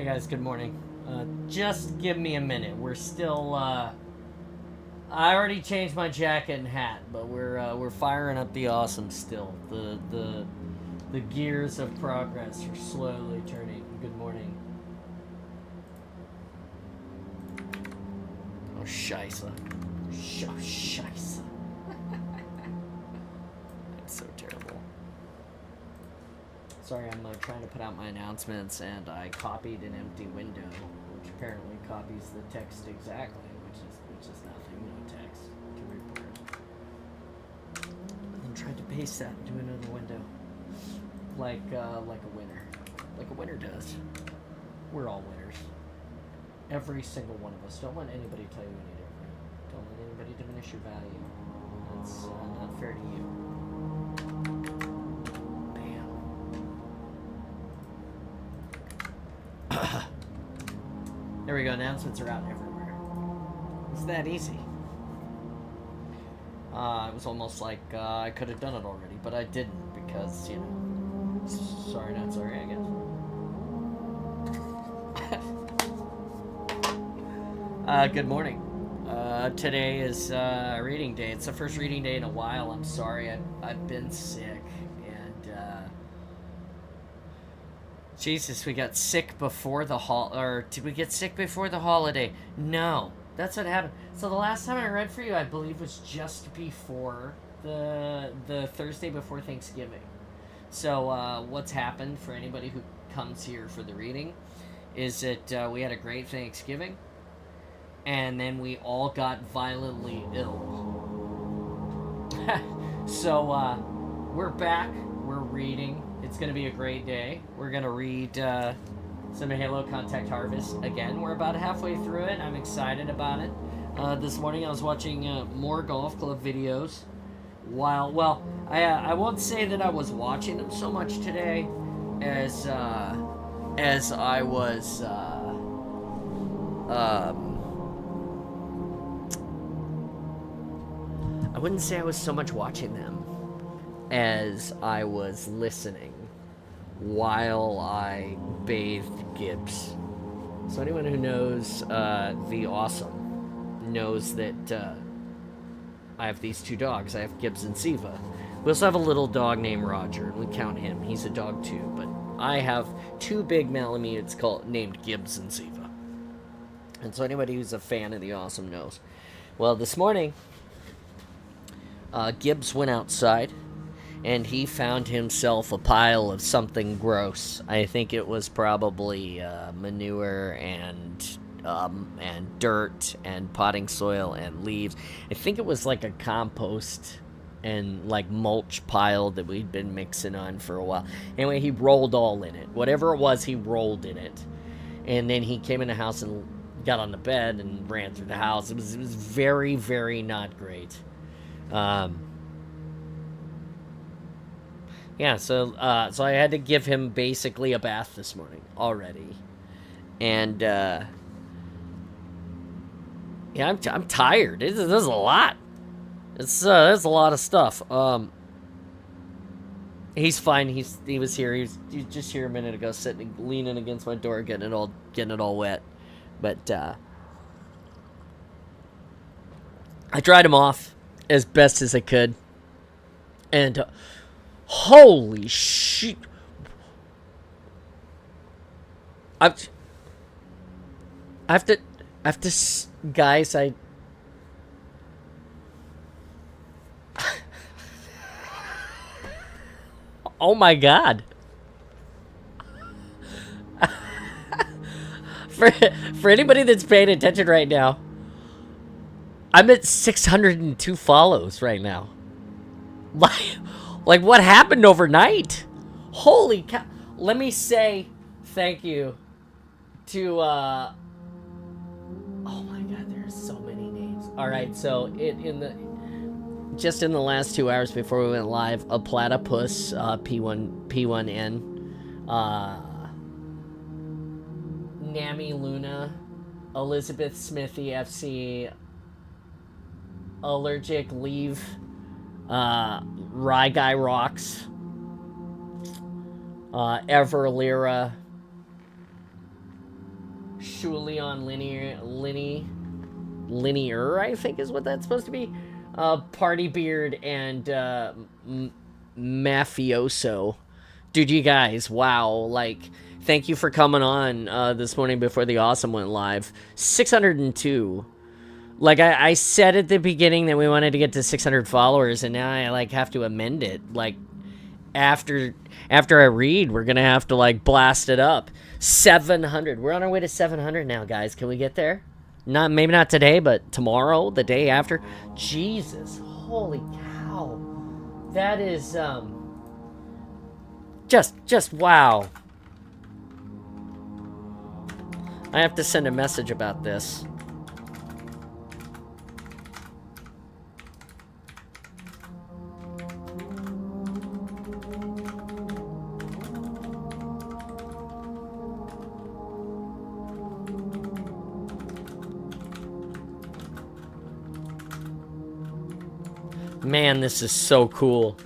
Hey guys, good morning. Just give me a minute. We're still, I already changed my jacket and hat, but we're firing up the awesome still. The gears of progress are slowly turning. Good morning. Oh, scheisse. Scheisse. I'm so terrible. Sorry, I'm trying to put out my announcements, and I copied an empty window, which apparently copies the text exactly, which is nothing, no text to report. And then tried to paste that into another window, like a winner does. We're all winners. Every single one of us. Don't let anybody tell you any different. Don't let anybody diminish your value. That's not fair to you. There we go, announcements are out everywhere. It's that easy. It was almost like I could have done it already, but I didn't because, you know, sorry not sorry, I guess. Good morning. Today is reading day. It's the first reading day in a while. I'm sorry, I've been sick. Jesus, we got sick before the or did we get sick before the holiday? No, that's what happened. So the last time I read for you, I believe, was just before the Thursday before Thanksgiving. So what's happened for anybody who comes here for the reading is that we had a great Thanksgiving, and then we all got violently ill. So we're back. We're reading. It's going to be a great day. We're going to read some Halo Contact Harvest again. We're about halfway through it. I'm excited about it. This morning I was watching more golf club videos. I won't say that I was watching them so much today as I was I wouldn't say I was so much watching them as I was listening while I bathed Gibbs. So anyone who knows the awesome knows that I have these two dogs. I have Gibbs and Siva. We also have a little dog named Roger, and we count him. He's a dog too, but I have two big Malamutes named Gibbs and Siva. And so anybody who's a fan of the awesome knows. Well, this morning, Gibbs went outside, and he found himself a pile of something gross. I think it was probably manure and dirt and potting soil and leaves. I think it was like a compost and like mulch pile that we'd been mixing on for a while. Anyway, he rolled all in it. Whatever it was, he rolled in it. And then he came in the house and got on the bed and ran through the house. It was very, very not great. Yeah, so I had to give him basically a bath this morning already, and yeah, I'm tired. There's a lot. There's a lot of stuff. He's fine. He was here. He was just here a minute ago, sitting leaning against my door, getting it all wet. But I dried him off as best as I could, and. Holy shit. I have to, guys, oh my god. For anybody that's paying attention right now, I'm at 602 follows right now. Like, what happened overnight? Holy cow. Let me say thank you to, oh my god, there's so many names. Alright, so just in the last 2 hours before we went live, a platypus, P1N, Nami Luna, Elizabeth Smithy FC, Allergic Leave, Rye Guy Rocks, Everlira, Shulion Linear, I think is what that's supposed to be. Party Beard and Mafioso. Dude, you guys, wow. Like, thank you for coming on this morning before the Awesome went live. 602. Like, I said at the beginning that we wanted to get to 600 followers, and now I, like, have to amend it. Like, after I read, we're gonna have to, like, blast it up. 700. We're on our way to 700 now, guys. Can we get there? Maybe not today, but tomorrow, the day after. Jesus, holy cow. That is, just wow. I have to send a message about this. Man, this is so cool.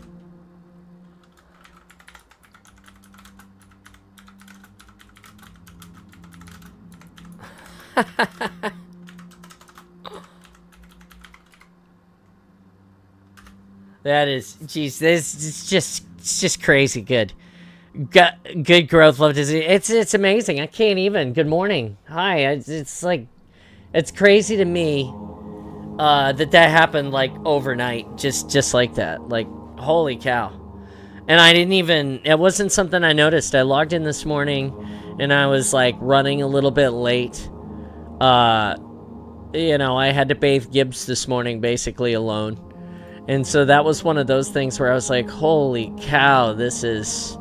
That is, geez, it's just crazy good. Good growth, love to see. It's amazing. I can't even. Good morning. Hi. It's like, it's crazy to me that happened like overnight, just like that. Like, holy cow. And I didn't even, it wasn't something I noticed. I logged in this morning and I was like running a little bit late. You know, I had to bathe Gibbs this morning basically alone. And so that was one of those things where I was like, holy cow, this is,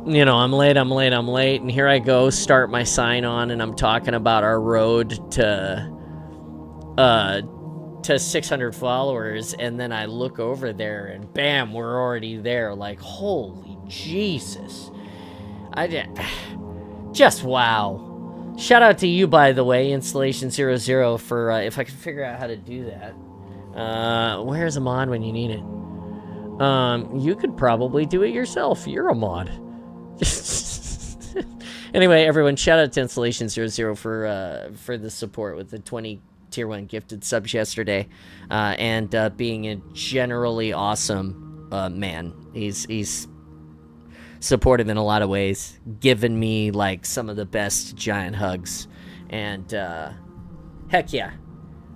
you know, I'm late. And here I go, start my sign on, and I'm talking about our road to 600 followers. And then I look over there and bam, we're already there. Like, holy Jesus. Just wow. Shout out to you, by the way, Installation00, for if I can figure out how to do that. Where's a mod when you need it? You could probably do it yourself. You're a mod. Anyway, everyone, shout out to Installation00 for the support with the 20 Tier 1 gifted subs yesterday, and being a generally awesome man. He's supportive in a lot of ways, given me like some of the best giant hugs, and heck yeah,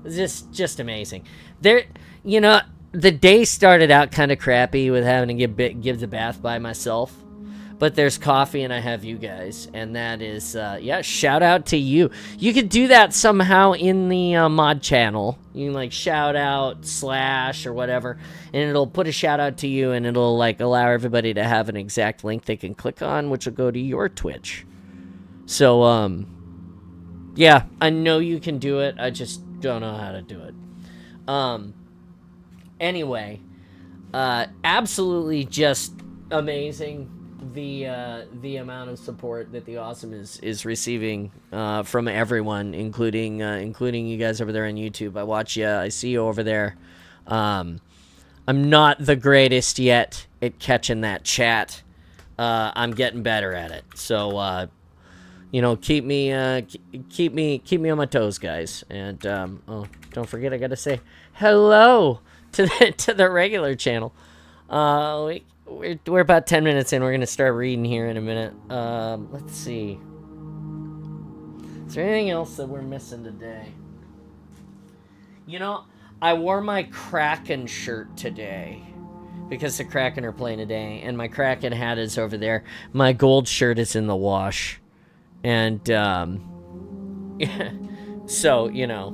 just amazing. There, you know, the day started out kind of crappy with having to give the bath by myself, but there's coffee and I have you guys, and that is yeah, shout out to you. You could do that somehow in the mod channel. You can like shout out / or whatever, and it'll put a shout out to you, and it'll like allow everybody to have an exact link they can click on, which will go to your Twitch. So yeah, I know you can do it. I just don't know how to do it. Anyway, absolutely just amazing the amount of support that the Awesome is receiving from everyone, including you guys over there on YouTube. I watch you. I see you over there. I'm not the greatest yet at catching that chat. I'm getting better at it. So you know, keep me on my toes, guys. And oh, don't forget, I gotta say hello to the regular channel. We're about 10 minutes in. We're gonna start reading here in a minute. Let's see. Is there anything else that we're missing today? You know, I wore my Kraken shirt today because the Kraken are playing today, and my Kraken hat is over there. My gold shirt is in the wash, and so you know,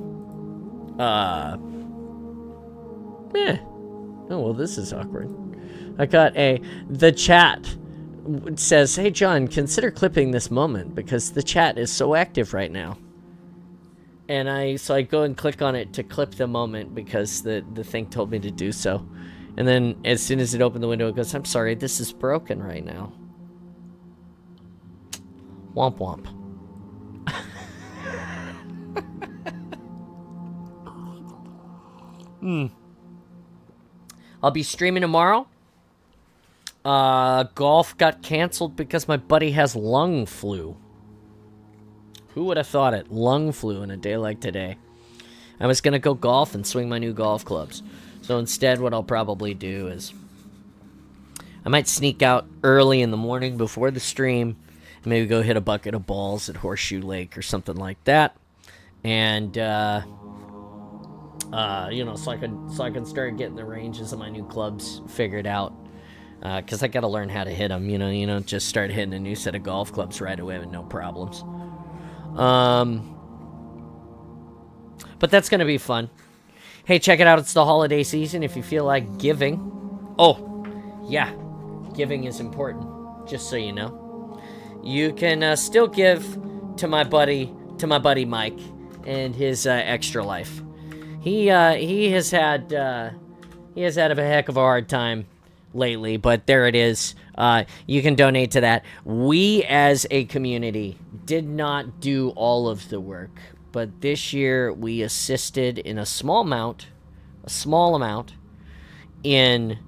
yeah. Oh well, this is awkward. I got the chat says, hey John, consider clipping this moment because the chat is so active right now. And so I go and click on it to clip the moment because the thing told me to do so. And then as soon as it opened the window, it goes, I'm sorry, this is broken right now. Womp womp. I'll be streaming tomorrow. Golf got canceled because my buddy has lung flu. Who would have thought it? Lung flu in a day like today. I was going to go golf and swing my new golf clubs. So instead, what I'll probably do is I might sneak out early in the morning before the stream and maybe go hit a bucket of balls at Horseshoe Lake or something like that. And, so I can start getting the ranges of my new clubs figured out. Because I got to learn how to hit them. You don't just start hitting a new set of golf clubs right away with no problems. But that's going to be fun. Hey, check it out. It's the holiday season. If you feel like giving. Oh, yeah. Giving is important. Just so you know. You can still give to my buddy Mike and his extra life. He has had a heck of a hard time lately, but there it is. You can donate to that. We as a community did not do all of the work, but this year we assisted in a small amount in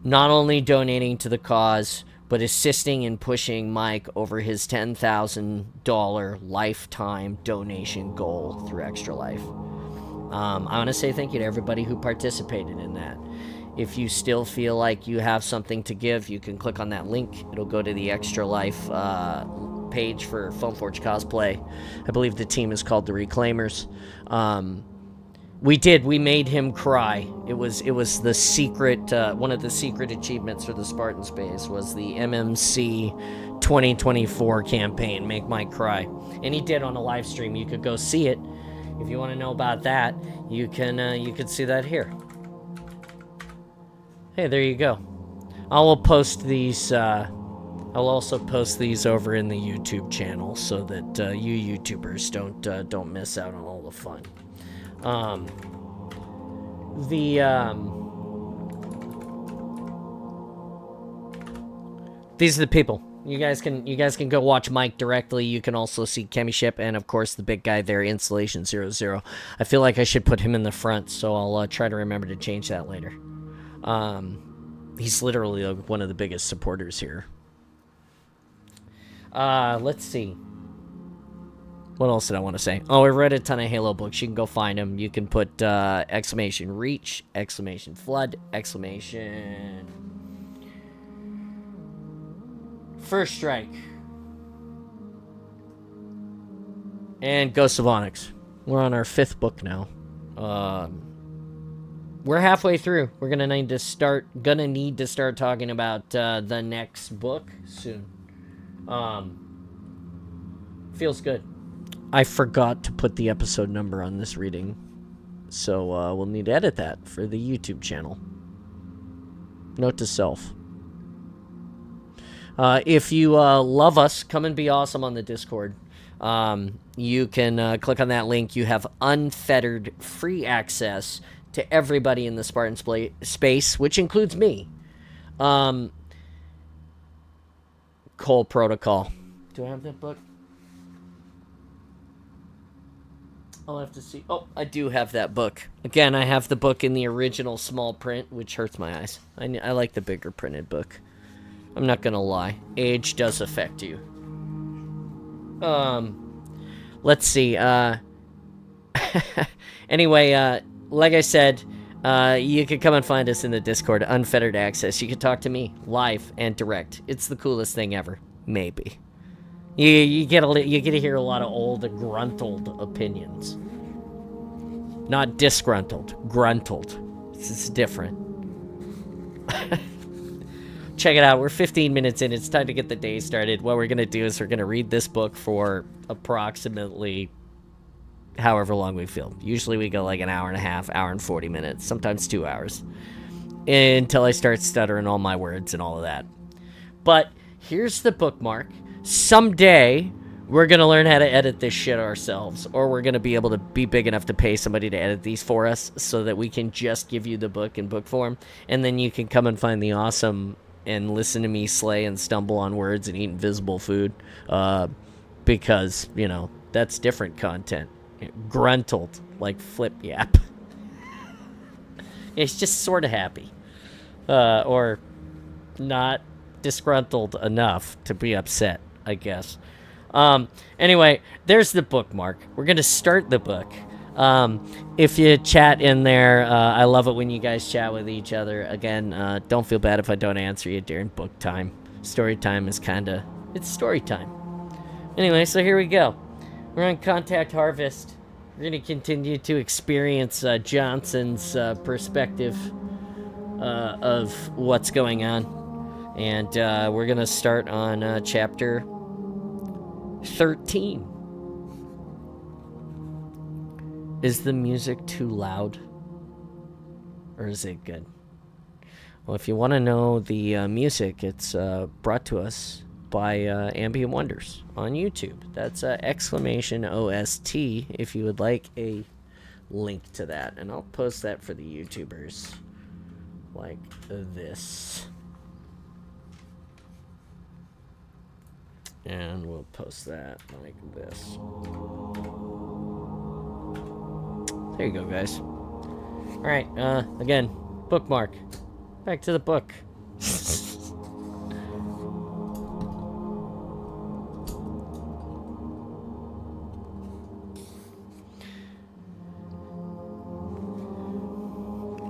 not only donating to the cause, but assisting in pushing Mike over his $10,000 lifetime donation goal through Extra Life. I want to say thank you to everybody who participated in that. If you still feel like you have something to give, you can click on that link. It'll go to the Extra Life page for Foamforge Cosplay. I believe the team is called the Reclaimers. We made him cry. It was the secret, one of the secret achievements for the Spartan Space was the MMC 2024 campaign, Make Mike Cry. And he did on a live stream. You could go see it. If you want to know about that, you can see that here. Hey, there you go. I will post these. I'll also post these over in the YouTube channel so that you YouTubers don't miss out on all the fun. These are the people. You guys can go watch Mike directly. You can also see Chemiship and of course the big guy there, Installation 00. I feel like I should put him in the front, so I'll try to remember to change that later. He's literally one of the biggest supporters here. Let's see. What else did I want to say? Oh, I read a ton of Halo books. You can go find them. You can put exclamation Reach, exclamation Flood, exclamation First Strike, and Ghost of Onyx. We're on our 5th book now. We're halfway through. We're gonna need to start talking about the next book soon. Feels good. I forgot to put the episode number on this reading, so we'll need to edit that for the YouTube channel. Note to self. If you love us, come and be awesome on the Discord. You can click on that link. You have unfettered free access to everybody in the Spartan space, which includes me. Cole Protocol. Do I have that book? I'll have to see. Oh, I do have that book. Again, I have the book in the original small print, which hurts my eyes. I like the bigger printed book. I'm not gonna lie. Age does affect you. Let's see. Anyway, like I said, you can come and find us in the Discord, unfettered access. You can talk to me live and direct. It's the coolest thing ever. Maybe. You get to hear a lot of old, gruntled opinions. Not disgruntled, gruntled. It's different. Check it out. We're 15 minutes in. It's time to get the day started. What we're going to do is we're going to read this book for approximately however long we feel. Usually we go like an hour and a half, hour and 40 minutes, sometimes 2 hours, until I start stuttering all my words and all of that. But here's the bookmark. Someday we're going to learn how to edit this shit ourselves, or we're going to be able to be big enough to pay somebody to edit these for us so that we can just give you the book in book form, and then you can come and find the awesome and listen to me slay and stumble on words and eat invisible food, because, you know, that's different content. Gruntled, like Flip Yap. It's just sort of happy. Or not disgruntled enough to be upset, I guess. Anyway, there's the bookmark. We're going to start the book. If you chat in there, I love it when you guys chat with each other. Again, don't feel bad if I don't answer you during book time. Story time is it's story time. Anyway, so here we go. We're on Contact Harvest. We're going to continue to experience Johnson's perspective of what's going on. And we're going to start on chapter 13. Is the music too loud? Or is it good? Well, if you want to know the music, it's brought to us by Ambient Wonders on YouTube. That's exclamation OST if you would like a link to that. And I'll post that for the YouTubers like this. And we'll post that like this. There you go, guys. Alright, again, bookmark. Back to the book.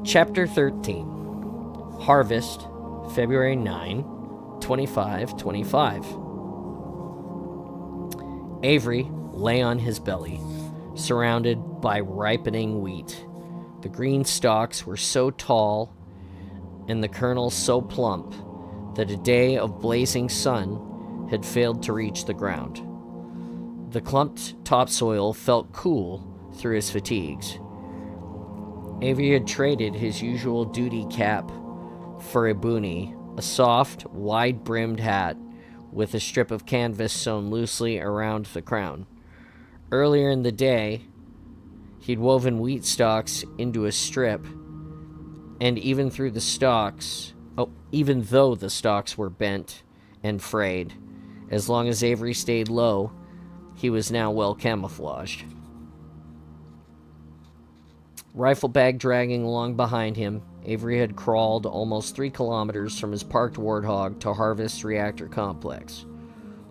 Chapter 13. Harvest, February 9, 2525. Avery lay on his belly, surrounded by ripening wheat. The green stalks were so tall and the kernels so plump that a day of blazing sun had failed to reach the ground. The clumped topsoil felt cool through his fatigues. Avery had traded his usual duty cap for a boonie, a soft, wide-brimmed hat with a strip of canvas sewn loosely around the crown. Earlier in the day, he'd woven wheat stalks into a strip, and even though the stalks were bent and frayed, as long as Avery stayed low, he was now well camouflaged. Rifle bag dragging along behind him, Avery had crawled almost 3 kilometers from his parked Warthog to Harvest Reactor Complex.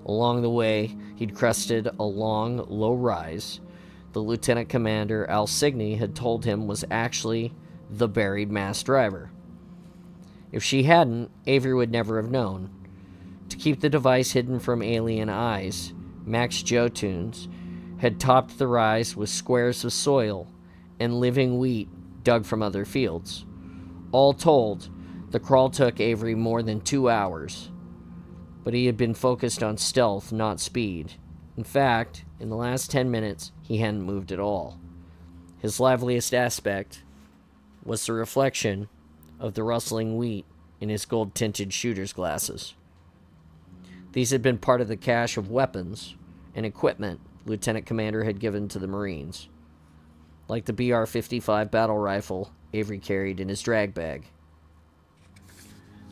Along the way, he'd crested a long, low rise the Lieutenant Commander Al Signy had told him was actually the buried mass driver. If she hadn't, Avery would never have known. To keep the device hidden from alien eyes, Max Jotunes had topped the rise with squares of soil and living wheat dug from other fields. All told, the crawl took Avery more than 2 hours, but he had been focused on stealth, not speed. In fact, in the last 10 minutes, he hadn't moved at all. His liveliest aspect was the reflection of the rustling wheat in his gold-tinted shooter's glasses. These had been part of the cache of weapons and equipment Lieutenant Commander had given to the Marines, like the BR-55 battle rifle Avery carried in his drag bag.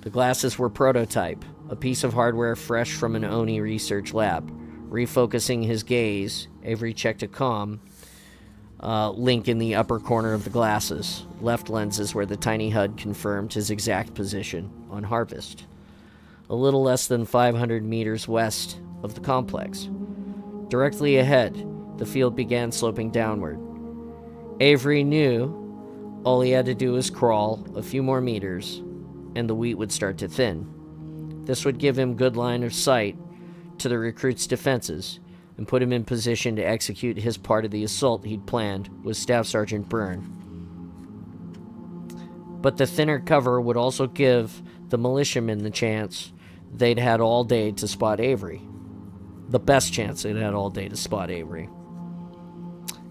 The glasses were prototype, a piece of hardware fresh from an ONI research lab. Refocusing his gaze, Avery checked a comm link in the upper corner of the glasses, left lenses where the tiny HUD confirmed his exact position on Harvest, a little less than 500 meters west of the complex. Directly ahead, the field began sloping downward. Avery knew all he had to do was crawl a few more meters, and the wheat would start to thin. This would give him good line of sight to the recruit's defenses and put him in position to execute his part of the assault he'd planned with Staff Sergeant Byrne. But the thinner cover would also give the militiamen the chance they'd had all day to spot Avery. The best chance they'd had all day to spot Avery.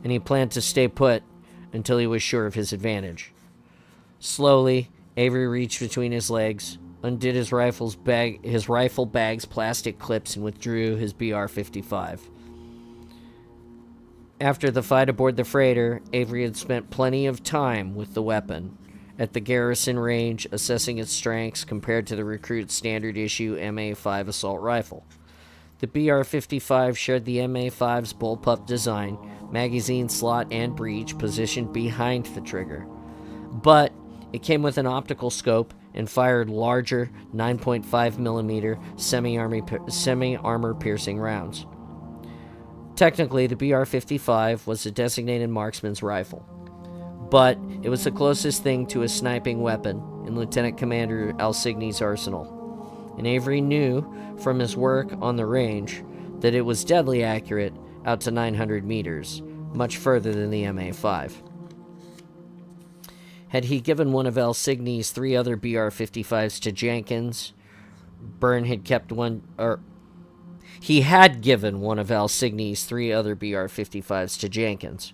And he planned to stay put until he was sure of his advantage. Slowly, Avery reached between his legs, undid his rifle bag's plastic clips, and withdrew his BR-55. After the fight aboard the freighter, Avery had spent plenty of time with the weapon at the garrison range, assessing its strengths compared to the recruit's standard-issue MA5 assault rifle. The BR-55 shared the MA5's bullpup design, magazine slot, and breech positioned behind the trigger. But it came with an optical scope and fired larger 9.5mm semi-armor piercing rounds. Technically, the BR-55 was a designated marksman's rifle, but it was the closest thing to a sniping weapon in Lieutenant Commander Alsigny's arsenal, and Avery knew from his work on the range that it was deadly accurate out to 900 meters, much further than the MA5. Had he given one of Alsigny's 3 other BR-55s to Jenkins, Byrne had kept one, or he had given one of Alsigny's 3 other BR-55s to Jenkins.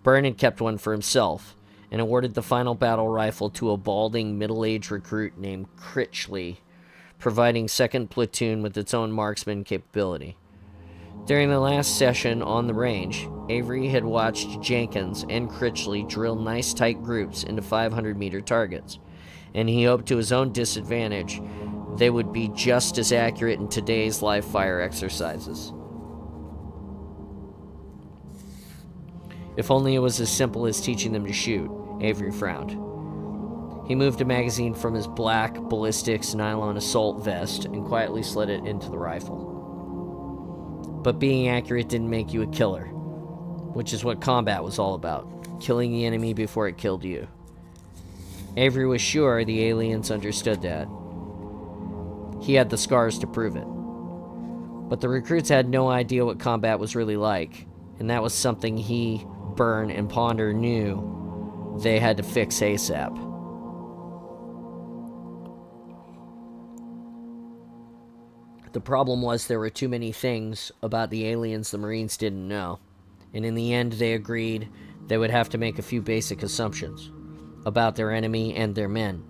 Byrne had kept one for himself, and awarded the final battle rifle to a balding middle-aged recruit named Critchley, providing 2nd Platoon with its own marksman capability. During the last session on the range, Avery had watched Jenkins and Critchley drill nice tight groups into 500-meter targets, and he hoped to his own disadvantage they would be just as accurate in today's live fire exercises. If only it was as simple as teaching them to shoot, Avery frowned. He moved a magazine from his black ballistics nylon assault vest and quietly slid it into the rifle. But being accurate didn't make you a killer, which is what combat was all about, killing the enemy before it killed you. Avery was sure the aliens understood that. He had the scars to prove it. But the recruits had no idea what combat was really like, and that was something he, Byrne, and Ponder knew they had to fix ASAP. The problem was there were too many things about the aliens the Marines didn't know, and in the end they agreed they would have to make a few basic assumptions about their enemy and their men.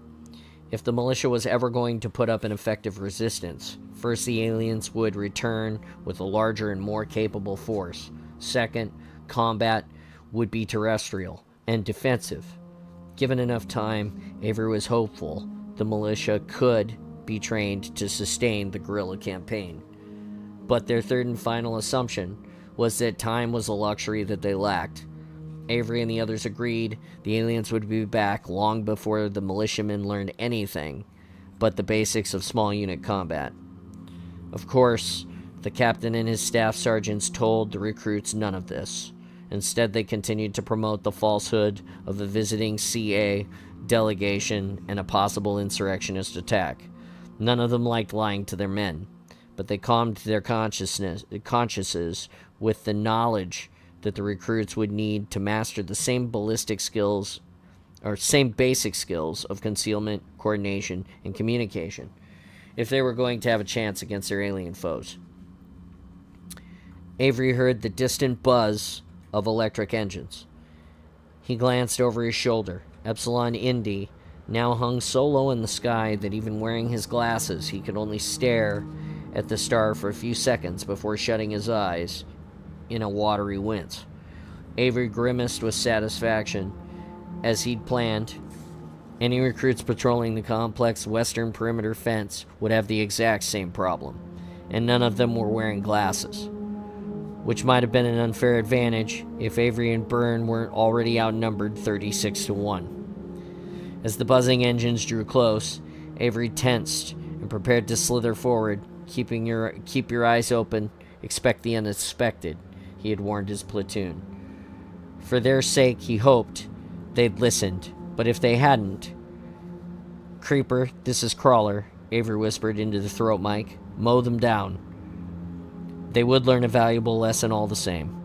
If the militia was ever going to put up an effective resistance, first the aliens would return with a larger and more capable force. Second, combat would be terrestrial and defensive. Given enough time, Avery was hopeful the militia could be trained to sustain the guerrilla campaign. But their third and final assumption was that time was a luxury that they lacked. Avery and the others agreed the aliens would be back long before the militiamen learned anything but the basics of small unit combat. Of course, the captain and his staff sergeants told the recruits none of this. Instead, they continued to promote the falsehood of a visiting CA delegation and a possible insurrectionist attack. None of them liked lying to their men, but they calmed their consciences with the knowledge that the recruits would need to master the same ballistic skills, or same basic skills of concealment, coordination, and communication, if they were going to have a chance against their alien foes. Avery heard the distant buzz of electric engines. He glanced over his shoulder. Epsilon Indy now hung so low in the sky that even wearing his glasses, he could only stare at the star for a few seconds before shutting his eyes in a watery wince. Avery grimaced with satisfaction. As he'd planned, any recruits patrolling the complex western perimeter fence would have the exact same problem, and none of them were wearing glasses, which might have been an unfair advantage if Avery and Byrne weren't already outnumbered 36-1. As the buzzing engines drew close, Avery tensed and prepared to slither forward. Keep your eyes open, expect the unexpected, he had warned his platoon. For their sake, he hoped they'd listened, but if they hadn't... "Creeper, this is Crawler," Avery whispered into the throat mic. "Mow them down. They would learn a valuable lesson all the same."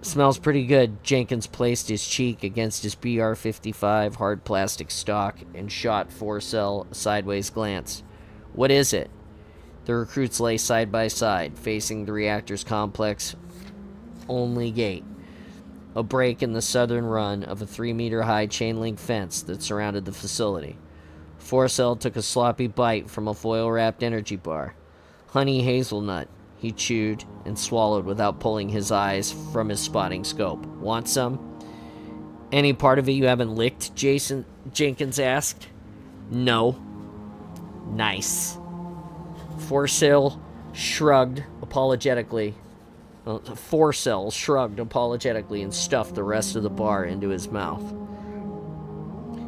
"Smells pretty good." Jenkins placed his cheek against his BR-55 hard plastic stock and shot Forcell a sideways glance. "What is it?" The recruits lay side by side, facing the reactor's complex only gate, a break in the southern run of a 3-meter-high chain-link fence that surrounded the facility. Forcell took a sloppy bite from a foil-wrapped energy bar. Honey hazelnut, he chewed and swallowed without pulling his eyes from his spotting scope. "Want some?" "Any part of it you haven't licked?" Jenkins asked. "No." "Nice." Forcell shrugged apologetically and stuffed the rest of the bar into his mouth.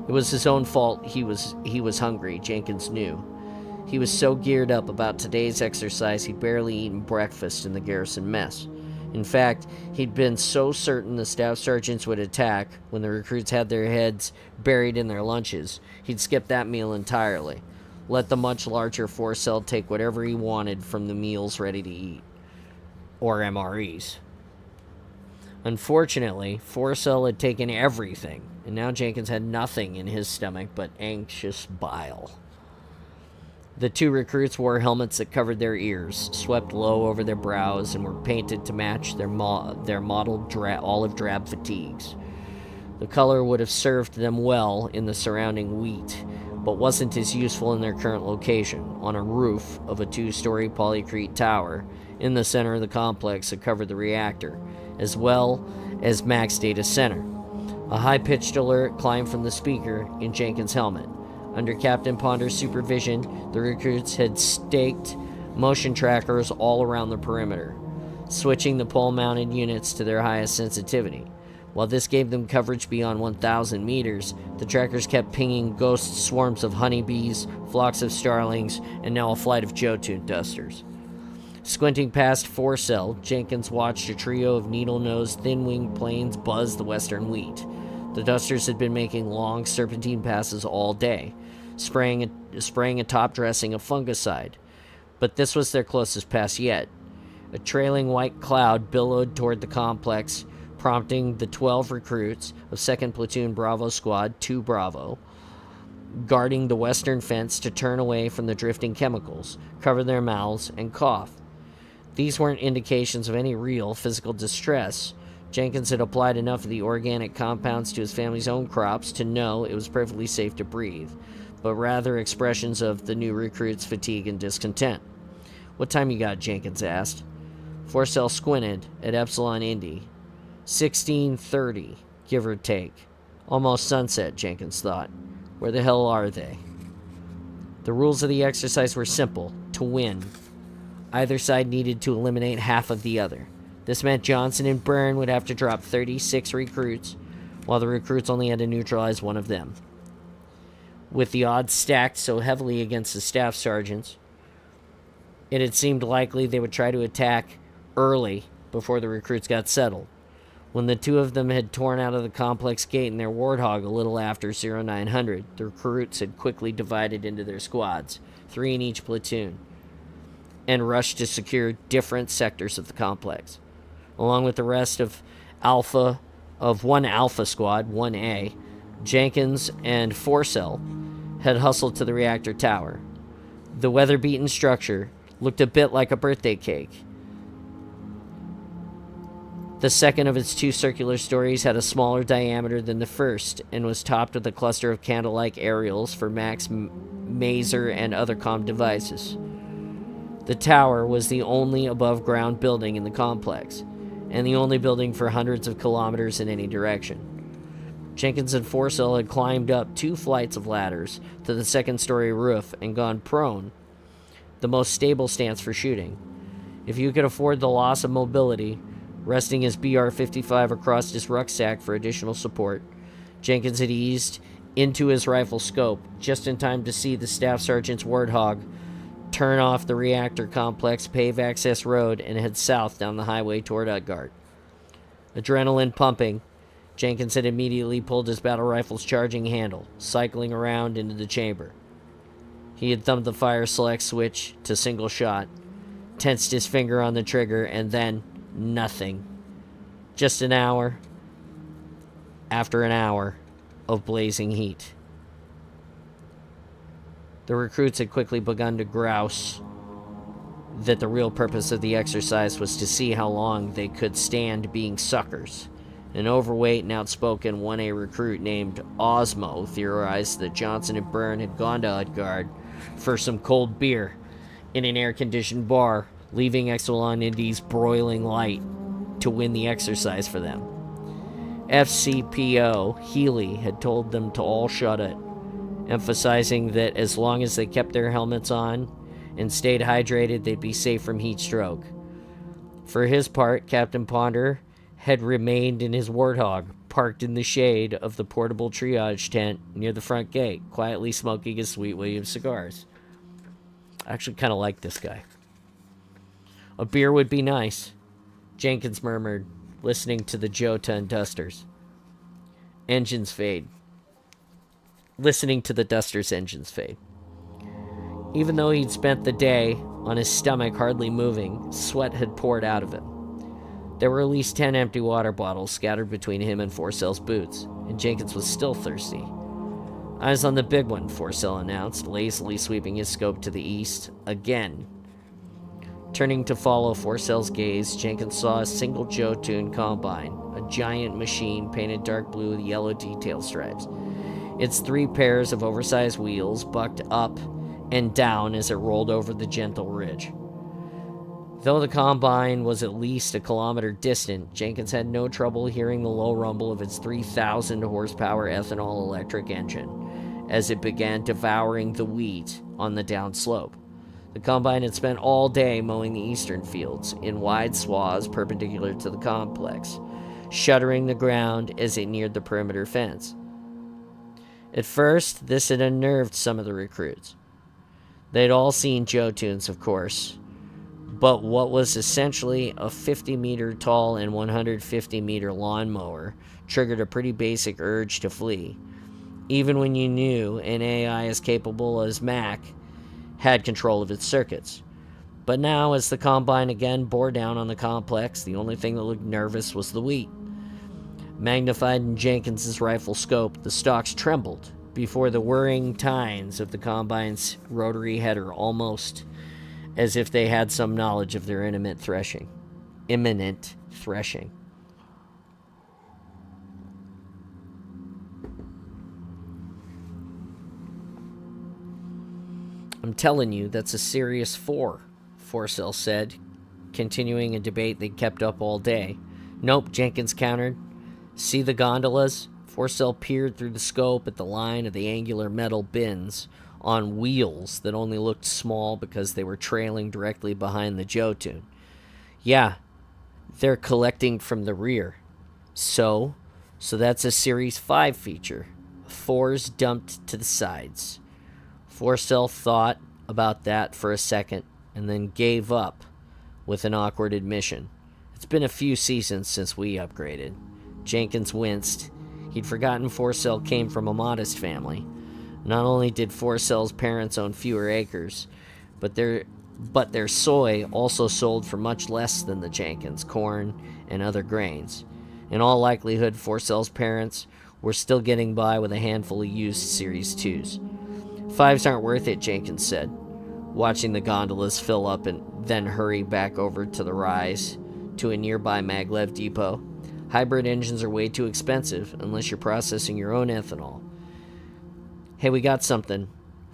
It was his own fault he was hungry, Jenkins knew. He was so geared up about today's exercise he'd barely eaten breakfast in the garrison mess. In fact, he'd been so certain the staff sergeants would attack when the recruits had their heads buried in their lunches, he'd skip that meal entirely. Let the much larger Forcell take whatever he wanted from the meals ready to eat. Or MREs. Unfortunately, Forcell had taken everything, and now Jenkins had nothing in his stomach but anxious bile. The two recruits wore helmets that covered their ears, swept low over their brows, and were painted to match their mottled olive drab fatigues. The color would have served them well in the surrounding wheat, but wasn't as useful in their current location, on a roof of a 2-story polycrete tower in the center of the complex that covered the reactor, as well as Max Data Center. A high-pitched alert climbed from the speaker in Jenkins' helmet. Under Captain Ponder's supervision, the recruits had staked motion trackers all around the perimeter, switching the pole-mounted units to their highest sensitivity. While this gave them coverage beyond 1,000 meters, the trackers kept pinging ghost swarms of honeybees, flocks of starlings, and now a flight of Jotun dusters. Squinting past Forcell, Jenkins watched a trio of needle-nosed, thin-winged planes buzz the western wheat. The dusters had been making long serpentine passes all day, spraying a top dressing of fungicide. But this was their closest pass yet. A trailing white cloud billowed toward the complex, prompting the 12 recruits of 2nd Platoon Bravo Squad 2 Bravo, guarding the western fence, to turn away from the drifting chemicals, cover their mouths, and cough. These weren't indications of any real physical distress. Jenkins had applied enough of the organic compounds to his family's own crops to know it was perfectly safe to breathe, but rather expressions of the new recruits' fatigue and discontent. "What time you got?" Jenkins asked. Forcell squinted at Epsilon Indy. 16:30, give or take. Almost sunset, Jenkins thought. Where the hell are they? The rules of the exercise were simple: to win. Either side needed to eliminate half of the other. This meant Johnson and Byrne would have to drop 36 recruits, while the recruits only had to neutralize one of them. With the odds stacked so heavily against the staff sergeants, it had seemed likely they would try to attack early before the recruits got settled. When the two of them had torn out of the complex gate in their Warthog a little after 0900, the recruits had quickly divided into their squads, 3 in each platoon, and rushed to secure different sectors of the complex. Along with the rest of one Alpha Squad, 1A, Jenkins and Forcell had hustled to the reactor tower. The weather-beaten structure looked a bit like a birthday cake. The second of its 2 circular stories had a smaller diameter than the first and was topped with a cluster of candle-like aerials for Max Maser and other comm devices. The tower was the only above-ground building in the complex, and the only building for hundreds of kilometers in any direction. Jenkins and Forcell had climbed up 2 flights of ladders to the 2nd-story roof and gone prone, the most stable stance for shooting. If you could afford the loss of mobility, resting his BR-55 across his rucksack for additional support, Jenkins had eased into his rifle scope just in time to see the staff sergeant's Warthog turn off the reactor complex, pave access road, and head south down the highway toward Utgard. Adrenaline pumping, Jenkins had immediately pulled his battle rifle's charging handle, cycling around into the chamber. He had thumbed the fire select switch to single shot, tensed his finger on the trigger, and then nothing. Just an hour after an hour of blazing heat. The recruits had quickly begun to grouse that the real purpose of the exercise was to see how long they could stand being suckers. An overweight and outspoken 1A recruit named Osmo theorized that Johnson and Byrne had gone to Utgard for some cold beer in an air-conditioned bar, leaving Epsilon Indy's broiling light to win the exercise for them. FCPO Healy had told them to all shut it, emphasizing that as long as they kept their helmets on and stayed hydrated, they'd be safe from heat stroke. For his part, Captain Ponder had remained in his Warthog, parked in the shade of the portable triage tent near the front gate, quietly smoking his Sweet Williams cigars. I actually kind of like this guy. A beer would be nice, Jenkins murmured, listening to the Jota and Dusters. Engines fade. Listening to the Dusters' engines fade. Even though he'd spent the day on his stomach hardly moving, sweat had poured out of him. There were at least 10 empty water bottles scattered between him and Forcell's boots, and Jenkins was still thirsty. Eyes on the big one, Forcell announced, lazily sweeping his scope to the east. Again. Turning to follow Forcell's gaze, Jenkins saw a single Jotun combine, a giant machine painted dark blue with yellow detail stripes. Its 3 pairs of oversized wheels bucked up and down as it rolled over the gentle ridge. Though the combine was at least a kilometer distant, Jenkins had no trouble hearing the low rumble of its 3,000 horsepower ethanol electric engine as it began devouring the wheat on the downslope. The combine had spent all day mowing the eastern fields in wide swaths perpendicular to the complex, shuddering the ground as it neared the perimeter fence. At first, this had unnerved some of the recruits. They'd all seen Jotuns, of course, but what was essentially a 50-meter tall and 150-meter lawnmower triggered a pretty basic urge to flee, even when you knew an AI as capable as Mac had control of its circuits. But now, as the combine again bore down on the complex, the only thing that looked nervous was the wheat. Magnified in Jenkins's rifle scope, the stalks trembled before the whirring tines of the combine's rotary header, almost as if they had some knowledge of their imminent threshing. I'm telling you, that's a serious 4, Forcell said, continuing a debate they kept up all day. Nope, Jenkins countered. See the gondolas? Forcell peered through the scope at the line of the angular metal bins on wheels that only looked small because they were trailing directly behind the Jotun. Yeah, they're collecting from the rear. So that's a Series 5 feature. 4s dumped to the sides. Forcell thought about that for a second and then gave up with an awkward admission. It's been a few seasons since we upgraded. Jenkins winced. He'd forgotten Forcell came from a modest family. Not only did Forcell's parents own fewer acres, but their soy also sold for much less than the Jenkins, corn, and other grains. In all likelihood, Forcell's parents were still getting by with a handful of used Series 2s. 5s aren't worth it, Jenkins said, watching the gondolas fill up and then hurry back over to the rise to a nearby maglev depot. Hybrid engines are way too expensive unless you're processing your own ethanol. Hey, we got something.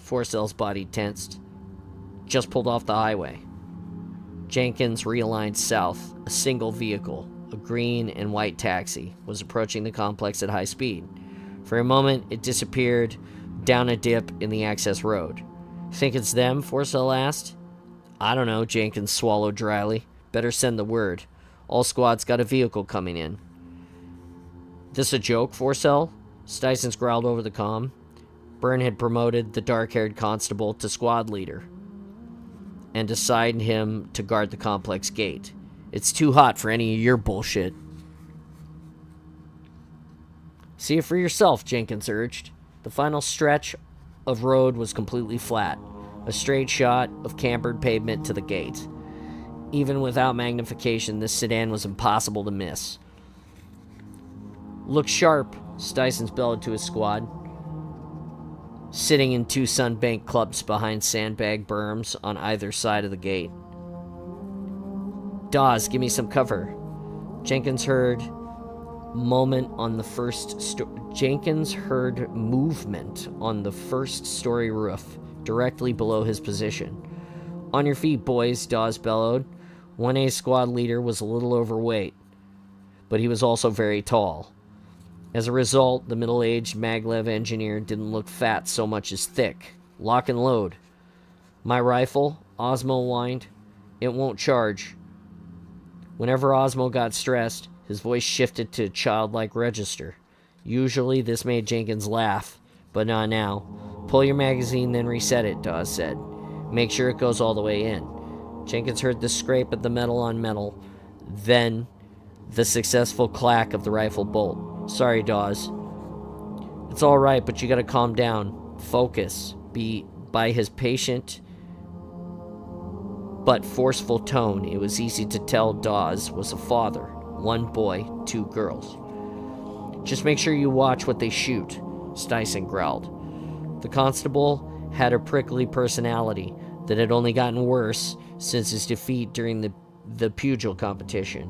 Forcell's body tensed. Just pulled off the highway. Jenkins realigned south. A single vehicle, a green and white taxi, was approaching the complex at high speed. For a moment, it disappeared down a dip in the access road. Think it's them? Forcell asked. I don't know, Jenkins swallowed dryly. Better send the word. All squads got a vehicle coming in. This a joke, Forcell? Stysons growled over the comm. Byrne had promoted the dark-haired constable to squad leader and assigned him to guard the complex gate. It's too hot for any of your bullshit. See it for yourself, Jenkins urged. The final stretch of road was completely flat, a straight shot of cambered pavement to the gate. Even without magnification, this sedan was impossible to miss. Look sharp, Stysons bellowed to his squad, sitting in 2 sunbanked clumps behind sandbag berms on either side of the gate. Dawes, give me some cover. Jenkins heard movement on the first story roof, directly below his position. On your feet, boys, Dawes bellowed. 1A squad leader was a little overweight, but he was also very tall. As a result, the middle-aged maglev engineer didn't look fat so much as thick. Lock and load. My rifle, Osmo whined. It won't charge. Whenever Osmo got stressed, his voice shifted to a childlike register. Usually this made Jenkins laugh, but not now. Pull your magazine, then reset it, Dawes said. Make sure it goes all the way in. Jenkins heard the scrape of the metal on metal, then the successful clack of the rifle bolt. Sorry, Dawes. It's all right, but you gotta calm down. Focus. By his patient but forceful tone, it was easy to tell Dawes was a father. 1 boy, 2 girls. Just make sure you watch what they shoot, Styson growled. The constable had a prickly personality that had only gotten worse since his defeat during the pugil competition.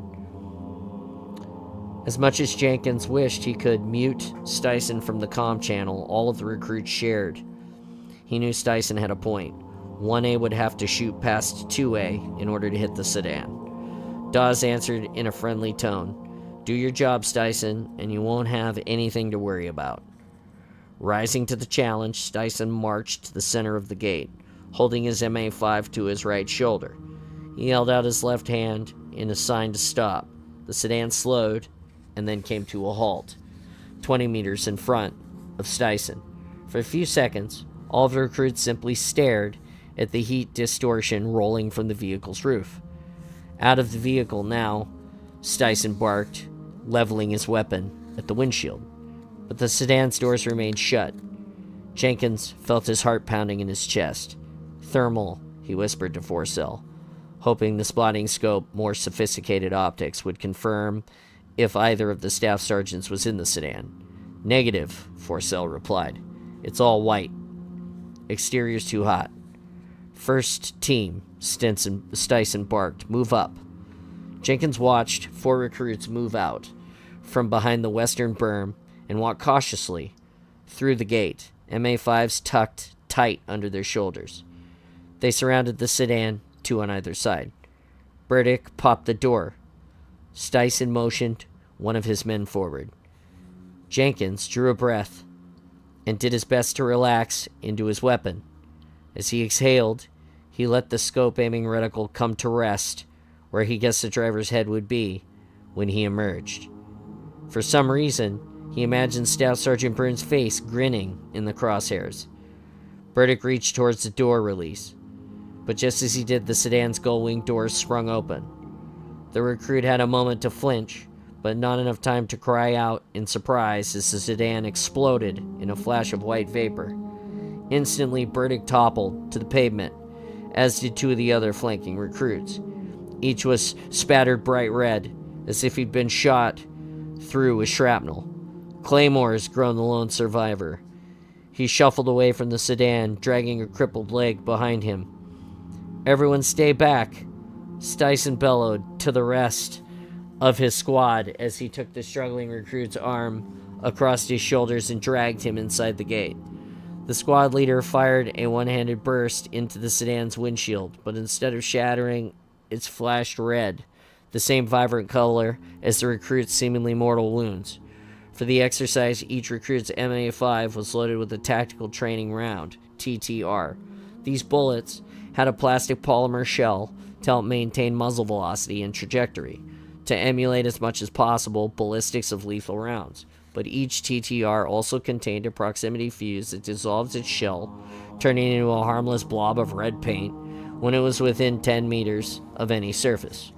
As much as Jenkins wished he could mute Styson from the comm channel all of the recruits shared, he knew Styson had a point. 1A would have to shoot past 2A in order to hit the sedan. Dawes answered in a friendly tone. Do your job, Styson, and you won't have anything to worry about. Rising to the challenge, Styson marched to the center of the gate, holding his MA5 to his right shoulder. He held out his left hand in a sign to stop. The sedan slowed and then came to a halt, 20 meters in front of Styson. For a few seconds, all of the recruits simply stared at the heat distortion rolling from the vehicle's roof. Out of the vehicle now, Styson barked, leveling his weapon at the windshield. But the sedan's doors remained shut. Jenkins felt his heart pounding in his chest. Thermal, he whispered to Forcell, hoping the spotting scope, more sophisticated optics would confirm if either of the staff sergeants was in the sedan. Negative, Forcell replied. It's all white. Exterior's too hot. First team, Styson barked. Move up. Jenkins watched 4 recruits move out from behind the western berm and walk cautiously through the gate, MA5s tucked tight under their shoulders. They surrounded the sedan, 2 on either side. Burdick popped the door. Styson motioned one of his men forward. Jenkins drew a breath and did his best to relax into his weapon. As he exhaled, he let the scope-aiming reticle come to rest where he guessed the driver's head would be when he emerged. For some reason, he imagined Staff Sergeant Burns' face grinning in the crosshairs. Burdick reached towards the door release, but just as he did, the sedan's gull-wing doors sprung open. The recruit had a moment to flinch, but not enough time to cry out in surprise as the sedan exploded in a flash of white vapor. Instantly, Burdick toppled to the pavement, as did 2 of the other flanking recruits. Each was spattered bright red, as if he'd been shot through with shrapnel. Claymores, groaned the lone survivor. He shuffled away from the sedan, dragging a crippled leg behind him. Everyone stay back, Styson bellowed to the rest of his squad as he took the struggling recruit's arm across his shoulders and dragged him inside the gate. The squad leader fired a one-handed burst into the sedan's windshield, but instead of shattering, it flashed red, the same vibrant color as the recruit's seemingly mortal wounds. For the exercise, each recruit's MA5 was loaded with a tactical training round, TTR. These bullets had a plastic polymer shell to help maintain muzzle velocity and trajectory, to emulate as much as possible ballistics of lethal rounds. But each TTR also contained a proximity fuse that dissolves its shell, turning it into a harmless blob of red paint when it was within 10 meters of any surface.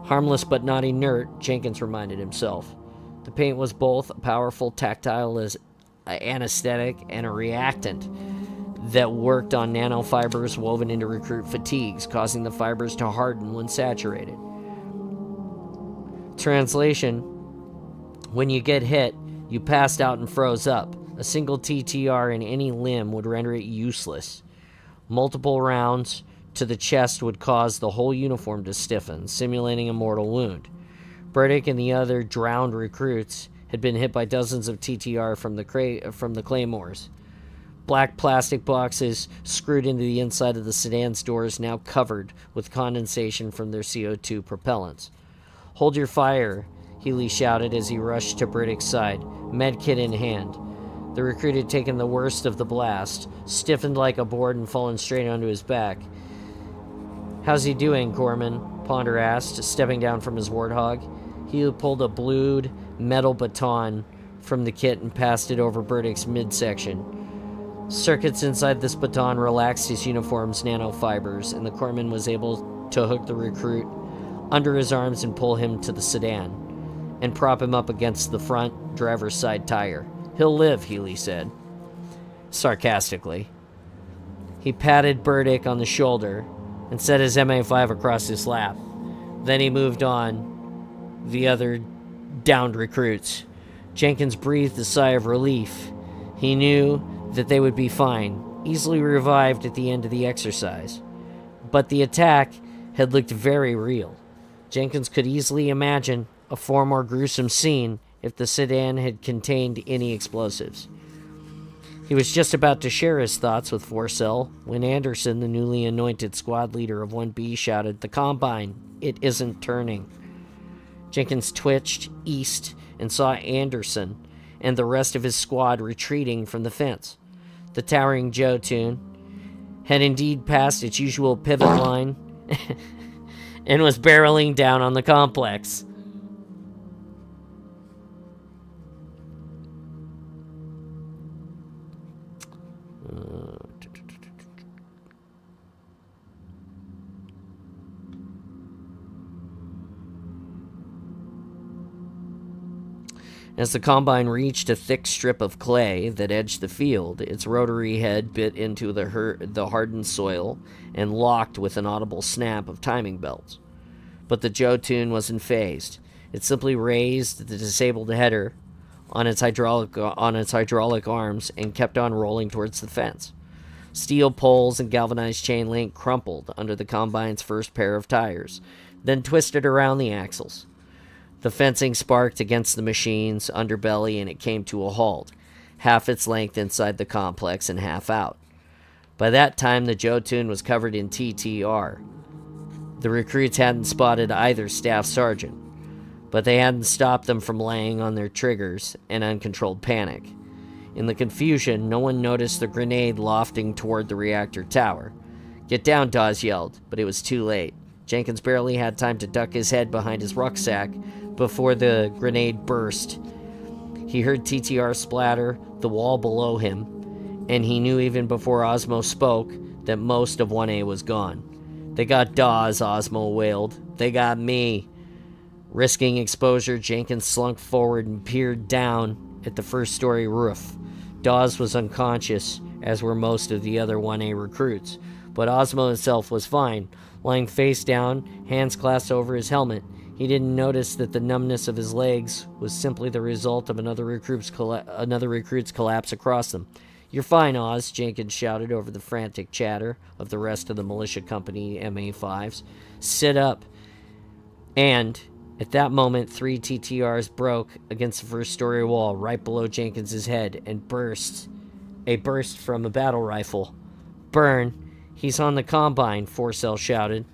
Harmless but not inert, Jenkins reminded himself. The paint was both a powerful tactile anesthetic and a reactant that worked on nanofibers woven into recruit fatigues, causing the fibers to harden when saturated. Translation: when you get hit, you passed out and froze up. A single TTR in any limb would render it useless. Multiple rounds to the chest would cause the whole uniform to stiffen, simulating a mortal wound. Burdick and the other drowned recruits had been hit by dozens of TTR from the claymores. Black plastic boxes screwed into the inside of the sedan's doors, now covered with condensation from their CO2 propellants. "Hold your fire," Healy shouted as he rushed to Burdick's side, medkit in hand. The recruit had taken the worst of the blast, stiffened like a board and fallen straight onto his back. "How's he doing, Gorman?" Ponder asked, stepping down from his warthog. He pulled a blued metal baton from the kit and passed it over Burdick's midsection. Circuits inside this baton relaxed his uniform's nanofibers, and the corpsman was able to hook the recruit under his arms and pull him to the sedan and prop him up against the front driver's side tire. "He'll live," Healy said, sarcastically. He patted Burdick on the shoulder and set his MA5 across his lap. Then he moved on the other downed recruits. Jenkins breathed a sigh of relief. He knew that they would be fine, easily revived at the end of the exercise. But the attack had looked very real. Jenkins could easily imagine a far more gruesome scene if the sedan had contained any explosives. He was just about to share his thoughts with Forcell when Anderson, the newly anointed squad leader of 1B, shouted, "The Combine, it isn't turning." Jenkins twitched east and saw Anderson and the rest of his squad retreating from the fence. The towering Jotun had indeed passed its usual pivot line and was barreling down on the complex. As the Combine reached a thick strip of clay that edged the field, its rotary head bit into the hardened soil and locked with an audible snap of timing belts. But the Jotun wasn't phased. It simply raised the disabled header on its hydraulic arms and kept on rolling towards the fence. Steel poles and galvanized chain link crumpled under the Combine's first pair of tires, then twisted around the axles. The fencing sparked against the machine's underbelly and it came to a halt, half its length inside the complex and half out. By that time, the Jotun was covered in TTR. The recruits hadn't spotted either staff sergeant, but they hadn't stopped them from laying on their triggers in uncontrolled panic. In the confusion, no one noticed the grenade lofting toward the reactor tower. "Get down," Dawes yelled, but it was too late. Jenkins barely had time to duck his head behind his rucksack before the grenade burst. He heard TTR splatter the wall below him, and he knew even before Osmo spoke that most of 1A was gone. "They got Dawes," Osmo wailed. "They got me." Risking exposure, Jenkins slunk forward and peered down at the first-story roof. Dawes was unconscious, as were most of the other 1A recruits, but Osmo himself was fine, lying face down, hands clasped over his helmet. He didn't notice that the numbness of his legs was simply the result of another recruit's collapse across them. "You're fine, Oz," Jenkins shouted over the frantic chatter of the rest of the militia company MA5s. "Sit up." And at that moment, 3 TTRs broke against the first-story wall right below Jenkins's head and burst from a battle rifle. "Burn! He's on the Combine," Forcell shouted.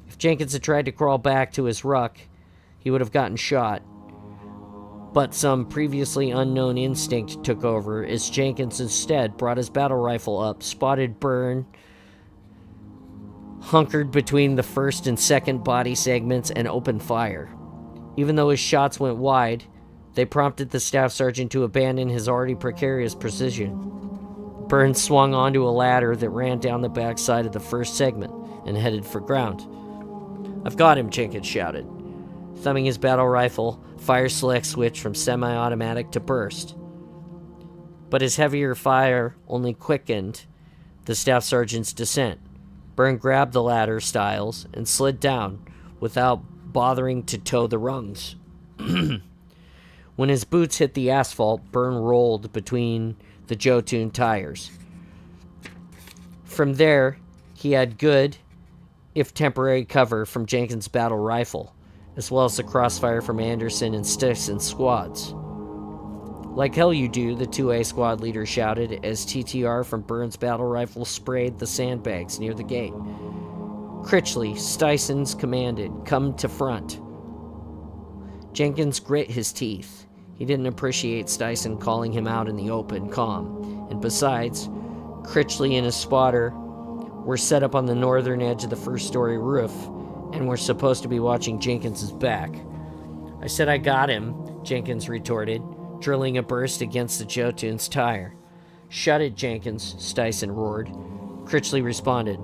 If Jenkins had tried to crawl back to his ruck, he would have gotten shot. But some previously unknown instinct took over as Jenkins instead brought his battle rifle up, spotted Byrne hunkered between the first and second body segments, and opened fire. Even though his shots went wide, they prompted the staff sergeant to abandon his already precarious precision. Byrne swung onto a ladder that ran down the backside of the first segment and headed for ground. "I've got him," Jenkins shouted, thumbing his battle rifle fire select switch from semi-automatic to burst. But his heavier fire only quickened the staff sergeant's descent. Byrne grabbed the ladder stiles and slid down without bothering to toe the rungs. When his boots hit the asphalt, Byrne rolled between the Jotun tires. From there, he had good, if temporary, cover from Jenkins' battle rifle, as well as the crossfire from Anderson and Stixon's squads. "Like hell you do," the 2A squad leader shouted as TTR from Byrne's battle rifle sprayed the sandbags near the gate. Critchley, Styson's commanded, "Come to front." Jenkins grit his teeth. He didn't appreciate Styson calling him out in the open calm, and besides, Critchley and his spotter were set up on the northern edge of the first-story roof and were supposed to be watching Jenkins's back. "I said I got him," Jenkins retorted, drilling a burst against the Jotun's tire. "Shut it, Jenkins," Styson roared. Critchley responded.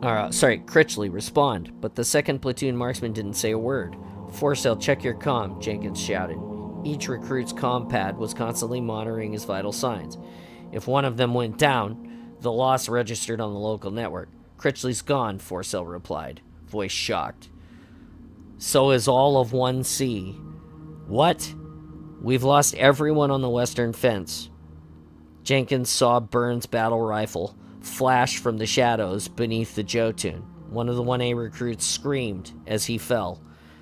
Critchley respond, but the second platoon marksman didn't say a word. "Forcell, check your comm," Jenkins shouted. Each recruit's comm pad was constantly monitoring his vital signs. If one of them went down, the loss registered on the local network. "Critchley's gone," Forcell replied, voice shocked. "So is all of 1C. "What?" "We've lost everyone on the western fence." Jenkins saw Burns' battle rifle flash from the shadows beneath the Jotun. One of the 1A recruits screamed as he fell.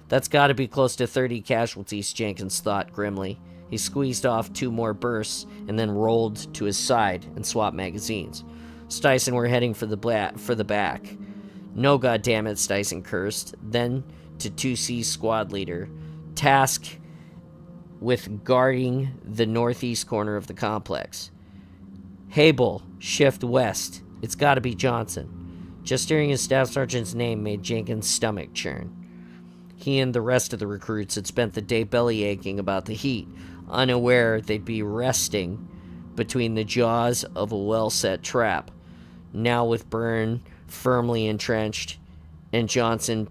"That's got to be close to 30 casualties," Jenkins thought grimly. He squeezed off 2 more bursts and then rolled to his side and swapped magazines. Styson were heading for the back. "No, goddammit," Styson cursed. Then to 2C squad leader, tasked with guarding the northeast corner of the complex. "Hable, shift west. It's got to be Johnson." Just hearing his staff sergeant's name made Jenkins' stomach churn. He and the rest of the recruits had spent the day belly aching about the heat, unaware they'd be resting between the jaws of a well-set trap. Now with Byrne firmly entrenched and Johnson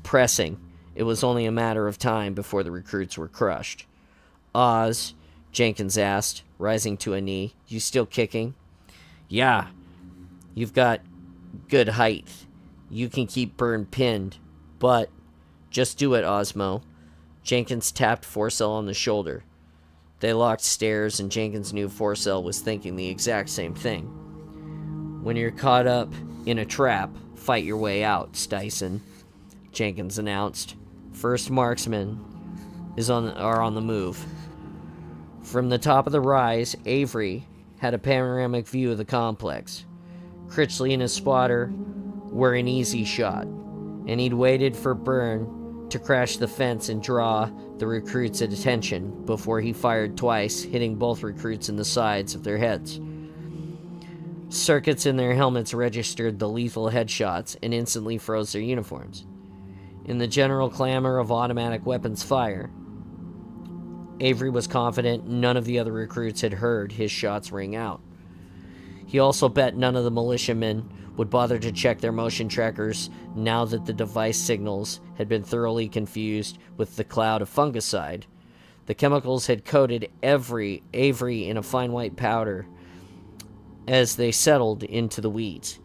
pressing, it was only a matter of time before the recruits were crushed. "Oz," Jenkins asked, rising to a knee, "you still kicking?" "Yeah. You've got good height. You can keep Byrne pinned, but just do it, Osmo." Jenkins tapped Forcell on the shoulder. They locked stares, and Jenkins knew Forcell was thinking the exact same thing. "When you're caught up in a trap, fight your way out, Styson," Jenkins announced. "First marksmen are on the move." From the top of the rise, Avery had a panoramic view of the complex. Critchley and his spotter were an easy shot, and he'd waited for Byrne to crash the fence and draw the recruits' attention before he fired twice, hitting both recruits in the sides of their heads. Circuits in their helmets registered the lethal headshots and instantly froze their uniforms. In the general clamor of automatic weapons fire, Avery was confident none of the other recruits had heard his shots ring out. He also bet none of the militiamen would bother to check their motion trackers now that the device signals had been thoroughly confused with the cloud of fungicide. The chemicals had coated Avery in a fine white powder as they settled into the weeds,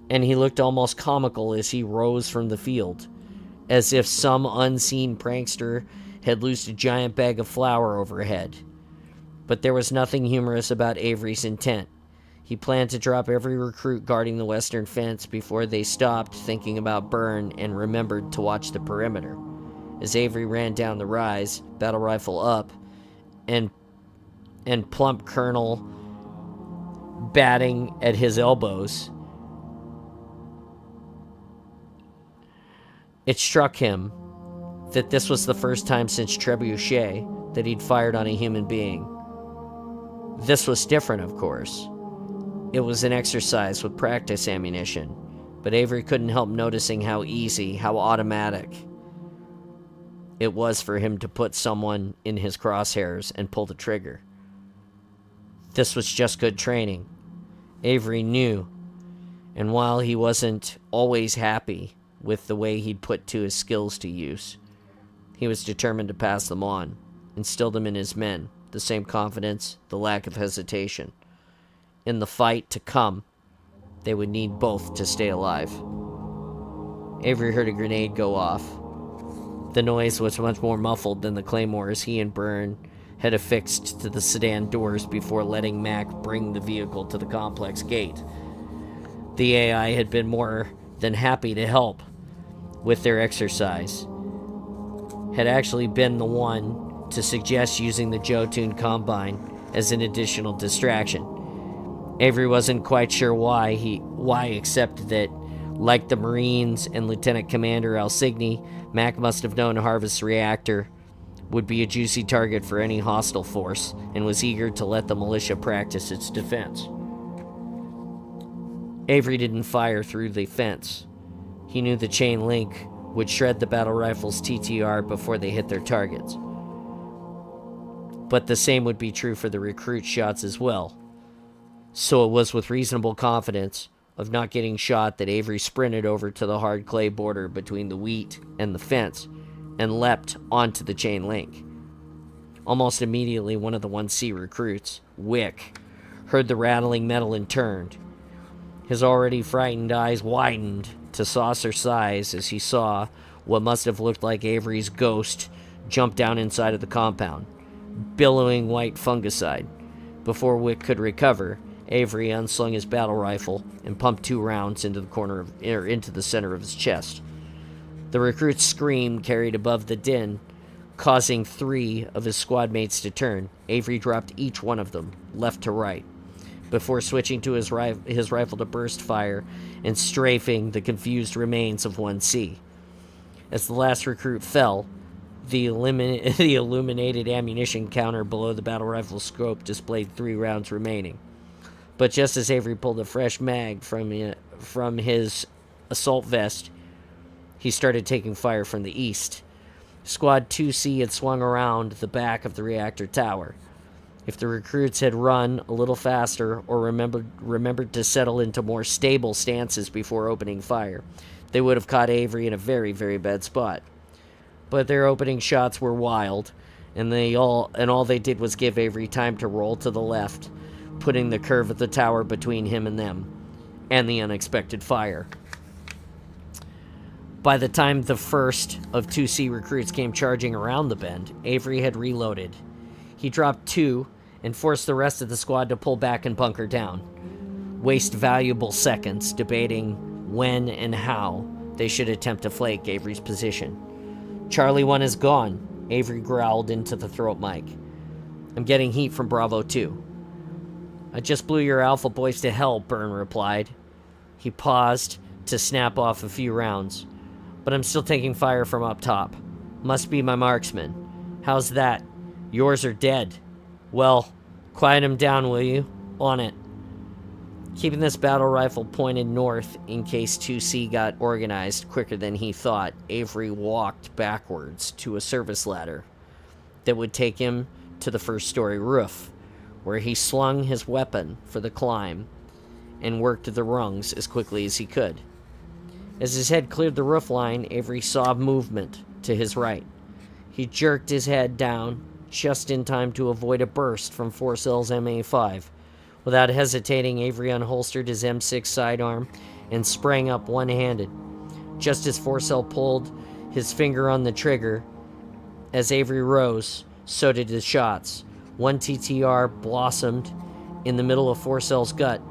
and he looked almost comical as he rose from the field, as if some unseen prankster had loosed a giant bag of flour overhead. But there was nothing humorous about Avery's intent. He planned to drop every recruit guarding the western fence before they stopped thinking about Byrne and remembered to watch the perimeter. As Avery ran down the rise, battle rifle up, and plump Colonel batting at his elbows, it struck him that this was the first time since Trebuchet that he'd fired on a human being. This was different, of course. It was an exercise with practice ammunition, but Avery couldn't help noticing how easy, how automatic it was for him to put someone in his crosshairs and pull the trigger. This was just good training. Avery knew, and while he wasn't always happy with the way he'd put his skills to use, he was determined to pass them on, instill them in his men, the same confidence, the lack of hesitation. In the fight to come, they would need both to stay alive. Avery heard a grenade go off. The noise was much more muffled than the claymores he and Byrne had affixed to the sedan doors before letting Mac bring the vehicle to the complex gate. The AI had been more than happy to help with their exercise, had actually been the one to suggest using the Jotun Combine as an additional distraction. Avery wasn't quite sure why, except that, like the Marines and Lieutenant Commander Alsigny, Mac must have known Harvest's reactor would be a juicy target for any hostile force, and was eager to let the militia practice its defense. Avery didn't fire through the fence. He knew the chain link would shred the battle rifle's TTR before they hit their targets. But the same would be true for the recruit shots as well. So it was with reasonable confidence of not getting shot that Avery sprinted over to the hard clay border between the wheat and the fence and leapt onto the chain link. Almost immediately, one of the 1C recruits, Wick, heard the rattling metal and turned. His already frightened eyes widened to saucer size as he saw what must have looked like Avery's ghost jump down inside of the compound, billowing white fungicide. Before Wick could recover, Avery unslung his battle rifle and pumped 2 rounds into the center of his chest. The recruit's scream carried above the din, causing 3 of his squad mates to turn. Avery dropped each one of them, left to right, before switching to his rifle to burst fire and strafing the confused remains of 1C. As the last recruit fell, the illuminated ammunition counter below the battle rifle scope displayed 3 rounds remaining. But just as Avery pulled a fresh mag from his assault vest, he started taking fire from the east. Squad 2C had swung around the back of the reactor tower. If the recruits had run a little faster or remembered to settle into more stable stances before opening fire, they would have caught Avery in a very, very bad spot. But their opening shots were wild, and all they did was give Avery time to roll to the left, putting the curve of the tower between him and them, and the unexpected fire. By the time the first of 2C recruits came charging around the bend, Avery had reloaded. He dropped 2 and forced the rest of the squad to pull back and bunker down, waste valuable seconds debating when and how they should attempt to flank Avery's position. "Charlie 1 is gone," Avery growled into the throat mic. "I'm getting heat from Bravo 2. "I just blew your alpha boys to hell," Byrne replied. He paused to snap off a few rounds. "But I'm still taking fire from up top. Must be my marksman. How's that? Yours are dead. Well, quiet him down, will you? On it." Keeping this battle rifle pointed north in case 2C got organized quicker than he thought, Avery walked backwards to a service ladder that would take him to the first-story roof, where he slung his weapon for the climb and worked the rungs as quickly as he could. As his head cleared the roof line, Avery saw movement to his right. He jerked his head down just in time to avoid a burst from Forcell's MA5. Without hesitating, Avery unholstered his M6 sidearm and sprang up one-handed. Just as Forcell pulled his finger on the trigger, as Avery rose, so did his shots. 1 TTR blossomed in the middle of Forcell's gut.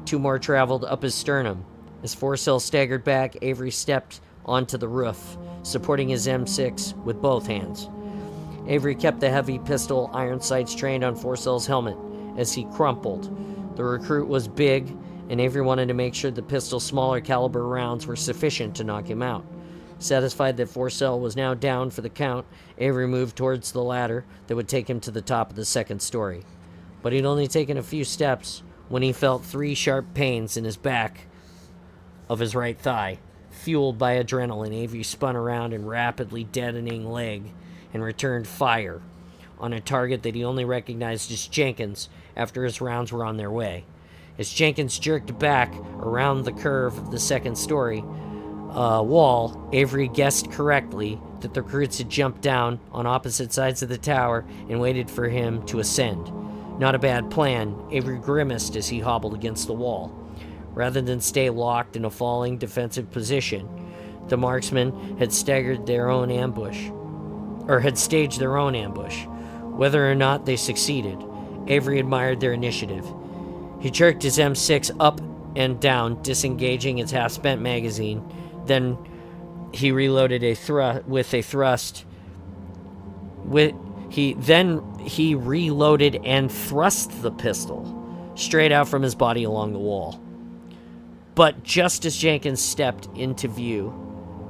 2 more traveled up his sternum. As Forcell staggered back, Avery stepped onto the roof, supporting his M6 with both hands. Avery kept the heavy pistol iron sights trained on Forcell's helmet as he crumpled. The recruit was big, and Avery wanted to make sure the pistol's smaller caliber rounds were sufficient to knock him out. Satisfied that Forcell was now down for the count, Avery moved towards the ladder that would take him to the top of the second story. But he'd only taken a few steps when he felt 3 sharp pains in his back of his right thigh. Fueled by adrenaline, Avery spun around in rapidly deadening leg and returned fire on a target that he only recognized as Jenkins after his rounds were on their way. As Jenkins jerked back around the curve of the second story wall, Avery guessed correctly that the recruits had jumped down on opposite sides of the tower and waited for him to ascend. Not a bad plan. Avery grimaced as he hobbled against the wall. Rather than stay locked in a falling defensive position, the marksmen had staged their own ambush. Whether or not they succeeded, Avery admired their initiative. He jerked his M6 up and down, disengaging its half-spent magazine. Then he reloaded he reloaded and thrust the pistol straight out from his body along the wall. But just as Jenkins stepped into view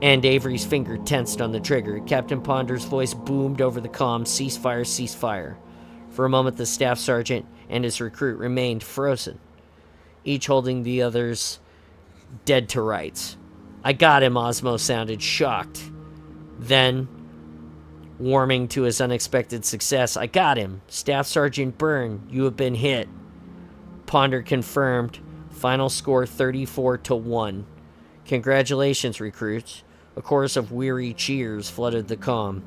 and Avery's finger tensed on the trigger, Captain Ponder's voice boomed over the comm, "Cease fire, cease fire." For a moment, the staff sergeant and his recruit remained frozen, each holding the others dead to rights. I got him, Osmo sounded shocked. Then, warming to his unexpected success, I got him. Staff Sergeant Byrne, you have been hit. Ponder confirmed. Final score 34-1. Congratulations, recruits. A chorus of weary cheers flooded the comm.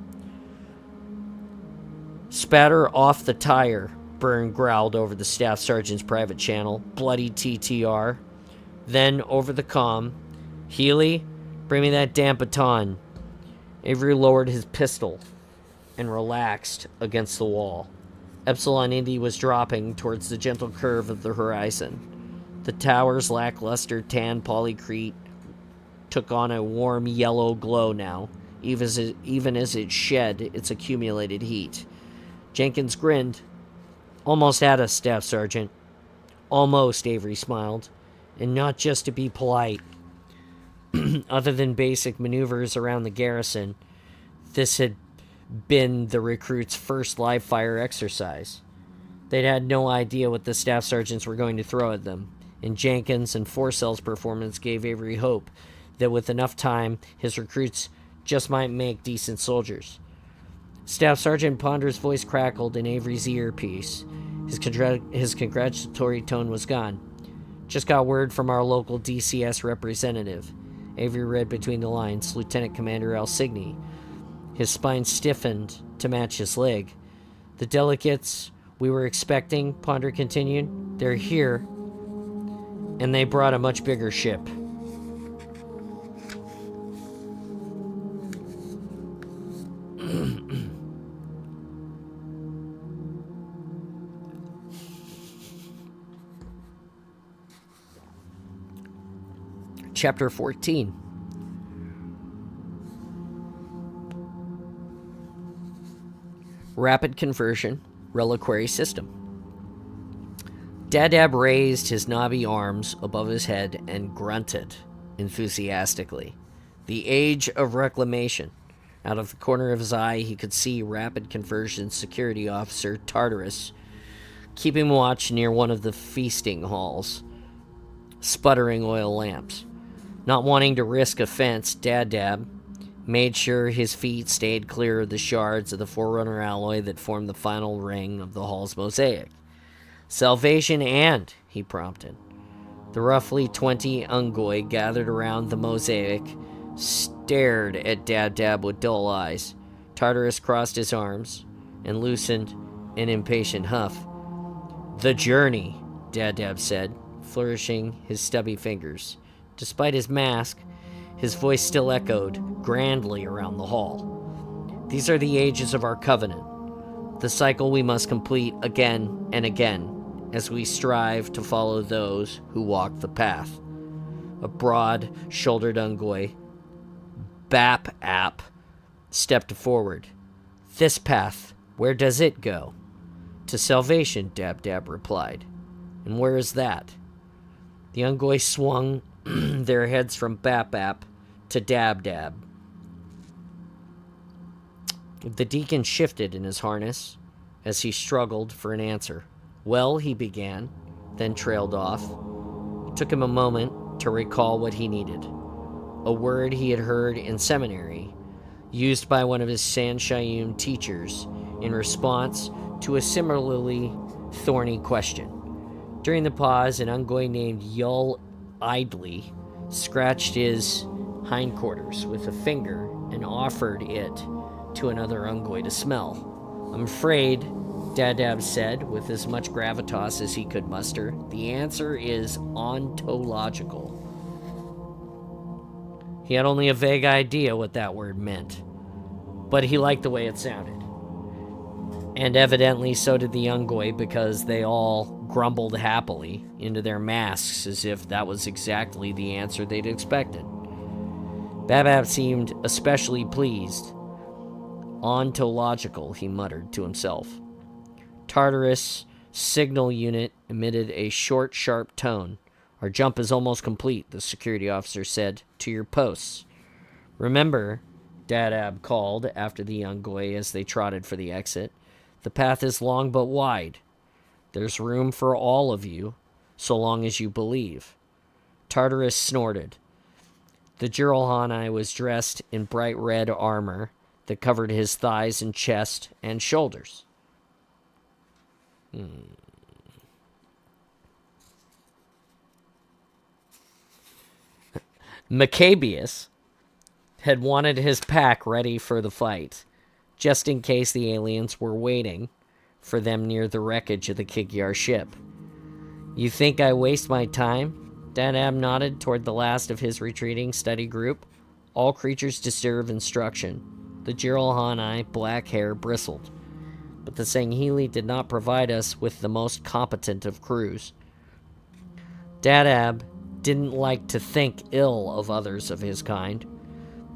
Spatter off the tire, Byrne growled over the staff sergeant's private channel. Bloody TTR. Then, over the comm, Healy, bring me that damn baton. Avery lowered his pistol and relaxed against the wall. Epsilon Indy was dropping towards the gentle curve of the horizon. The tower's lackluster tan polycrete took on a warm yellow glow now, even as it shed its accumulated heat. Jenkins grinned. Almost had us, Staff Sergeant. Almost, Avery smiled. And not just to be polite. Other than basic maneuvers around the garrison, this had been the recruits' first live-fire exercise. They'd had no idea what the staff sergeants were going to throw at them, and Jenkins and Forcell's performance gave Avery hope that with enough time, his recruits just might make decent soldiers. Staff Sergeant Ponder's voice crackled in Avery's earpiece. His congratulatory tone was gone. Just got word from our local DCS representative. Avery read between the lines, Lieutenant Commander Alsigny. His spine stiffened to match his leg. The delegates we were expecting, Ponder continued, they're here, and they brought a much bigger ship. Chapter 14. Rapid Conversion Reliquary System. Dadab raised his knobby arms above his head and grunted enthusiastically. The age of reclamation. Out of the corner of his eye, he could see Rapid Conversion Security Officer Tartarus keeping watch near one of the feasting halls, sputtering oil lamps. Not wanting to risk offense, Dadab made sure his feet stayed clear of the shards of the Forerunner alloy that formed the final ring of the hall's mosaic. Salvation and, he prompted. The roughly 20 Ungoi gathered around the mosaic stared at Dadab with dull eyes. Tartarus crossed his arms and loosened an impatient huff. The journey, Dadab said, flourishing his stubby fingers. Despite his mask, his voice still echoed grandly around the hall. These are the ages of our covenant, the cycle we must complete again and again as we strive to follow those who walk the path. A broad-shouldered Ungoi, Bap-Ap, stepped forward. This path, where does it go? To salvation, Dab-Dab replied. And where is that? The Ungoi swung their heads from Bap-Ap to Dab-Dab. The deacon shifted in his harness as he struggled for an answer. Well, he began, then trailed off. It took him a moment to recall what he needed. A word he had heard in seminary, used by one of his San Shayun teachers in response to a similarly thorny question. During the pause, an Ungoi named Yul idly scratched his hindquarters with a finger and offered it to another Ungoi to smell. I'm afraid, Dadab said with as much gravitas as he could muster, the answer is ontological. He had only a vague idea what that word meant, but he liked the way it sounded. And evidently so did the Ungoi, because they all grumbled happily into their masks as if that was exactly the answer they'd expected. Babab seemed especially pleased. Ontological, he muttered to himself. Tartarus' signal unit emitted a short, sharp tone. Our jump is almost complete, the security officer said. To your posts. Remember, Dadab called after the Ungoi as they trotted for the exit. The path is long but wide. There's room for all of you, so long as you believe. Tartarus snorted. The Jiralhanae was dressed in bright red armor that covered his thighs and chest and shoulders. Maccabeus had wanted his pack ready for the fight, just in case the aliens were waiting for them near the wreckage of the Kigyar ship. You think I waste my time? Dadab nodded toward the last of his retreating study group. All creatures deserve instruction. The Jiralhanae black hair bristled. But the Sangheli did not provide us with the most competent of crews. Dadab didn't like to think ill of others of his kind,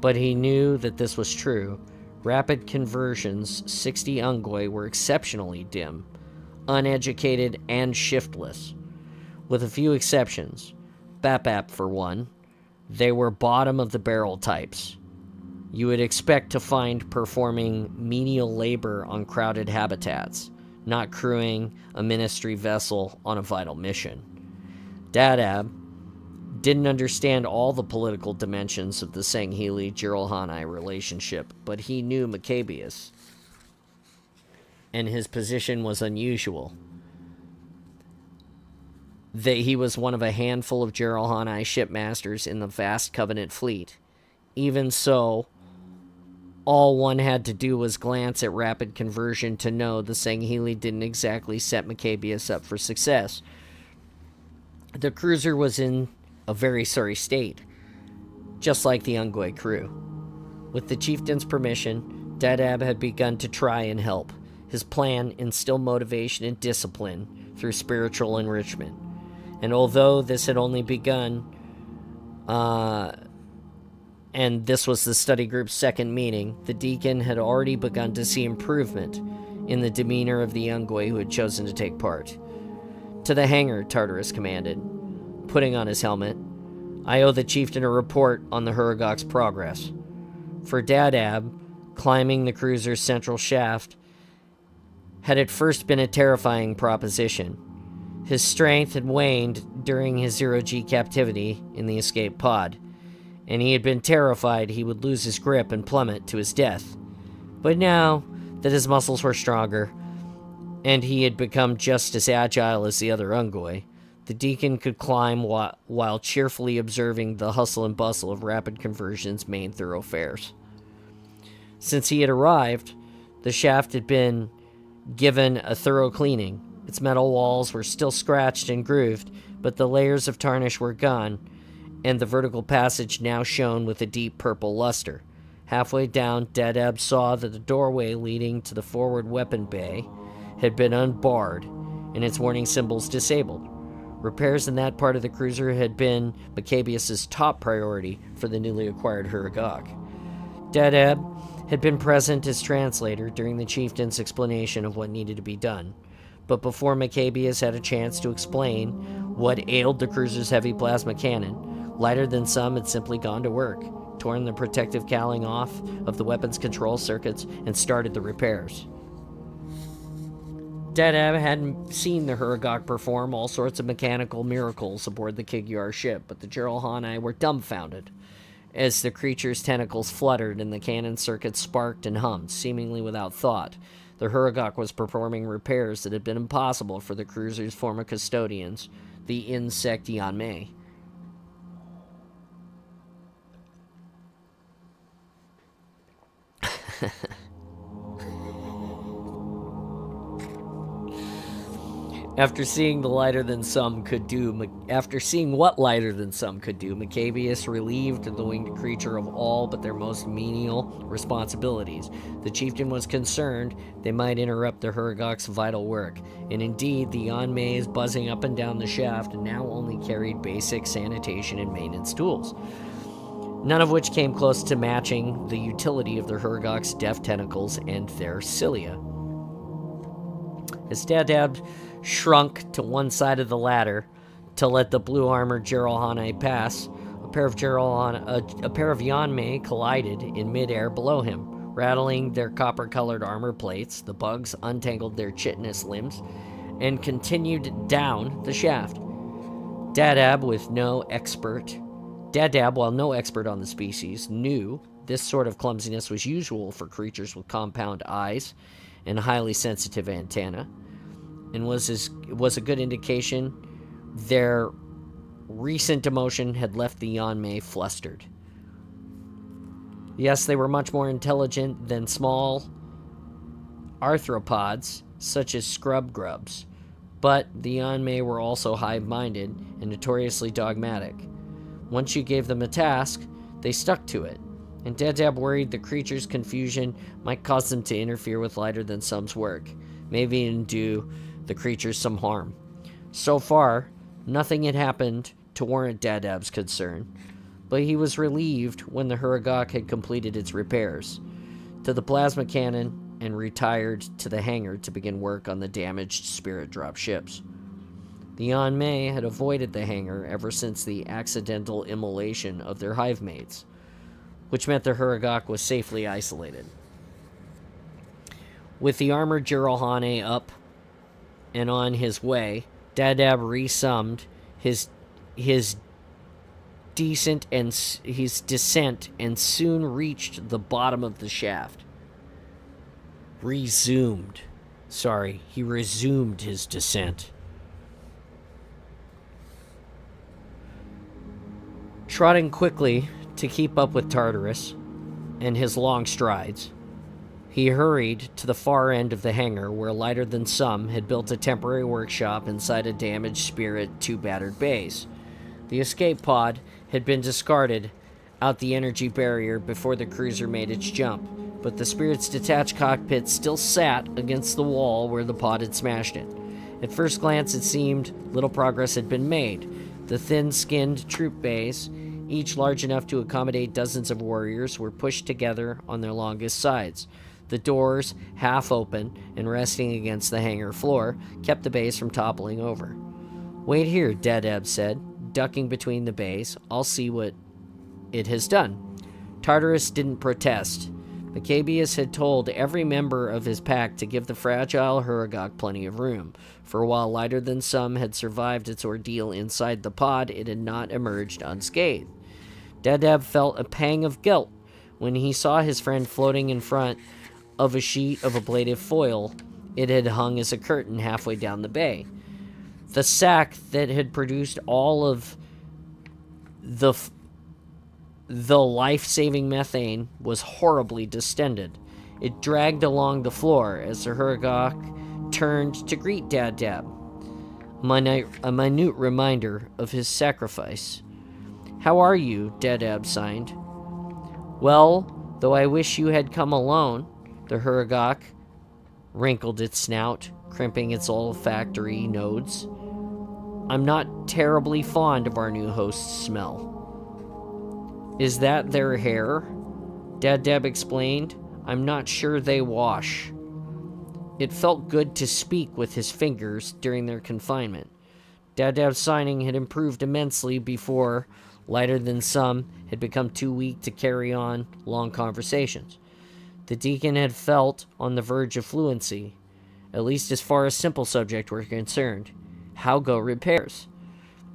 but he knew that this was true. Rapid Conversion's 60 Ungoi were exceptionally dim, uneducated, and shiftless. With a few exceptions, Bap for one, they were bottom-of-the-barrel types. You would expect to find performing menial labor on crowded habitats, not crewing a ministry vessel on a vital mission. Dadab didn't understand all the political dimensions of the Sangheli-Jiralhanae relationship, but he knew Maccabeus, and his position was unusual. That he was one of a handful of Jiralhanae shipmasters in the vast Covenant fleet. Even so, all one had to do was glance at Rapid Conversion to know the Sangheli didn't exactly set Maccabeus up for success. The cruiser was in a very sorry state, just like the Ungoi crew. With the chieftain's permission, Dadab had begun to try and help. His plan instilled motivation and discipline through spiritual enrichment. And although this had only begun, and this was the study group's second meeting, the deacon had already begun to see improvement in the demeanor of the Ungoi who had chosen to take part. To the hangar, Tartarus commanded, putting on his helmet. I owe the chieftain a report on the Hurugok's progress. For Dadab, climbing the cruiser's central shaft had at first been a terrifying proposition. His strength had waned during his zero-G captivity in the escape pod, and he had been terrified he would lose his grip and plummet to his death. But now that his muscles were stronger, and he had become just as agile as the other Ungoi, the deacon could climb while cheerfully observing the hustle and bustle of Rapid Conversion's main thoroughfares. Since he had arrived, the shaft had been given a thorough cleaning. Its metal walls were still scratched and grooved, but the layers of tarnish were gone, and the vertical passage now shone with a deep purple luster. Halfway down, Dadab saw that the doorway leading to the forward weapon bay had been unbarred, and its warning symbols disabled. Repairs in that part of the cruiser had been Maccabeus' top priority for the newly acquired Hurugok. Dadab had been present as translator during the chieftain's explanation of what needed to be done. But before Maccabeus had a chance to explain what ailed the cruiser's heavy plasma cannon, Lighter Than Some had simply gone to work, torn the protective cowling off of the weapon's control circuits, and started the repairs. Dadab hadn't seen the Hurugok perform all sorts of mechanical miracles aboard the Kigyar ship, but the Jiralhanae were dumbfounded as the creature's tentacles fluttered and the cannon circuits sparked and hummed, seemingly without thought. The Hurugok was performing repairs that had been impossible for the cruiser's former custodians, the insect Yanmei. After seeing what Lighter Than Some could do, Maccabeus relieved the winged creature of all but their most menial responsibilities. The chieftain was concerned they might interrupt the Hurugok's vital work, and indeed the Yanmei buzzing up and down the shaft now only carried basic sanitation and maintenance tools, none of which came close to matching the utility of the Hurugok's deft tentacles and their cilia. As Dadab shrunk to one side of the ladder to let the blue-armored Jiralhanae pass, a pair of Yanmei collided in midair below him, rattling their copper-colored armor plates. The bugs untangled their chitinous limbs and continued down the shaft. Dadab, with no expert Dab, while no expert on the species, knew this sort of clumsiness was usual for creatures with compound eyes and highly sensitive antennae, and was a good indication their recent emotion had left the Yanmei flustered. Yes, they were much more intelligent than small arthropods, such as scrub grubs, but the Yanmei were also hive-minded and notoriously dogmatic. Once you gave them a task, they stuck to it, and Dab worried the creature's confusion might cause them to interfere with Lighter-than-Some's work, maybe even do the creatures some harm. So far, nothing had happened to warrant Dab's concern, but he was relieved when the Huragok had completed its repairs to the plasma cannon and retired to the hangar to begin work on the damaged Spirit Drop ships. The Yanmei had avoided the hangar ever since the accidental immolation of their hive mates, which meant the Huragok was safely isolated. With the armored Jiralhane up and on his way, Dab resummed his descent and soon reached the bottom of the shaft. He resumed his descent. Trotting quickly to keep up with Tartarus and his long strides, he hurried to the far end of the hangar where Lighter-than-Some had built a temporary workshop inside a damaged Spirit 2 battered base. The escape pod had been discarded out the energy barrier before the cruiser made its jump, but the Spirit's detached cockpit still sat against the wall where the pod had smashed it. At first glance, it seemed little progress had been made. The thin-skinned troop bays, each large enough to accommodate dozens of warriors, were pushed together on their longest sides. The doors, half open and resting against the hangar floor, kept the base from toppling over. "Wait here," Dab said, ducking between the bays. "I'll see what it has done." Tartarus didn't protest. Maccabeus had told every member of his pack to give the fragile Huragok plenty of room, for while Lighter-than-Some had survived its ordeal inside the pod, it had not emerged unscathed. Dab felt a pang of guilt when he saw his friend floating in front of a sheet of ablative foil it had hung as a curtain halfway down the bay. The sack that had produced all of the life-saving methane was horribly distended. It dragged along the floor as the Huragok turned to greet Dab, a minute reminder of his sacrifice. "How are you?" Dab signed. "Well, though I wish you had come alone." The Huragok wrinkled its snout, crimping its olfactory nodes. "I'm not terribly fond of our new host's smell." "Is that their hair?" Dab explained. "I'm not sure they wash." It felt good to speak with his fingers during their confinement. Dab's signing had improved immensely before Lighter-than-Some had become too weak to carry on long conversations. The deacon had felt on the verge of fluency, at least as far as simple subjects were concerned. How go repairs?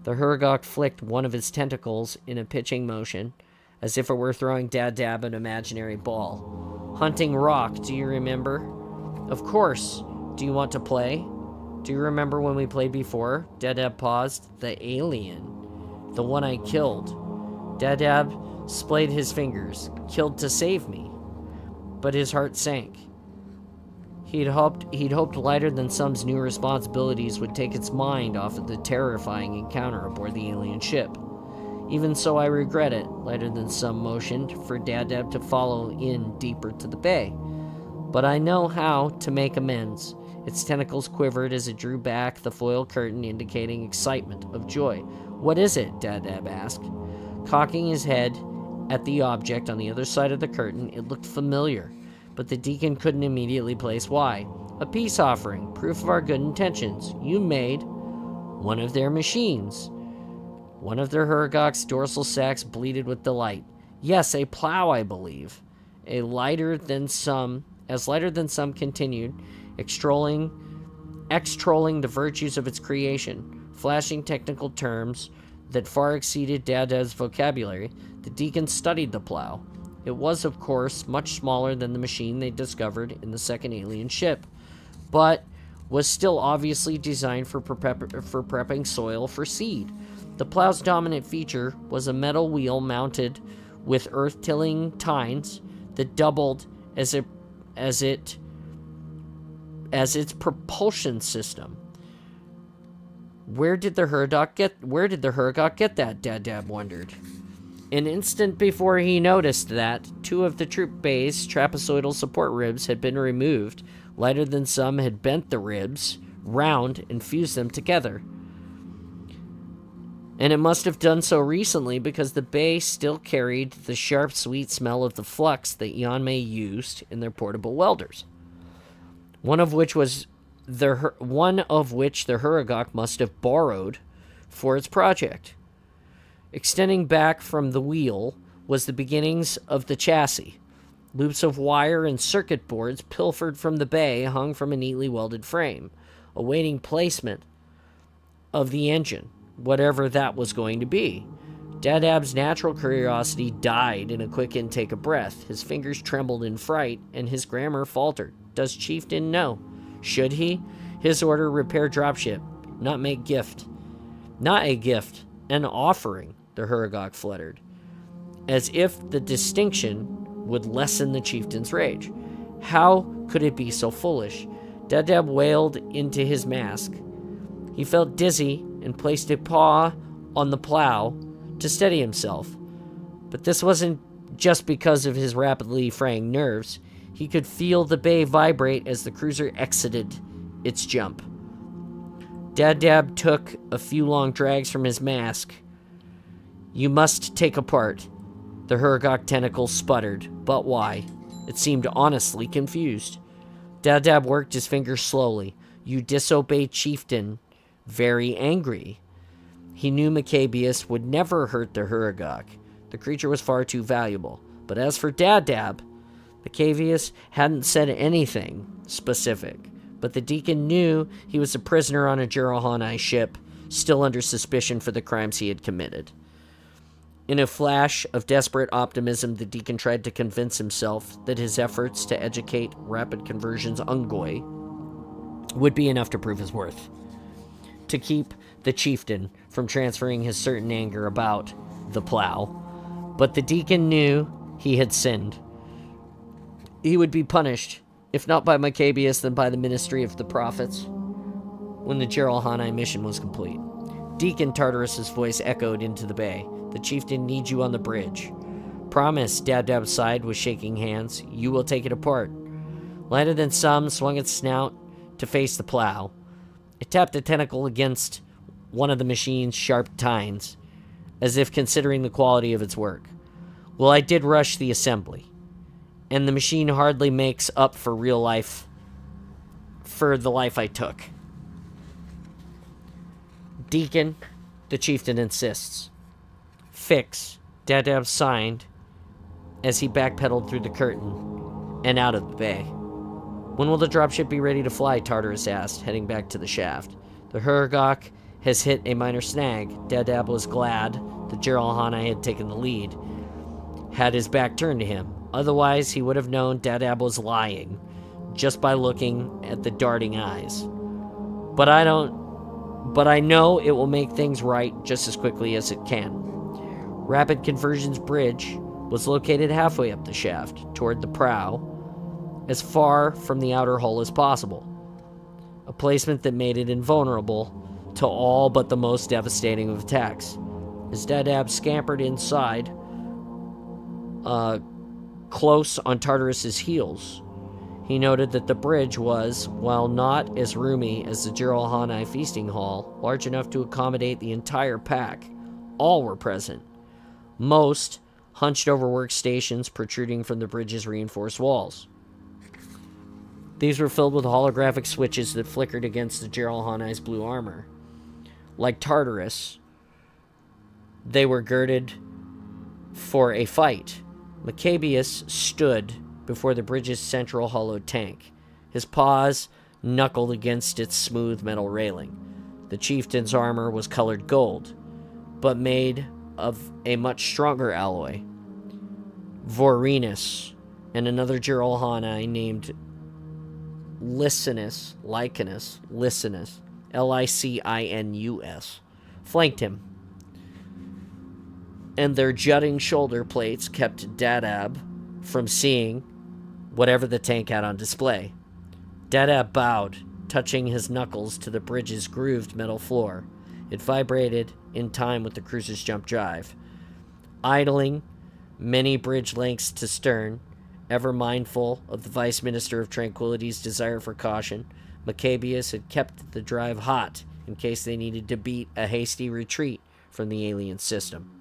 The Huragok flicked one of its tentacles in a pitching motion, as if it were throwing Dab an imaginary ball. "Hunting rock, do you remember?" "Of course. Do you want to play?" "Do you remember when we played before?" Dab paused. "The alien. The one I killed." Dab splayed his fingers. "Killed to save me." But his heart sank. He'd hoped Lighter-than-Some's new responsibilities would take its mind off of the terrifying encounter aboard the alien ship. "Even so, I regret it." Lighter-than-Some motioned for Dab to follow in deeper to the bay. "But I know how to make amends." Its tentacles quivered as it drew back the foil curtain, indicating excitement of joy. "What is it?" Dab asked. Cocking his head at the object on the other side of the curtain, it looked familiar, but the deacon couldn't immediately place why. "A peace offering, proof of our good intentions. You made one of their machines." One of their Huragok's dorsal sacs bleated with delight. "Yes, a plow, I believe." As Lighter-than-Some continued, extolling the virtues of its creation, flashing technical terms, that far exceeded Dad's vocabulary, the deacon studied the plow. It was, of course, much smaller than the machine they discovered in the second alien ship, but was still obviously designed for prepping soil for seed. The plow's dominant feature was a metal wheel mounted with earth-tilling tines that doubled as its propulsion system. Where did the Hurgok get that? Dab wondered. An instant before he noticed that, two of the troop bay's trapezoidal support ribs had been removed. Lighter than some had bent the ribs round and fused them together. And it must have done so recently because the bay still carried the sharp, sweet smell of the flux that Yanmei used in their portable welders. One of which the Hurgok must have borrowed for its project. Extending back from the wheel was the beginnings of the chassis. Loops of wire and circuit boards pilfered from the bay hung from a neatly welded frame, awaiting placement of the engine, whatever that was going to be. Dadab's natural curiosity died in a quick intake of breath. His fingers trembled in fright, and his grammar faltered. Does Chieftain know? Should he? His order: repair dropship, not make gift. Not a gift, an offering, the Hurgok fluttered, as if the distinction would lessen the chieftain's rage. How could it be so foolish? Dadab wailed into his mask. He felt dizzy and placed a paw on the plow to steady himself. But this wasn't just because of his rapidly fraying nerves. He could feel the bay vibrate as the cruiser exited its jump. Dadab took a few long drags from his mask. You must take apart. The Hurgok tentacle sputtered. But why? It seemed honestly confused. Dadab worked his fingers slowly. You disobey chieftain. Very angry. He knew Maccabeus would never hurt the Hurgok. The creature was far too valuable. But as for Dadab, Maccabeus hadn't said anything specific. But the deacon knew he was a prisoner on a Jiralhanae ship, still under suspicion for the crimes he had committed. In a flash of desperate optimism, the deacon tried to convince himself that his efforts to educate Rapid Conversion's Ungoi would be enough to prove his worth, to keep the chieftain from transferring his certain anger about the plow. But the deacon knew he had sinned. He would be punished, if not by Maccabeus, then by the ministry of the prophets, when the Jiralhanae mission was complete. Deacon, Tartarus's voice echoed into the bay. The chieftain needs you on the bridge. Promise, Dadab sighed with shaking hands. You will take it apart. Lighter than some, swung its snout to face the plow. It tapped a tentacle against one of the machine's sharp tines, as if considering the quality of its work. Well, I did rush the assembly, and the machine hardly makes up for real life, for the life I took. Deacon, the chieftain insists. Fix, Dadab signed as he backpedaled through the curtain and out of the bay. When will the dropship be ready to fly? Tartarus asked, heading back to the shaft. The Hurgok has hit a minor snag. Dadab was glad the Jiralhanae had taken the lead, had his back turned to him. Otherwise, he would have known Dadab was lying, just by looking at the darting eyes. But I know it will make things right just as quickly as it can. Rapid Conversion's bridge was located halfway up the shaft, toward the prow, as far from the outer hull as possible. A placement that made it invulnerable to all but the most devastating of attacks. As Dadab scampered inside, close on Tartarus's heels, he noted that the bridge was, while not as roomy as the Jiralhanae feasting hall, large enough to accommodate the entire pack. All were present. Most hunched over workstations protruding from the bridge's reinforced walls. These were filled with holographic switches that flickered against the Jiralhanae's blue armor. Like Tartarus, they were girded for a fight. Maccabeus stood before the bridge's central hollowed tank, his paws knuckled against its smooth metal railing. The chieftain's armor was colored gold, but made of a much stronger alloy. Vorenus and another Jiralhanae named Licinus, Licinus, flanked him, and their jutting shoulder plates kept Dadab from seeing whatever the tank had on display. Dadab bowed, touching his knuckles to the bridge's grooved metal floor. It vibrated in time with the cruiser's jump drive. Idling many bridge lengths to stern, ever mindful of the Vice Minister of Tranquility's desire for caution, Maccabeus had kept the drive hot in case they needed to beat a hasty retreat from the alien system.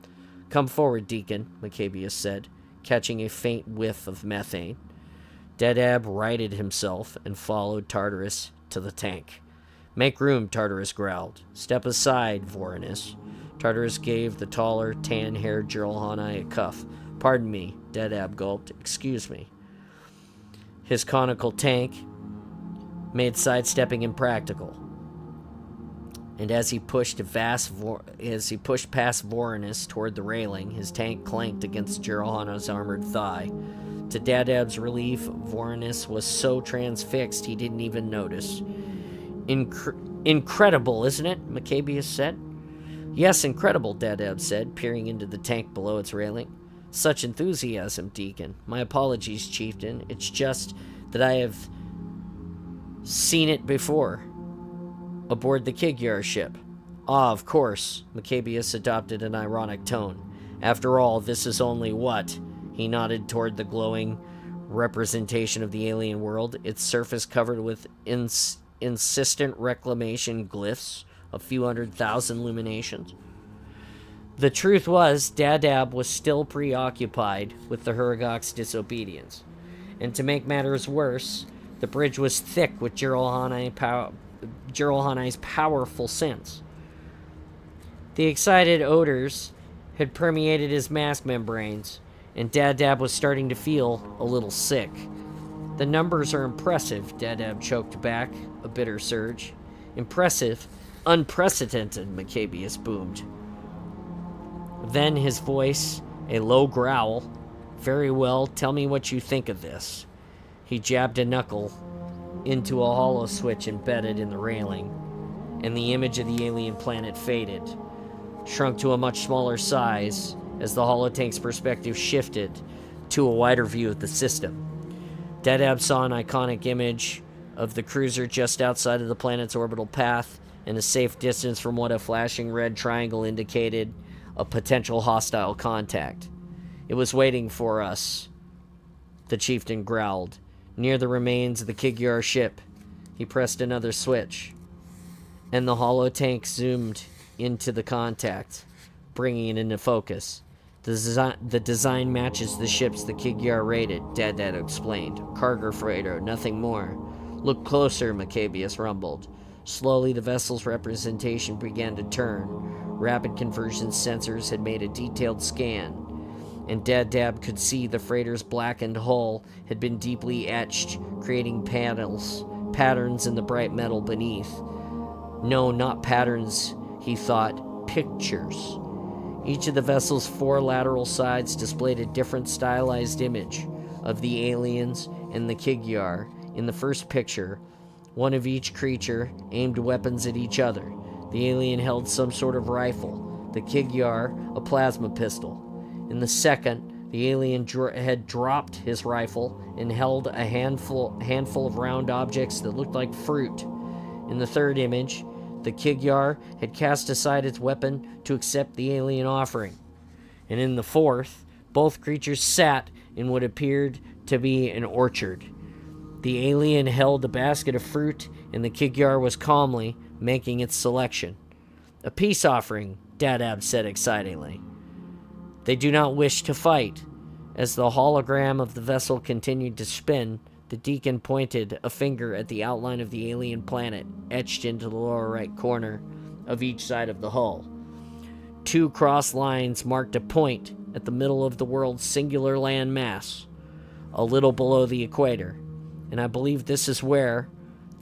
"Come forward, Deacon," Maccabeus said, catching a faint whiff of methane. Dadab righted himself and followed Tartarus to the tank. "Make room," Tartarus growled. "Step aside, Vorenus." Tartarus gave the taller, tan-haired Jiralhanae a cuff. "Pardon me," Dadab gulped. "Excuse me." His conical tank made sidestepping impractical, and as he pushed past Vorenus toward the railing, his tank clanked against Jiralhanae's armored thigh. To Dadab's relief, Vorenus was so transfixed he didn't even notice. Incredible, isn't it?" Maccabeus said. "Yes, incredible," Dadab said, peering into the tank below its railing. "Such enthusiasm, Deacon. My apologies, Chieftain. It's just that I have seen it before. Aboard the Kigyar ship." "Ah, of course." Maccabeus adopted an ironic tone. "After all, this is only what?" He nodded toward the glowing representation of the alien world, its surface covered with insistent reclamation glyphs, a few 100,000 luminations. The truth was, Dadab was still preoccupied with the Huragok's disobedience. And to make matters worse, the bridge was thick with Jiralhanae's powerful sense. The excited odors had permeated his mask membranes, and Dadab was starting to feel a little sick. "The numbers are impressive," Dadab choked back a bitter surge. "Impressive, unprecedented," Maccabeus boomed. Then his voice, a low growl. "Very well, tell me what you think of this." He jabbed a knuckle into a hollow switch embedded in the railing, and the image of the alien planet faded, shrunk to a much smaller size as the holotank's perspective shifted to a wider view of the system. Dadab saw an iconic image of the cruiser just outside of the planet's orbital path and a safe distance from what a flashing red triangle indicated a potential hostile contact. "It was waiting for us," the chieftain growled, "near the remains of the Kigyar ship." He pressed another switch, and the holotank zoomed into the contact, bringing it into focus. The design matches the ships the Kigyar raided," Dadab explained. "Cargo freighter, nothing more." "Look closer," Maccabeus rumbled. Slowly, the vessel's representation began to turn. Rapid conversion sensors had made a detailed scan, and Dadab could see the freighter's blackened hull had been deeply etched, creating patterns in the bright metal beneath. No, not patterns, he thought, pictures. Each of the vessel's 4 lateral sides displayed a different stylized image of the aliens and the Kigyar. In the first picture, one of each creature aimed weapons at each other. The alien held some sort of rifle, the Kigyar a plasma pistol. In the second, the alien had dropped his rifle and held a handful of round objects that looked like fruit. In the third image, the Kigyar had cast aside its weapon to accept the alien offering. And in the fourth, both creatures sat in what appeared to be an orchard. The alien held a basket of fruit, and the Kigyar was calmly making its selection. "A peace offering," Dadab said excitingly. "They do not wish to fight." As the hologram of the vessel continued to spin, the deacon pointed a finger at the outline of the alien planet, etched into the lower right corner of each side of the hull. 2 cross lines marked a point at the middle of the world's singular land mass, a little below the equator, and I believe this is where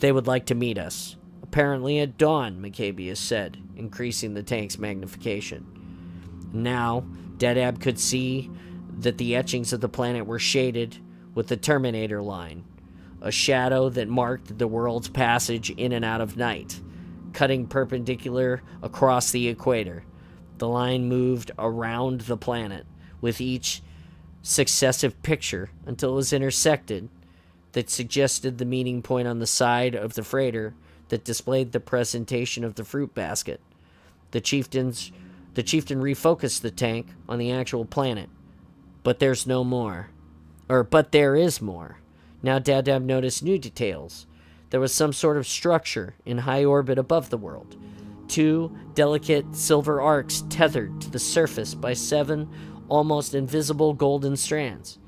they would like to meet us. "Apparently at dawn," Maccabeus said, increasing the tank's magnification. Now, Dadab could see that the etchings of the planet were shaded with the Terminator line, a shadow that marked the world's passage in and out of night, cutting perpendicular across the equator. The line moved around the planet with each successive picture until it was intersected, that suggested the meeting point on the side of the freighter that displayed the presentation of the fruit basket. The chieftain refocused the tank on the actual planet. But there is more. Now Dadab noticed new details. There was some sort of structure in high orbit above the world. 2 delicate silver arcs tethered to the surface by 7 almost invisible golden strands.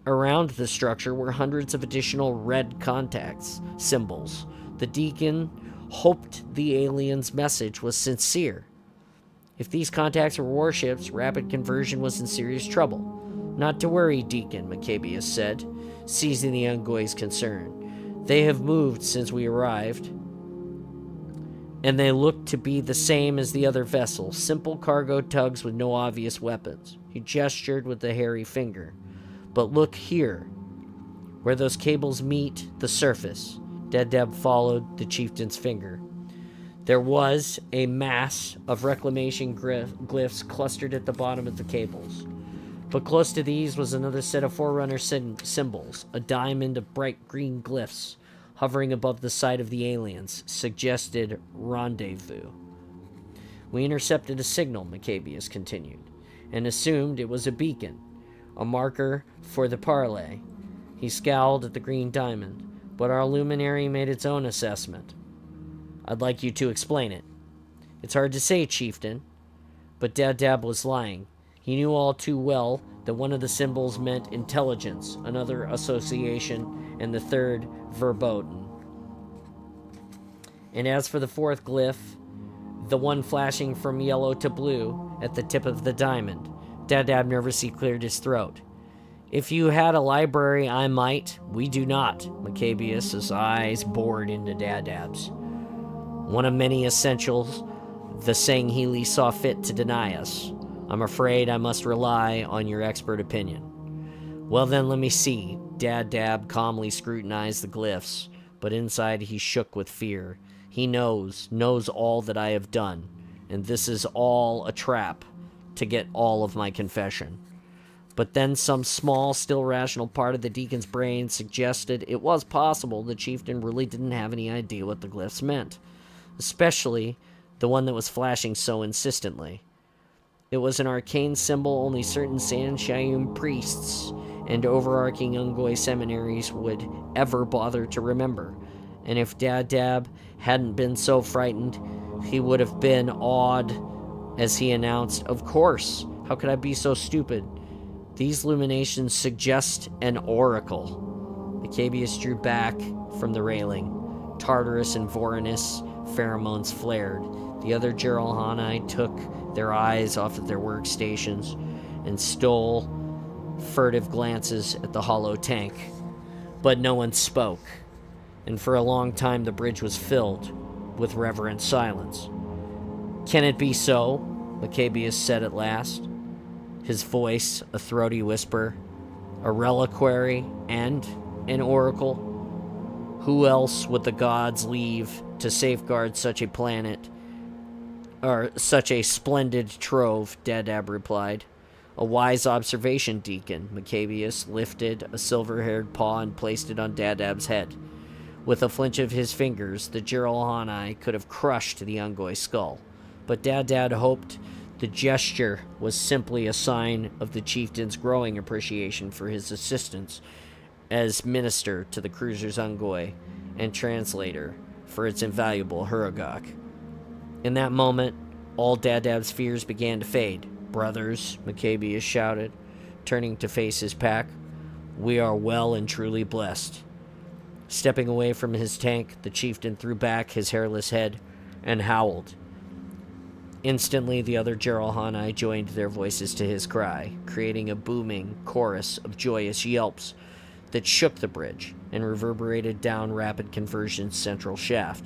Around the structure were hundreds of additional red contacts, symbols. The deacon hoped the alien's message was sincere. If these contacts were warships, rapid conversion was in serious trouble. Not to worry, Deacon, Maccabeus said, seizing the Ungoy's concern. They have moved since we arrived, and they look to be the same as the other vessels, simple cargo tugs with no obvious weapons. He gestured with a hairy finger. But look here, where those cables meet the surface. Dadab followed the chieftain's finger. There was a mass of reclamation glyphs clustered at the bottom of the cables. But close to these was another set of Forerunner symbols, a diamond of bright green glyphs hovering above the side of the aliens, suggested rendezvous. We intercepted a signal, Maccabeus continued, and assumed it was a beacon, a marker for the parley. He scowled at the green diamond, but our luminary made its own assessment. I'd like you to explain it. It's hard to say, chieftain, but Dadab was lying. He knew all too well that one of the symbols meant intelligence, another association, and the third verboten. And as for the fourth glyph, the one flashing from yellow to blue at the tip of the diamond, Dadab nervously cleared his throat. If you had a library, I might. We do not. Maccabeus' eyes bored into Dadab's. One of many essentials the Sangheili saw fit to deny us. I'm afraid I must rely on your expert opinion. Well then, let me see. Dadab calmly scrutinized the glyphs, but inside he shook with fear. He knows all that I have done, and this is all a trap to get all of my confession. But then some small, still rational part of the deacon's brain suggested it was possible the chieftain really didn't have any idea what the glyphs meant, especially the one that was flashing so insistently. It was an arcane symbol only certain San Shayum priests and overarching Ungoy seminaries would ever bother to remember, and if Dadab hadn't been so frightened, he would have been awed as he announced, "Of course, how could I be so stupid? These illuminations suggest an oracle." Maccabeus drew back from the railing. Tartarus and Vorenus pheromones flared. The other Geralhani took their eyes off of their workstations and stole furtive glances at the hollow tank. But no one spoke, and for a long time the bridge was filled with reverent silence. "Can it be so?" Maccabeus said at last, his voice a throaty whisper. "A reliquary and an oracle? Who else would the gods leave to safeguard such a planet, or such a splendid trove?" Dadab replied. "A wise observation, Deacon." Maccabeus lifted a silver-haired paw and placed it on Dadab's head. With a flinch of his fingers, the Geralhani could have crushed the Ungoy skull. But Dadab hoped the gesture was simply a sign of the chieftain's growing appreciation for his assistance as minister to the cruiser's Ungoy and translator for its invaluable Huragok. In that moment, all Dadab's fears began to fade. "Brothers," Maccabeus shouted, turning to face his pack, "we are well and truly blessed." Stepping away from his tank, the chieftain threw back his hairless head and howled. Instantly, the other Geralhani joined their voices to his cry, creating a booming chorus of joyous yelps that shook the bridge and reverberated down Rapid Conversion's central shaft.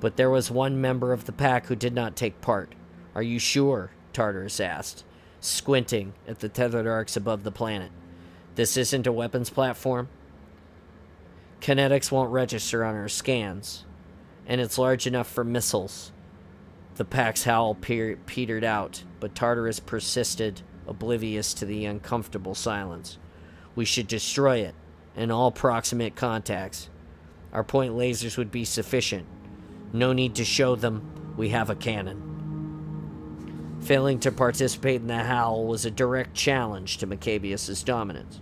But there was one member of the pack who did not take part. "Are you sure?" Tartarus asked, squinting at the tethered arcs above the planet. This isn't a weapons platform? Kinetics won't register on our scans, and it's large enough for missiles. The pack's howl petered out, but Tartarus persisted, oblivious to the uncomfortable silence. We should destroy it, and all proximate contacts. Our point lasers would be sufficient. No need to show them we have a cannon. Failing to participate in the howl was a direct challenge to Maccabeus' dominance.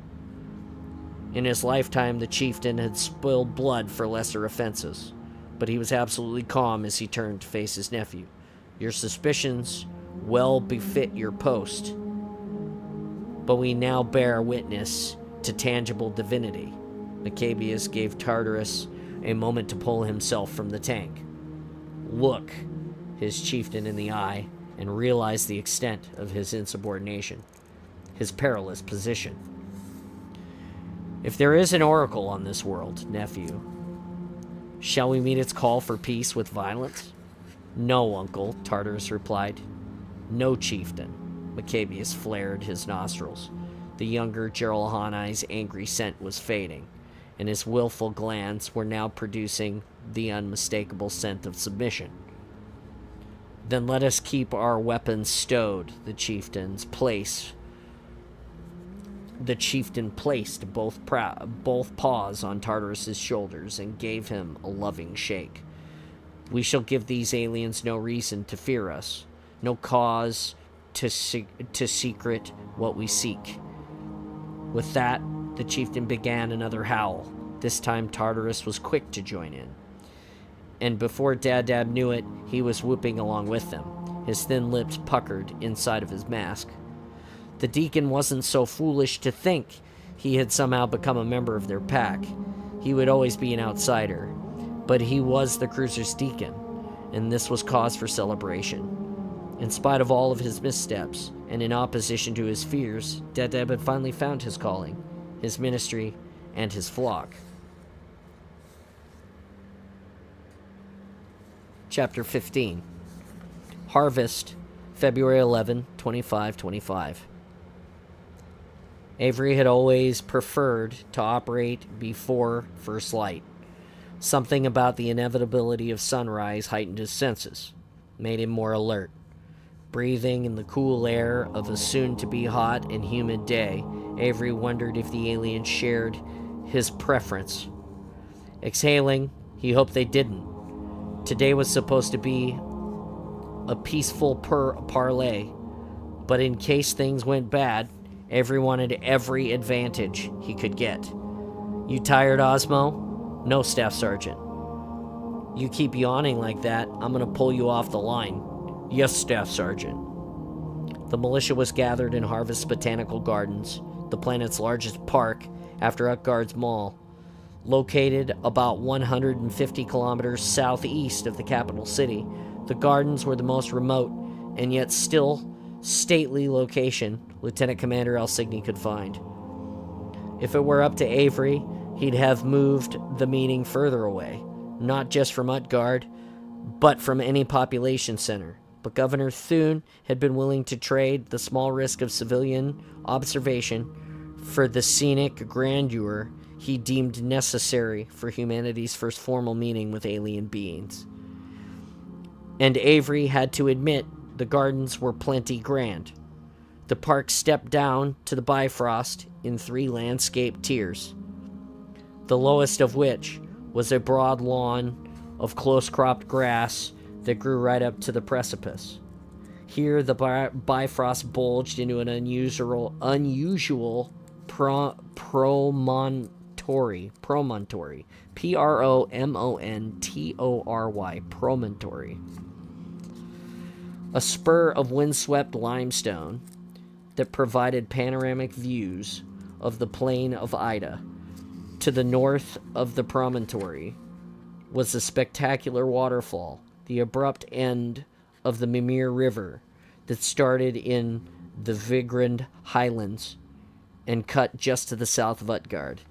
In his lifetime, the chieftain had spilled blood for lesser offenses, but he was absolutely calm as he turned to face his nephew. Your suspicions well befit your post, but we now bear witness to tangible divinity. Maccabeus gave Tartarus a moment to pull himself from the tank. Look his chieftain in the eye and realize the extent of his insubordination, his perilous position. If there is an oracle on this world, nephew, shall we meet its call for peace with violence? No, uncle, Tartarus replied. No, chieftain. Maccabeus flared his nostrils. The younger Geralhani's angry scent was fading, and his willful glands were now producing the unmistakable scent of submission. Then let us keep our weapons stowed, the chieftain placed both paws on Tartarus's shoulders and gave him a loving shake. We shall give these aliens no reason to fear us, no cause to secret what we seek. With that, the chieftain began another howl. This time Tartarus was quick to join in. And before Dab knew it, he was whooping along with them, his thin lips puckered inside of his mask. The deacon wasn't so foolish to think he had somehow become a member of their pack. He would always be an outsider, but he was the cruiser's deacon, and this was cause for celebration. In spite of all of his missteps, and in opposition to his fears, Dab had finally found his calling, his ministry, and his flock. Chapter 15. Harvest, February 11, 2525. Avery had always preferred to operate before first light. Something about the inevitability of sunrise heightened his senses, made him more alert. Breathing in the cool air of a soon-to-be hot and humid day, Avery wondered if the aliens shared his preference. Exhaling, he hoped they didn't. Today was supposed to be a peaceful parlay, but in case things went bad, Avery wanted every advantage he could get. You tired, Osmo? No, Staff Sergeant. You keep yawning like that, I'm gonna pull you off the line. Yes, Staff Sergeant. The militia was gathered in Harvest Botanical Gardens, the planet's largest park after Utgard's Mall. Located about 150 kilometers southeast of the capital city, the gardens were the most remote and yet still stately location Lieutenant Commander Alsigny could find. If it were up to Avery, he'd have moved the meeting further away, not just from Utgard, but from any population center. But Governor Thune had been willing to trade the small risk of civilian observation for the scenic grandeur he deemed necessary for humanity's first formal meeting with alien beings. And Avery had to admit the gardens were plenty grand. The park stepped down to the Bifrost in 3 landscape tiers, the lowest of which was a broad lawn of close-cropped grass that grew right up to the precipice. Here, the Bifrost bulged into an unusual promontory, Promontory, promontory. A spur of windswept limestone that provided panoramic views of the plain of Ida. To the north of the promontory was a spectacular waterfall, the abrupt end of the Mimir River that started in the Vigrand Highlands and cut just to the south of Utgard.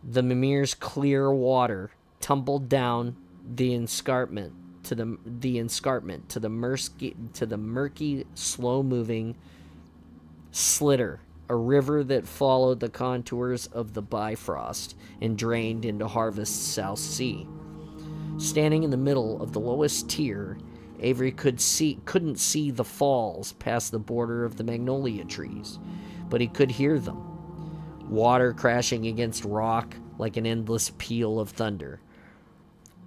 The Mimir's clear water tumbled down the escarpment to the escarpment, to the murky, slow-moving Slitter, a river that followed the contours of the Bifrost and drained into Harvest's South Sea. Standing in the middle of the lowest tier, Avery couldn't see the falls past the border of the magnolia trees, but he could hear them. Water crashing against rock like an endless peal of thunder.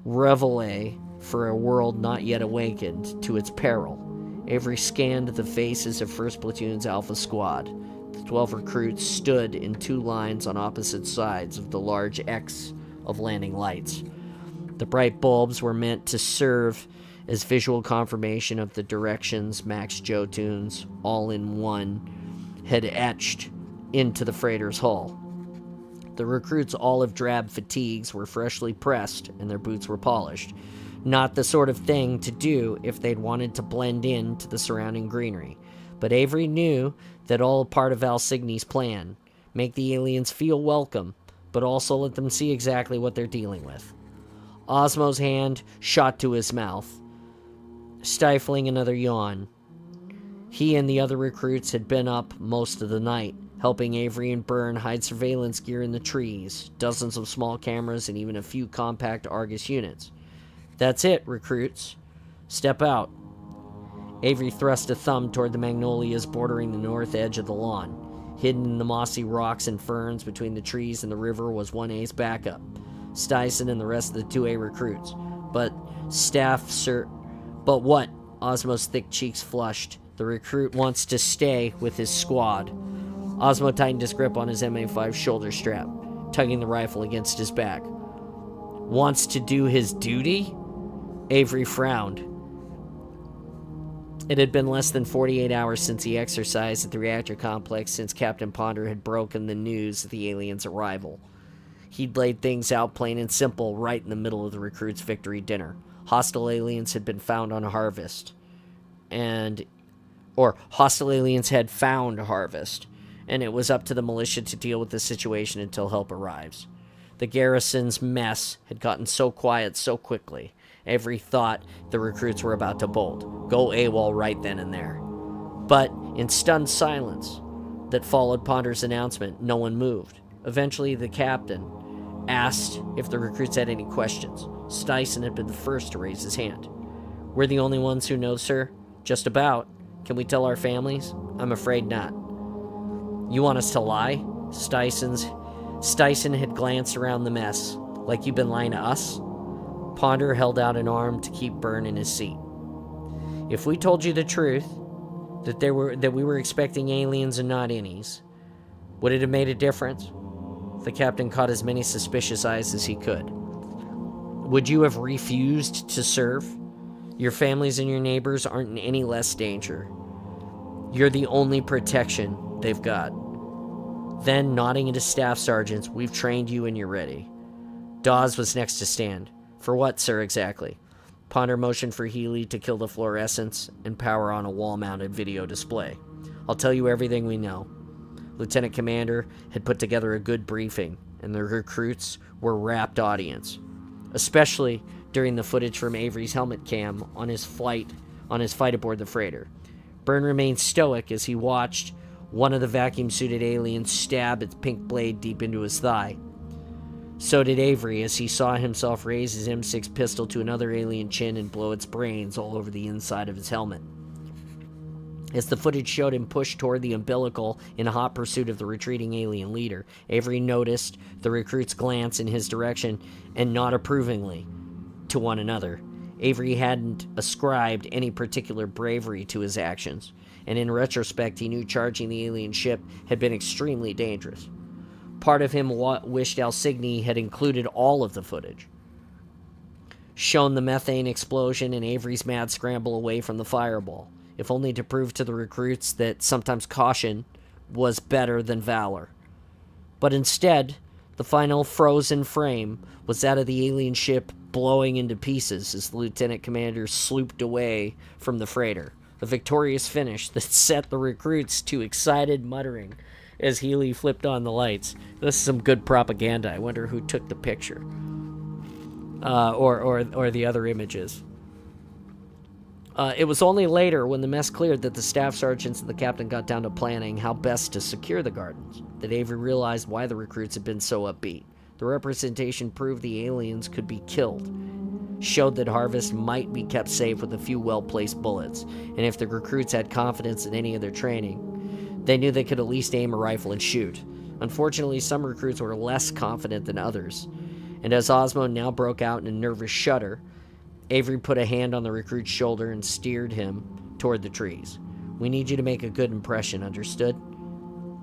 Reveille for a world not yet awakened to its peril. Avery scanned the faces of 1st Platoon's Alpha Squad. The 12 recruits stood in 2 lines on opposite sides of the large X of landing lights. The bright bulbs were meant to serve as visual confirmation of the directions Max Jotunes, all in one, had etched into the freighter's hull. The recruits' olive-drab fatigues were freshly pressed and their boots were polished. Not the sort of thing to do if they'd wanted to blend in to the surrounding greenery. But Avery knew that all part of Alcigny's plan. Make the aliens feel welcome, but also let them see exactly what they're dealing with. Osmo's hand shot to his mouth, stifling another yawn. He and the other recruits had been up most of the night, helping Avery and Byrne hide surveillance gear in the trees, dozens of small cameras, and even a few compact Argus units. That's it, recruits. Step out. Avery thrust a thumb toward the magnolias bordering the north edge of the lawn. Hidden in the mossy rocks and ferns between the trees and the river was 1A's backup, Styson and the rest of the 2A recruits. But what? Osmo's thick cheeks flushed. The recruit wants to stay with his squad. Osmo tightened his grip on his MA5 shoulder strap, tugging the rifle against his back. Wants to do his duty? Avery frowned. It had been less than 48 hours since he exercised at the reactor complex since Captain Ponder had broken the news of the aliens' arrival. He'd laid things out plain and simple right in the middle of the recruits' victory dinner. Hostile aliens had been found on Harvest. Hostile aliens had found Harvest, and it was up to the militia to deal with the situation until help arrives. The garrison's mess had gotten so quiet so quickly. Avery thought the recruits were about to bolt, go AWOL right then and there. But in stunned silence that followed Ponder's announcement, no one moved. Eventually, the captain asked if the recruits had any questions. Styson had been the first to raise his hand. We're the only ones who know, sir. Just about. Can we tell our families? I'm afraid not. You want us to lie? Styson had glanced around the mess. Like you've been lying to us? Ponder held out an arm to keep Byrne in his seat. If we told you the truth, that we were expecting aliens and not innies, would it have made a difference? The captain caught as many suspicious eyes as he could. Would you have refused to serve? Your families and your neighbors aren't in any less danger. You're the only protection they've got. Then, nodding at his staff sergeants, we've trained you and you're ready. Dawes was next to stand. For what, sir, exactly? Ponder motioned for Healy to kill the fluorescents and power on a wall-mounted video display. I'll tell you everything we know. Lieutenant Commander had put together a good briefing, and the recruits were rapt audience, especially during the footage from Avery's helmet cam on his fight aboard the freighter. Byrne remained stoic as he watched one of the vacuum-suited aliens stab its pink blade deep into his thigh. So did Avery as he saw himself raise his M6 pistol to another alien chin and blow its brains all over the inside of his helmet. As the footage showed him push toward the umbilical in hot pursuit of the retreating alien leader, Avery noticed the recruits glance in his direction and nod approvingly to one another. Avery hadn't ascribed any particular bravery to his actions, and in retrospect he knew charging the alien ship had been extremely dangerous. Part of him wished Alcigny had included all of the footage, shown the methane explosion and Avery's mad scramble away from the fireball, if only to prove to the recruits that sometimes caution was better than valor. But instead, the final frozen frame was that of the alien ship blowing into pieces as the lieutenant commander slooped away from the freighter. A victorious finish that set the recruits to excited muttering as Healy flipped on the lights. This is some good propaganda. I wonder who took the picture. Or the other images. It was only later, when the mess cleared, that the staff sergeants and the captain got down to planning how best to secure the gardens, that Avery realized why the recruits had been so upbeat. The representation proved the aliens could be killed, showed that Harvest might be kept safe with a few well-placed bullets, and if the recruits had confidence in any of their training, they knew they could at least aim a rifle and shoot. Unfortunately, some recruits were less confident than others, and as Osmo now broke out in a nervous shudder, Avery put a hand on the recruit's shoulder and steered him toward the trees. "We need you to make a good impression, understood?"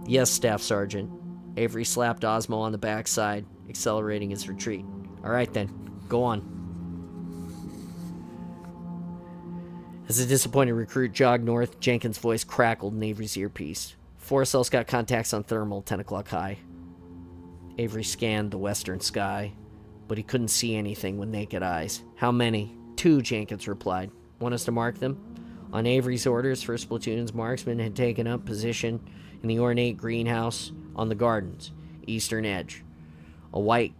"Yes, Staff Sergeant." Avery slapped Osmo on the backside, accelerating his retreat. "All right then, go on." As the disappointed recruit jogged north, Jenkins' voice crackled in Avery's earpiece. "Forcel's got contacts on thermal, 10 o'clock high." Avery scanned the western sky, but he couldn't see anything with naked eyes. "How many?" "2, Jenkins replied. "Want us to mark them?" On Avery's orders, 1st Platoon's marksman had taken up position in the ornate greenhouse on the garden's eastern edge. A white,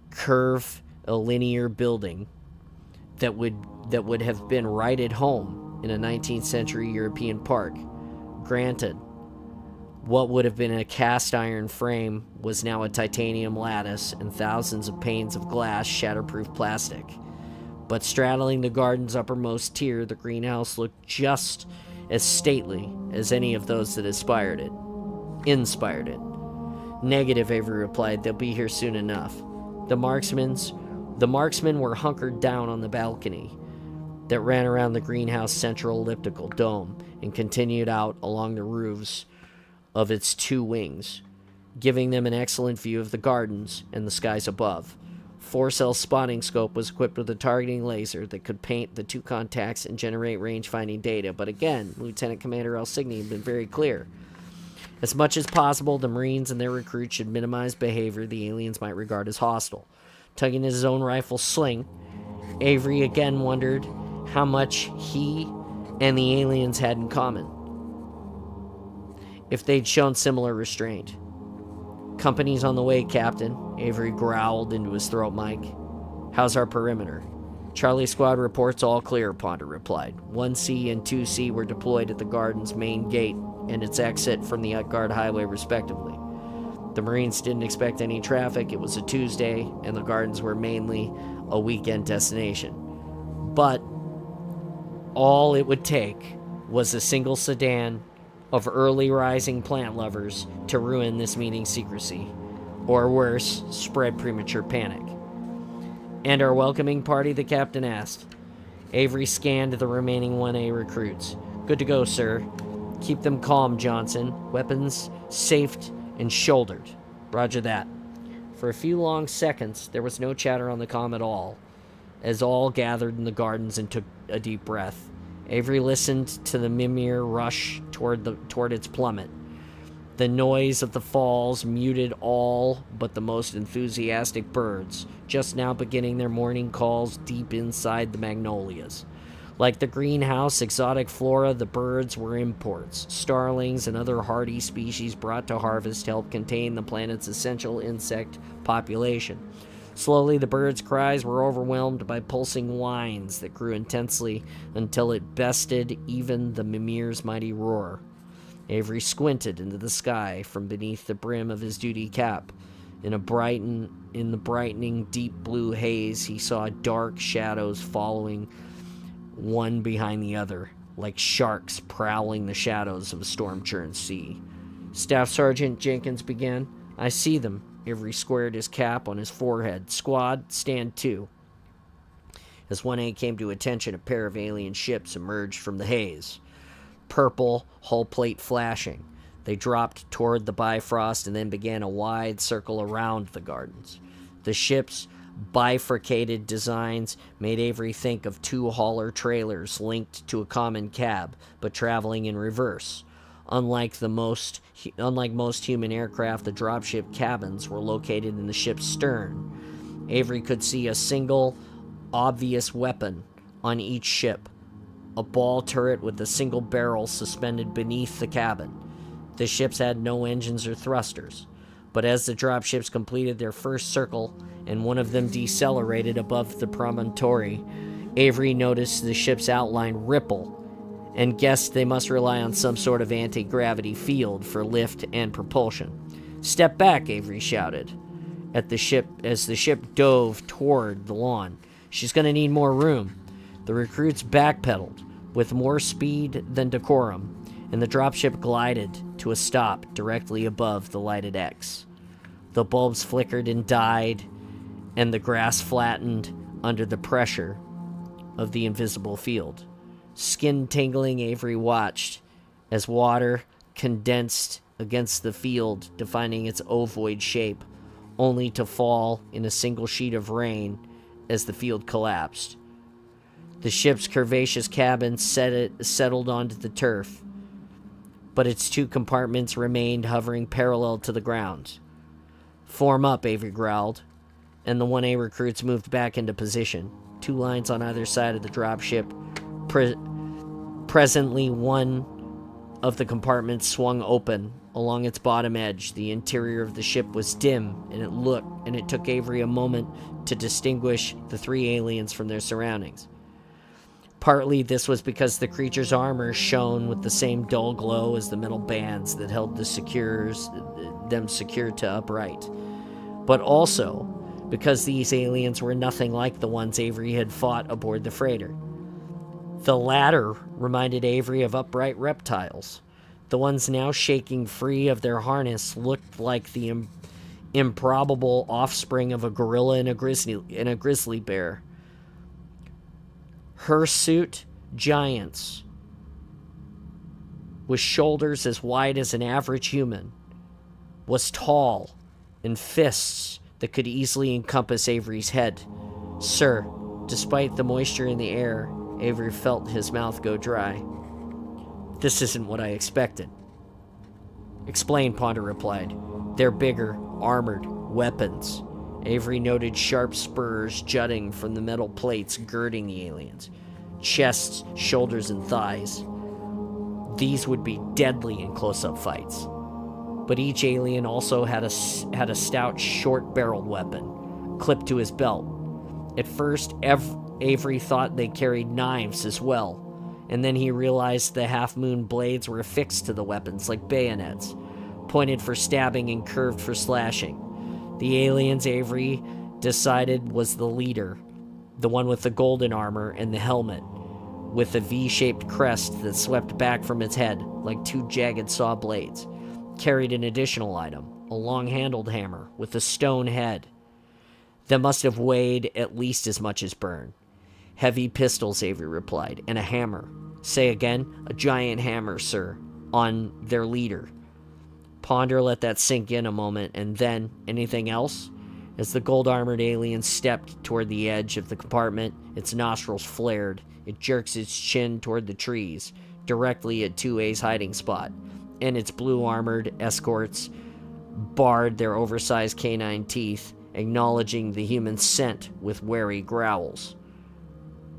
curvilinear building that would have been right at home in a 19th century European park. Granted, what would have been a cast iron frame was now a titanium lattice and thousands of panes of glass, shatterproof plastic. But straddling the garden's uppermost tier, the greenhouse looked just as stately as any of those that inspired it. "Negative," Avery replied. "They'll be here soon enough." The marksmen were hunkered down on the balcony that ran around the greenhouse central elliptical dome and continued out along the roofs of its 2 wings, giving them an excellent view of the gardens and the skies above. Forcel's spotting scope was equipped with a targeting laser that could paint the 2 contacts and generate range-finding data, but again, Lieutenant Commander Elsigny had been very clear. As much as possible, the Marines and their recruits should minimize behavior the aliens might regard as hostile. Tugging his own rifle sling, Avery again wondered how much he and the aliens had in common, if they'd shown similar restraint. "Company's on the way, Captain," Avery growled into his throat mic. "How's our perimeter?" "Charlie Squad reports all clear," Ponder replied. 1C and 2C were deployed at the garden's main gate and its exit from the Utgard Highway, respectively. The Marines didn't expect any traffic. It was a Tuesday, and the gardens were mainly a weekend destination. But all it would take was a single sedan of early rising plant lovers to ruin this meeting's secrecy, or worse, spread premature panic. "And our welcoming party?" the captain asked. Avery scanned the remaining 1A recruits. "Good to go, sir. Keep them calm, Johnson. Weapons safed and shouldered." "Roger that." For a few long seconds, there was no chatter on the comm at all, as all gathered in the gardens and took a deep breath. Avery listened to the Mimir rush toward its plummet. The noise of the falls muted all but the most enthusiastic birds, just now beginning their morning calls deep inside the magnolias. Like the greenhouse exotic flora, the birds were imports, starlings and other hardy species brought to harvest to help contain the planet's essential insect population. Slowly, the birds' cries were overwhelmed by pulsing whines that grew intensely until it bested even the Mimir's mighty roar. Avery squinted into the sky from beneath the brim of his duty cap. In the brightening deep blue haze, he saw dark shadows following one behind the other, like sharks prowling the shadows of a storm-churned sea. "Staff Sergeant," Jenkins began. "I see them." Avery squared his cap on his forehead. "Squad, stand to." As 1A came to attention, a pair of alien ships emerged from the haze, purple hull plate flashing. They dropped toward the Bifrost and then began a wide circle around the gardens. The ship's bifurcated designs made Avery think of 2 hauler trailers linked to a common cab, but traveling in reverse. Unlike most human aircraft, the dropship cabins were located in the ship's stern. Avery could see a single, obvious weapon on each ship, a ball turret with a single barrel suspended beneath the cabin. The ships had no engines or thrusters, but as the dropships completed their first circle and one of them decelerated above the promontory, Avery noticed the ship's outline ripple and guessed they must rely on some sort of anti-gravity field for lift and propulsion. "Step back," Avery shouted at the ship as the ship dove toward the lawn. "She's going to need more room." The recruits backpedaled with more speed than decorum, and the dropship glided to a stop directly above the lighted X. The bulbs flickered and died, and the grass flattened under the pressure of the invisible field. Skin tingling, Avery watched as water condensed against the field, defining its ovoid shape, only to fall in a single sheet of rain as the field collapsed. The ship's curvaceous cabin settled onto the turf, but its two compartments remained hovering parallel to the ground. "Form up," Avery growled, and the 1A recruits moved back into position, 2 lines on either side of the dropship. Presently, one of the compartments swung open. Along its bottom edge, the interior of the ship was dim, and it took Avery a moment to distinguish the 3 aliens from their surroundings. Partly this was because the creature's armor shone with the same dull glow as the metal bands that held them secured to upright, but also because these aliens were nothing like the ones Avery had fought aboard the freighter. The latter reminded Avery of upright reptiles. The ones now shaking free of their harness looked like the improbable offspring of a gorilla and a grizzly bear. Hirsute giants, with shoulders as wide as an average human, was tall and fists that could easily encompass Avery's head. "Sir," despite the moisture in the air, Avery felt his mouth go dry. "This isn't what I expected." "Explain," Ponder replied. "They're bigger, armored weapons." Avery noted sharp spurs jutting from the metal plates girding the aliens. Chests, shoulders, and thighs. These would be deadly in close-up fights. But each alien also had a stout, short-barreled weapon clipped to his belt. At first, Avery thought they carried knives as well, and then he realized the half-moon blades were affixed to the weapons like bayonets, pointed for stabbing and curved for slashing. The aliens Avery decided was the leader, the one with the golden armor and the helmet, with a V-shaped crest that swept back from its head like 2 jagged saw blades, carried an additional item, a long-handled hammer with a stone head that must have weighed at least as much as Byrne. "Heavy pistols," Avery replied, "and a hammer." "Say again?" "A giant hammer, sir, on their leader." Ponder let that sink in a moment, and then, "Anything else?" As the gold-armored alien stepped toward the edge of the compartment, its nostrils flared. It jerked its chin toward the trees, directly at 2A's hiding spot, and its blue-armored escorts barred their oversized canine teeth, acknowledging the human scent with wary growls.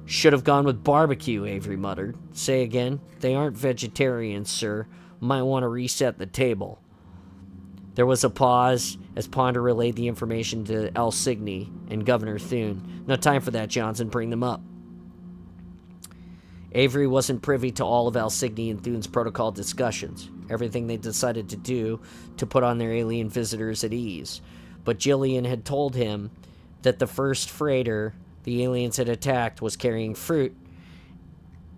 "Should have gone with barbecue," Avery muttered. "Say again?" "They aren't vegetarians, sir. Might want to reset the table." There was a pause as Ponder relayed the information to Alsigny and Governor Thune. "No time for that, Johnson. Bring them up." Avery wasn't privy to all of Alsigny and Thune's protocol discussions, everything they decided to do to put on their alien visitors at ease. But Jillian had told him that the first freighter the aliens had attacked was carrying fruit,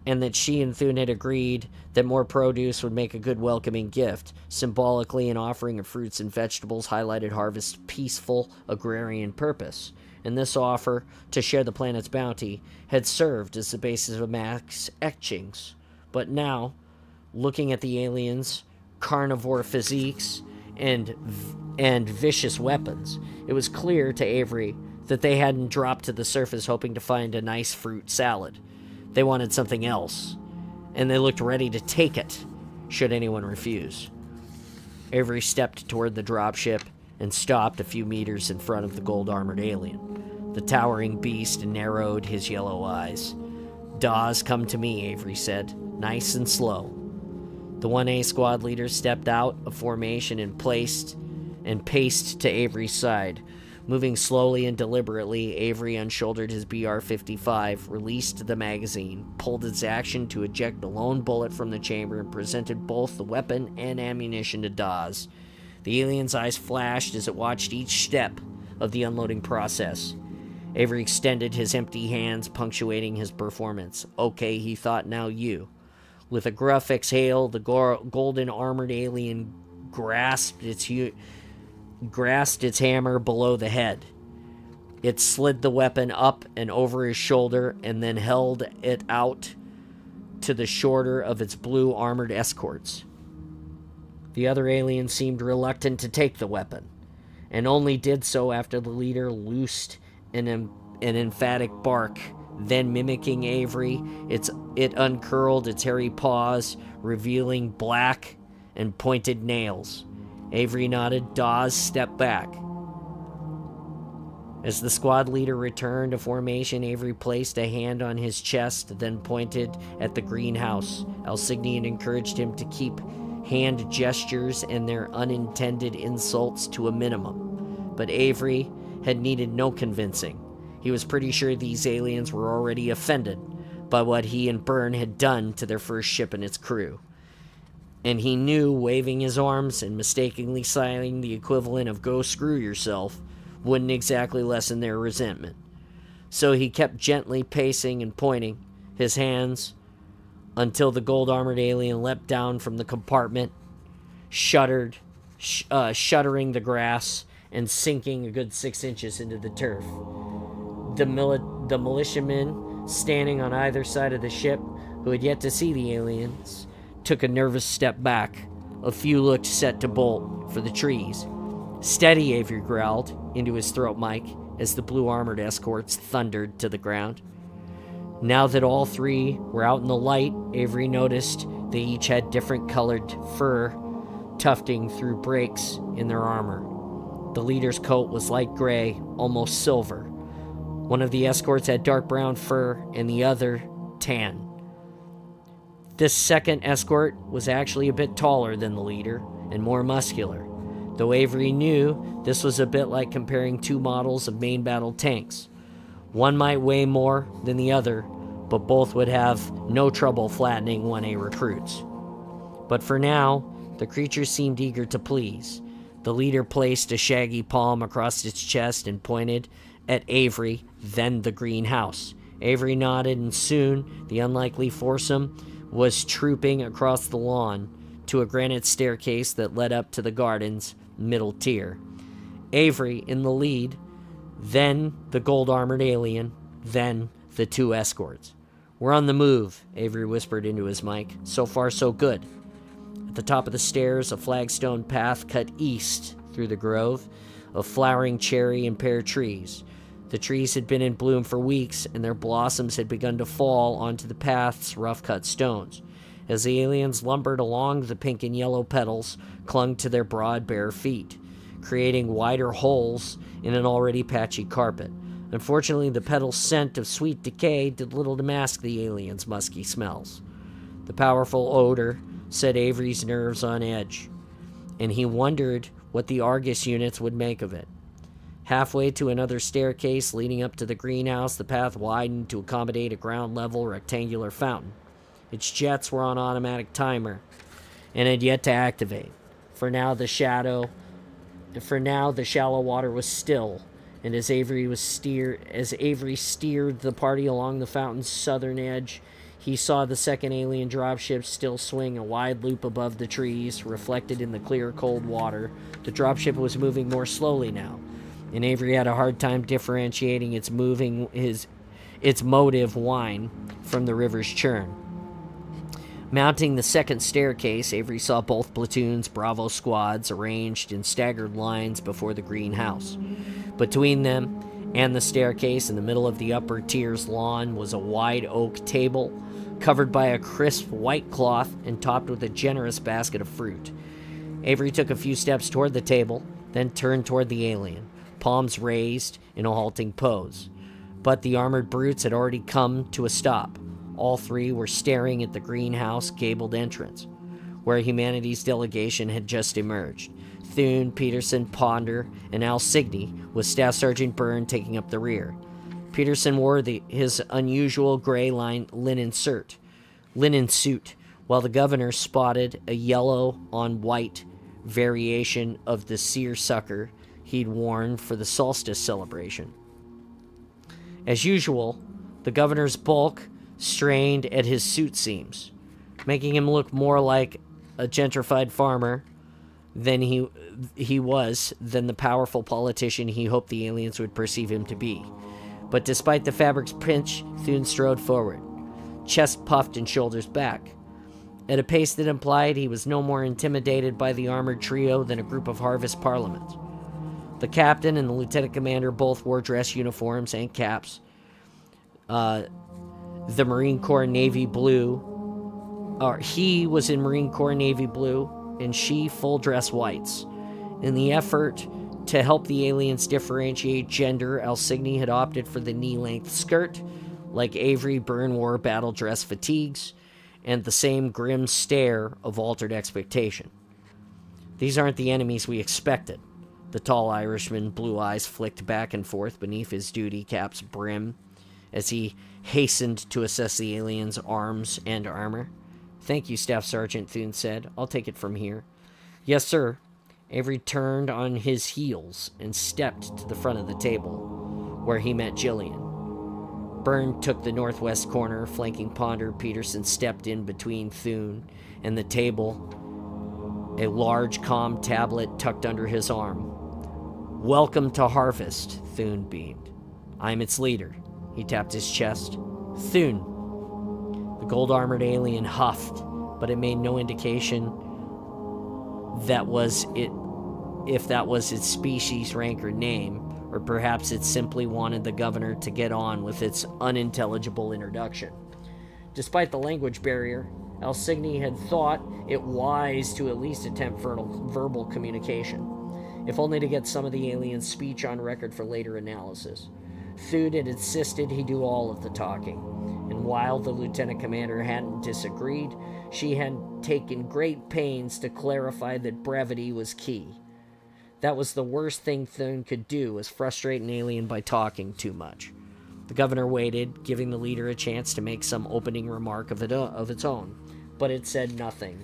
and that she and Thune had agreed that more produce would make a good welcoming gift. Symbolically, an offering of fruits and vegetables highlighted Harvest's peaceful agrarian purpose, and this offer to share the planet's bounty had served as the basis of Mac's etchings. But now, looking at the aliens' carnivore physiques and vicious weapons, it was clear to Avery that they hadn't dropped to the surface hoping to find a nice fruit salad. They wanted something else, and they looked ready to take it, should anyone refuse. Avery stepped toward the dropship and stopped a few meters in front of the gold-armored alien. The towering beast narrowed his yellow eyes. "Dawes, come to me," Avery said, "nice and slow." The 1A squad leader stepped out of formation and paced to Avery's side. Moving slowly and deliberately, Avery unshouldered his BR-55, released the magazine, pulled its action to eject the lone bullet from the chamber, and presented both the weapon and ammunition to Dawes. The alien's eyes flashed as it watched each step of the unloading process. Avery extended his empty hands, punctuating his performance. Okay, he thought, now you. With a gruff exhale, the golden armored alien grasped its hammer below the head. It slid the weapon up and over his shoulder and then held it out to the shorter of its blue armored escorts. The other alien seemed reluctant to take the weapon, and only did so after the leader loosed an emphatic bark. Then, mimicking Avery, it uncurled its hairy paws, revealing black and pointed nails. Avery nodded. Dawes stepped back. As the squad leader returned to formation, Avery placed a hand on his chest, then pointed at the greenhouse. Alsignian encouraged him to keep hand gestures and their unintended insults to a minimum. But Avery had needed no convincing. He was pretty sure these aliens were already offended by what he and Byrne had done to their first ship and its crew. And he knew waving his arms and mistakenly signing the equivalent of "go screw yourself" wouldn't exactly lessen their resentment. So he kept gently pacing and pointing his hands until the gold-armored alien leapt down from the compartment, shuddering the grass and sinking a good 6 inches into the turf. The militiamen standing on either side of the ship, who had yet to see the aliens, took a nervous step back. A few looked set to bolt for the trees. "Steady," Avery growled into his throat mic as the blue-armored escorts thundered to the ground. Now that all three were out in the light, Avery noticed they each had different colored fur tufting through breaks in their armor. The leader's coat was light gray, almost silver. One of the escorts had dark brown fur and the other tan. This second escort was actually a bit taller than the leader and more muscular, though Avery knew this was a bit like comparing two models of main battle tanks. One might weigh more than the other, but both would have no trouble flattening 1A recruits. But for now, the creatures seemed eager to please. The leader placed a shaggy palm across its chest and pointed at Avery, then the greenhouse. Avery nodded, and soon the unlikely foursome was trooping across the lawn to a granite staircase that led up to the garden's middle tier. Avery in the lead, then the gold-armored alien, then the two escorts. "We're on the move," Avery whispered into his mic. "So far, so good." At the top of the stairs, a flagstone path cut east through the grove of flowering cherry and pear trees. The trees had been in bloom for weeks, and their blossoms had begun to fall onto the path's rough-cut stones. As the aliens lumbered along, the pink and yellow petals clung to their broad, bare feet, creating wider holes in an already patchy carpet. Unfortunately, the petal's scent of sweet decay did little to mask the aliens' musky smells. The powerful odor set Avery's nerves on edge, and he wondered what the Argus units would make of it. Halfway to another staircase leading up to the greenhouse, the path widened to accommodate a ground-level rectangular fountain. Its jets were on automatic timer and had yet to activate. For now, the shallow water was still, and as Avery steered the party along the fountain's southern edge, he saw the second alien dropship still swing a wide loop above the trees, reflected in the clear, cold water. The dropship was moving more slowly now, and Avery had a hard time differentiating its motive whine from the river's churn. Mounting the second staircase, Avery saw both platoons, Bravo squads, arranged in staggered lines before the greenhouse. Between them and the staircase, in the middle of the upper tier's lawn, was a wide oak table covered by a crisp white cloth and topped with a generous basket of fruit. Avery took a few steps toward the table, then turned toward the alien, palms raised in a halting pose. But the armored brutes had already come to a stop. All three were staring at the greenhouse gabled entrance. where humanity's delegation had just emerged. Thune, Peterson, Ponder, and Al Signey, with Staff Sergeant Byrne taking up the rear. Peterson wore his unusual gray linen suit, while the governor spotted a yellow-on-white variation of the seersucker he'd worn for the solstice celebration. As usual, the governor's bulk strained at his suit seams, making him look more like a gentrified farmer than he was than the powerful politician he hoped the aliens would perceive him to be. But despite the fabric's pinch, Thune strode forward, chest puffed and shoulders back, at a pace that implied he was no more intimidated by the armored trio than a group of Harvest Parliament. The captain and the lieutenant commander both wore dress uniforms and caps. The Marine Corps Navy blue, or he was in Marine Corps Navy blue, and she full dress whites. In the effort to help the aliens differentiate gender, Al Signey had opted for the knee-length skirt, like Avery. Byrne wore battle dress fatigues, and the same grim stare of altered expectation. These aren't the enemies we expected. The tall Irishman, blue eyes flicked back and forth beneath his duty cap's brim as he hastened to assess the aliens' arms and armor. "Thank you, Staff Sergeant," Thune said. "I'll take it from here." "Yes, sir." Avery turned on his heels and stepped to the front of the table, where he met Jillian. Byrne took the northwest corner, flanking Ponder. Peterson stepped in between Thune and the table, a large comm tablet tucked under his arm. "Welcome to Harvest," Thune beamed. "I'm its leader." He tapped his chest. "Thune." The gold-armored alien huffed, but it made no indication if that was its species, rank, or name, or perhaps it simply wanted the governor to get on with its unintelligible introduction. Despite the language barrier, Al Signey had thought it wise to at least attempt verbal communication, if only to get some of the alien's speech on record for later analysis. Thune had insisted he do all of the talking, and while the lieutenant commander hadn't disagreed, she had taken great pains to clarify that brevity was key. That was the worst thing Thune could do, was frustrate an alien by talking too much. The governor waited, giving the leader a chance to make some opening remark of its own, but it said nothing.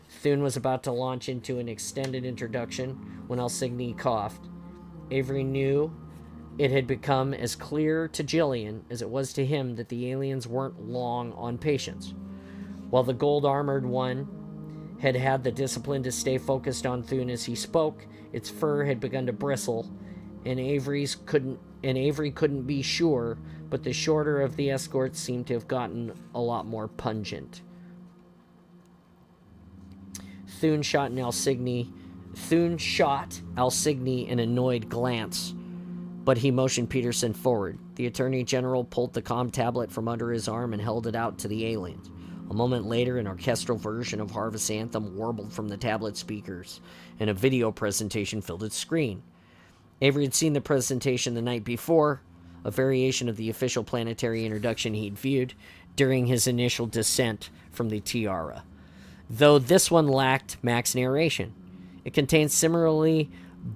Thune was about to launch into an extended introduction when Al Signey coughed. Avery knew it had become as clear to Jillian as it was to him that the aliens weren't long on patience. While the gold-armored one had had the discipline to stay focused on Thune as he spoke, its fur had begun to bristle, and Avery couldn't be sure, but the shorter of the escorts seemed to have gotten a lot more pungent. Thune shot Al Signey an annoyed glance, but he motioned Peterson forward. The Attorney General pulled the comm tablet from under his arm and held it out to the aliens. A moment later, an orchestral version of Harvest Anthem warbled from the tablet speakers, and a video presentation filled its screen. Avery had seen the presentation the night before, a variation of the official planetary introduction he'd viewed during his initial descent from the Tiara, though this one lacked Mac's narration. It contained similarly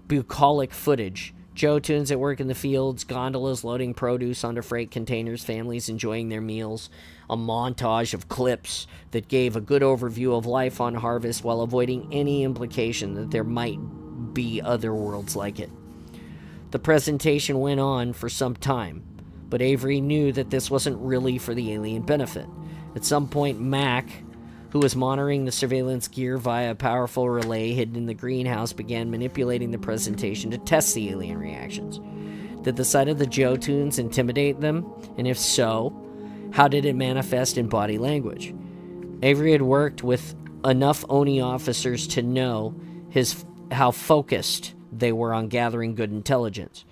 bucolic footage, Joe tunes at work in the fields, gondolas loading produce onto freight containers, families enjoying their meals, a montage of clips that gave a good overview of life on Harvest while avoiding any implication that there might be other worlds like it. The presentation went on for some time, but Avery knew that this wasn't really for the alien benefit. At some point, Mac, who was monitoring the surveillance gear via a powerful relay hidden in the greenhouse, began manipulating the presentation to test the alien reactions. Did the sight of the Joe tunes intimidate them? And if so, how did it manifest in body language? Avery had worked with enough ONI officers to know how focused they were on gathering good intelligence,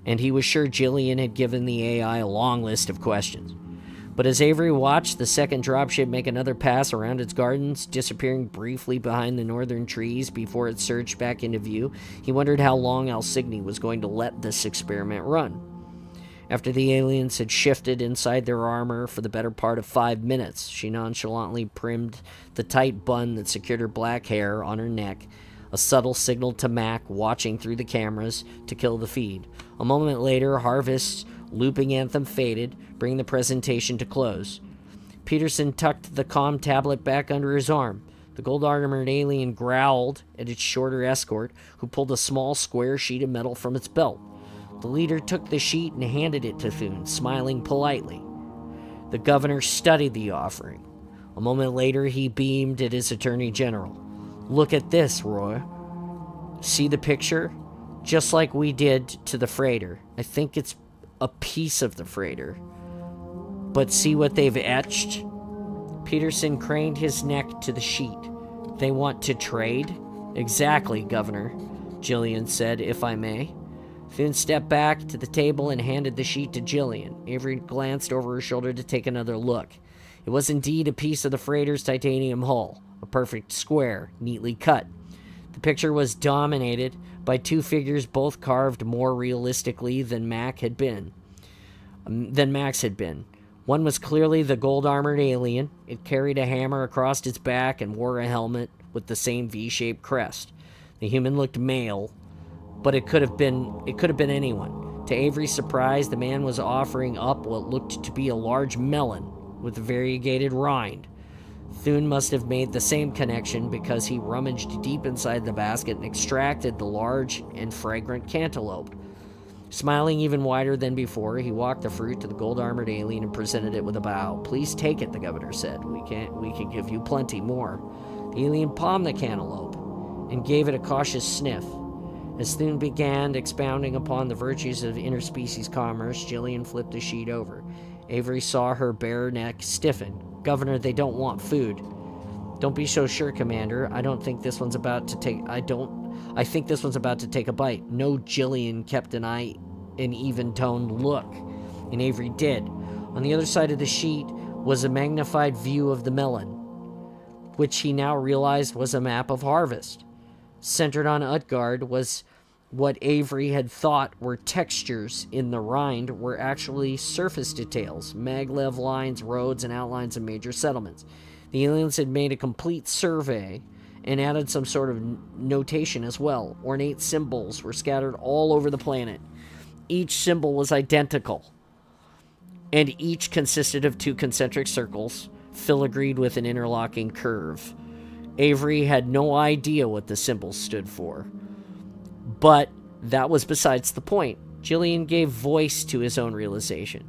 and he was sure Jillian had given the AI a long list of questions. But as Avery watched the second dropship make another pass around its gardens, disappearing briefly behind the northern trees before it surged back into view, he wondered how long Al Signey was going to let this experiment run. After the aliens had shifted inside their armor for the better part of 5 minutes, she nonchalantly primmed the tight bun that secured her black hair on her neck, a subtle signal to Mac, watching through the cameras, to kill the feed. A moment later, Harvest's looping anthem faded, bringing the presentation to close. Peterson tucked the comm tablet back under his arm. The gold-armored alien growled at its shorter escort, who pulled a small square sheet of metal from its belt. The leader took the sheet and handed it to Thune, smiling politely. The governor studied the offering. A moment later, he beamed at his attorney general. "Look at this, Roy. See the picture? Just like we did to the freighter. I think it's a piece of the freighter. But see what they've etched?" Peterson craned his neck to the sheet. "They want to trade?" "Exactly, Governor," Jillian said, "if I may." Thune stepped back to the table and handed the sheet to Jillian. Avery glanced over her shoulder to take another look. It was indeed a piece of the freighter's titanium hull, a perfect square, neatly cut. The picture was dominated by two figures, both carved more realistically than Max had been. One was clearly the gold-armored alien. It carried a hammer across its back and wore a helmet with the same V-shaped crest. The human looked male, but it could have been anyone. To Avery's surprise, the man was offering up what looked to be a large melon with a variegated rind. Thune must have made the same connection because he rummaged deep inside the basket and extracted the large and fragrant cantaloupe. Smiling even wider than before, he walked the fruit to the gold-armored alien and presented it with a bow. "Please take it," the governor said. We can give you plenty more." The alien palmed the cantaloupe and gave it a cautious sniff. As Thune began expounding upon the virtues of interspecies commerce, Jillian flipped the sheet over. Avery saw her bare neck stiffen. "Governor, they don't want food." "Don't be so sure, Commander. I think this one's about to take a bite." No, Jillian kept an even-toned look, and Avery did. On the other side of the sheet was a magnified view of the melon, which he now realized was a map of Harvest. Centered on Utgard was what Avery had thought were textures in the rind were actually surface details, maglev lines, roads, and outlines of major settlements. The aliens had made a complete survey and added some sort of notation as well. Ornate symbols were scattered all over the planet. Each symbol was identical, and each consisted of two concentric circles, filigreed with an interlocking curve. Avery had no idea what the symbols stood for, but that was besides the point. Jillian gave voice to his own realization.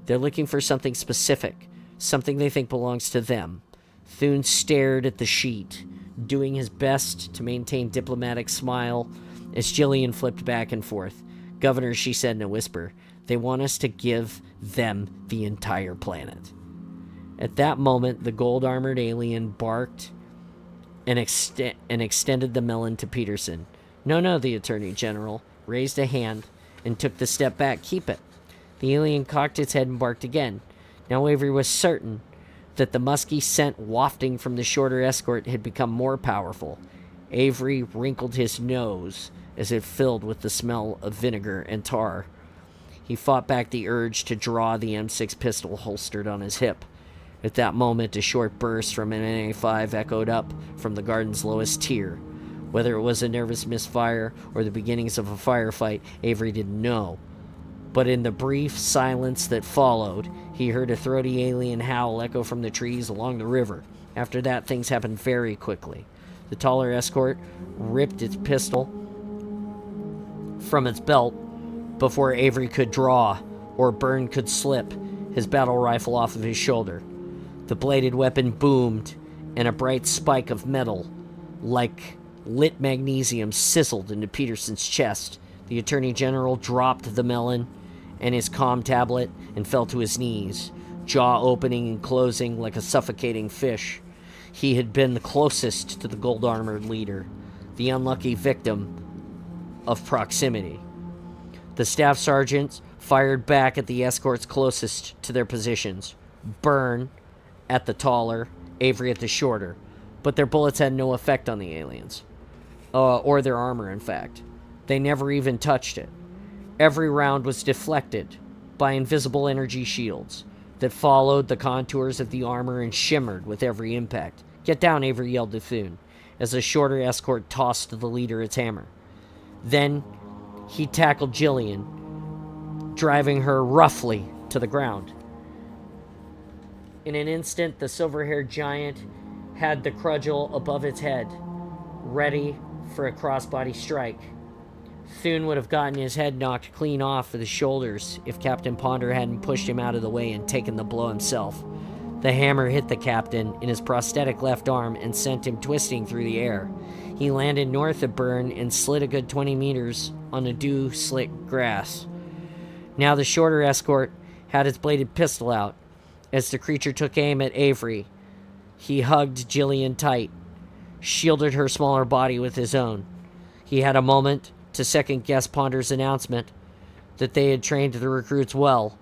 They're looking for something specific, something they think belongs to them. Thune stared at the sheet, doing his best to maintain diplomatic smile as Jillian flipped back and forth. "Governor," she said in a whisper, "they want us to give them the entire planet." At that moment, the gold-armored alien barked and extended the melon to Peterson. No, the Attorney General raised a hand and took the step back. "Keep it." The alien cocked its head and barked again. Now Avery was certain that the musky scent wafting from the shorter escort had become more powerful. Avery wrinkled his nose as it filled with the smell of vinegar and tar. He fought back the urge to draw the M6 pistol holstered on his hip. At that moment, a short burst from an NA-5 echoed up from the garden's lowest tier. Whether it was a nervous misfire or the beginnings of a firefight, Avery didn't know. But in the brief silence that followed, he heard a throaty alien howl echo from the trees along the river. After that, things happened very quickly. The taller escort ripped its pistol from its belt before Avery could draw or Byrne could slip his battle rifle off of his shoulder. The bladed weapon boomed, and a bright spike of metal, like lit magnesium, sizzled into Peterson's chest. The Attorney General dropped the melon and his comm tablet and fell to his knees, jaw opening and closing like a suffocating fish. He had been the closest to the gold-armored leader, the unlucky victim of proximity. The staff sergeants fired back at the escorts closest to their positions. Byrne at the taller, Avery at the shorter, but their bullets had no effect on the aliens. Or their armor, in fact. They never even touched it. Every round was deflected, by invisible energy shields that followed the contours of the armor and shimmered with every impact. "Get down," Avery yelled to Thune, as the shorter escort tossed to the leader its hammer. Then he tackled Jillian, driving her roughly to the ground. In an instant, the silver-haired giant had the cudgel above its head, ready for a crossbody strike. Thune would have gotten his head knocked clean off of the shoulders if Captain Ponder hadn't pushed him out of the way and taken the blow himself. The hammer hit the captain in his prosthetic left arm and sent him twisting through the air. He landed north of Byrne and slid a good 20 meters on the dew-slick grass. Now the shorter escort had its bladed pistol out. As the creature took aim at Avery, he hugged Jillian tight, shielded her smaller body with his own. He had a moment to second-guess Ponder's announcement that they had trained the recruits well,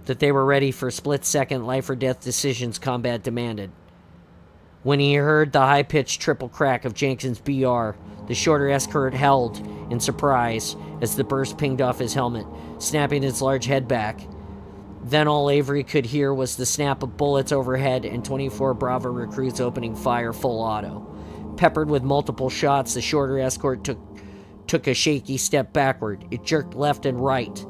that they were ready for split-second life-or-death decisions combat demanded. When he heard the high-pitched triple crack of Jenkins's BR, the shorter escort held in surprise as the burst pinged off his helmet, snapping its large head back. Then all Avery could hear was the snap of bullets overhead and 24 Bravo recruits opening fire full auto. Peppered with multiple shots, the shorter escort took a shaky step backward. It jerked left and right,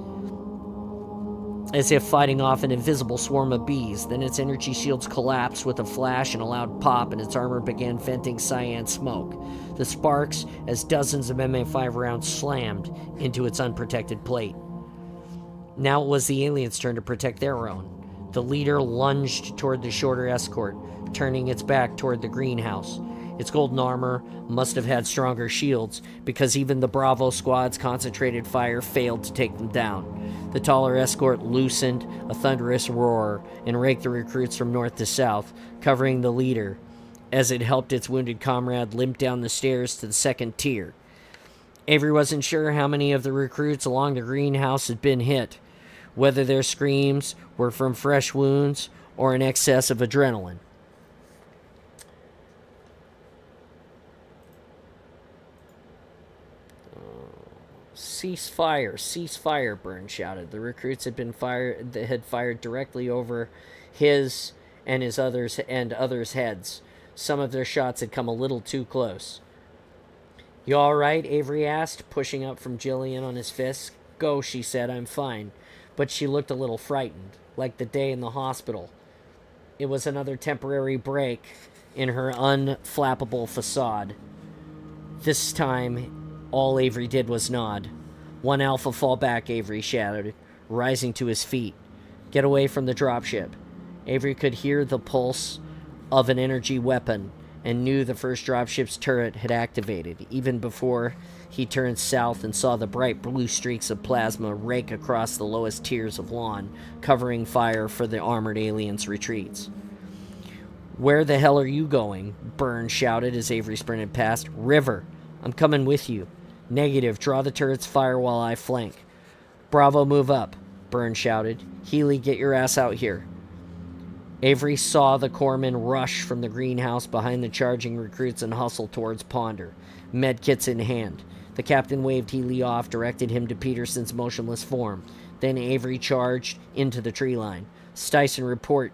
as if fighting off an invisible swarm of bees. Then its energy shields collapsed with a flash and a loud pop, and its armor began venting cyan smoke. The sparks as dozens of MA5 rounds slammed into its unprotected plate. Now it was the aliens' turn to protect their own. The leader lunged toward the shorter escort, turning its back toward the greenhouse. Its golden armor must have had stronger shields, because even the Bravo squad's concentrated fire failed to take them down. The taller escort loosened a thunderous roar and raked the recruits from north to south, covering the leader as it helped its wounded comrade limp down the stairs to the second tier. Avery wasn't sure how many of the recruits along the greenhouse had been hit, whether their screams were from fresh wounds or an excess of adrenaline. "Cease fire, cease fire," Byrne shouted. The recruits had fired directly over his and others' heads. Some of their shots had come a little too close. "You all right?" Avery asked, pushing up from Jillian on his fists. "Go," she said. "I'm fine." But she looked a little frightened, like the day in the hospital. It was another temporary break in her unflappable facade. This time, all Avery did was nod. "One Alpha, fall back," Avery shouted, rising to his feet. "Get away from the dropship." Avery could hear the pulse of an energy weapon and knew the first dropship's turret had activated, even before he turned south and saw the bright blue streaks of plasma rake across the lowest tiers of lawn, covering fire for the armored aliens' retreats. "Where the hell are you going?" Byrne shouted as Avery sprinted past. "River. I'm coming with you." "Negative. Draw the turret's fire while I flank." "Bravo, move up," Byrne shouted. "Healy, get your ass out here." Avery saw the corpsman rush from the greenhouse behind the charging recruits and hustle towards Ponder, medkits in hand. The captain waved Healy off, directed him to Peterson's motionless form. Then Avery charged into the tree line. "Styson, report,"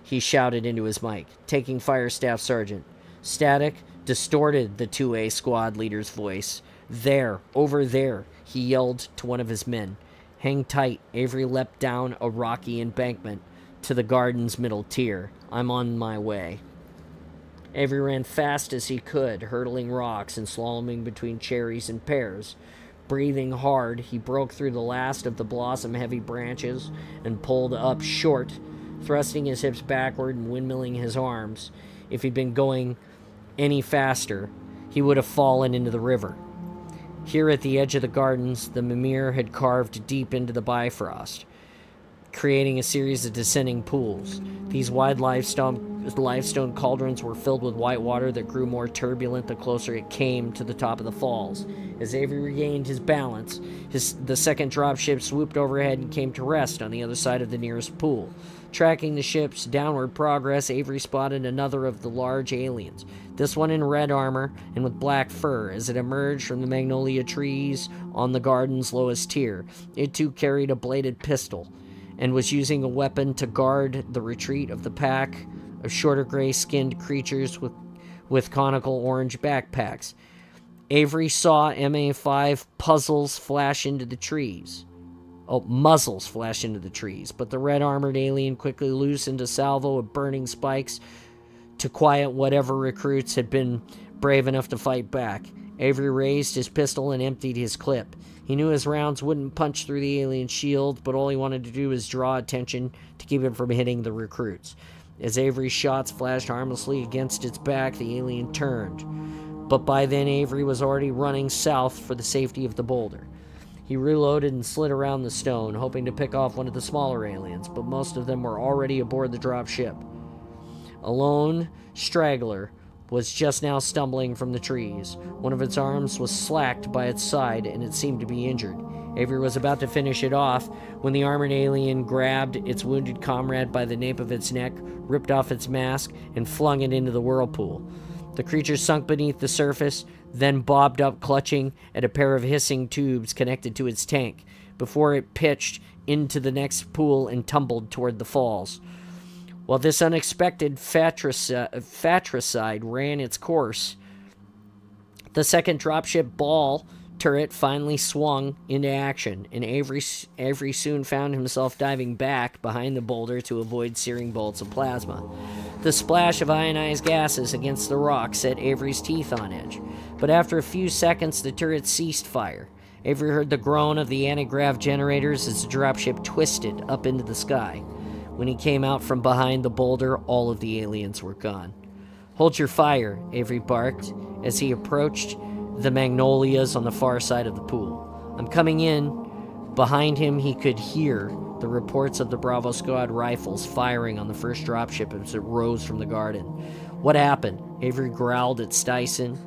he shouted into his mic. "Taking fire, Staff Sergeant." Static distorted the 2A squad leader's voice. "There, over there," he yelled to one of his men. "Hang tight." Avery leapt down a rocky embankment to the garden's middle tier. "I'm on my way." Avery ran fast as he could, hurdling rocks and slaloming between cherries and pears. Breathing hard, he broke through the last of the blossom-heavy branches and pulled up short, thrusting his hips backward and windmilling his arms. If he'd been going any faster, he would have fallen into the river. Here at the edge of the gardens, the Mimir had carved deep into the Bifrost, creating a series of descending pools. These wide limestone limestone cauldrons were filled with white water that grew more turbulent the closer it came to the top of the falls. As Avery regained his balance, the second dropship swooped overhead and came to rest on the other side of the nearest pool. Tracking the ship's downward progress, Avery spotted another of the large aliens, this one in red armor and with black fur. As it emerged from the magnolia trees on the garden's lowest tier, it too carried a bladed pistol and was using a weapon to guard the retreat of the pack of shorter gray-skinned creatures with conical orange backpacks. Avery saw MA5 muzzles flash into the trees, but the red-armored alien quickly loosened a salvo of burning spikes to quiet whatever recruits had been brave enough to fight back. Avery raised his pistol and emptied his clip. He knew his rounds wouldn't punch through the alien's shield, but all he wanted to do was draw attention to keep it from hitting the recruits. As Avery's shots flashed harmlessly against its back, the alien turned. But by then, Avery was already running south for the safety of the boulder. He reloaded and slid around the stone, hoping to pick off one of the smaller aliens, but most of them were already aboard the drop ship. A lone straggler was just now stumbling from the trees. One of its arms was slacked by its side, and it seemed to be injured. Avery was about to finish it off when the armored alien grabbed its wounded comrade by the nape of its neck, ripped off its mask, and flung it into the whirlpool. The creature sunk beneath the surface, then bobbed up, clutching at a pair of hissing tubes connected to its tank, before it pitched into the next pool and tumbled toward the falls. While this unexpected fratricide ran its course, the second dropship ball turret finally swung into action, and Avery soon found himself diving back behind the boulder to avoid searing bolts of plasma. The splash of ionized gases against the rock set Avery's teeth on edge, but after a few seconds the turret ceased fire. Avery heard the groan of the anti-grav generators as the dropship twisted up into the sky. When he came out from behind the boulder, all of the aliens were gone. "Hold your fire," Avery barked as he approached the magnolias on the far side of the pool. "I'm coming in." Behind him, he could hear the reports of the Bravo Squad rifles firing on the first dropship as it rose from the garden. "What happened?" Avery growled at Styson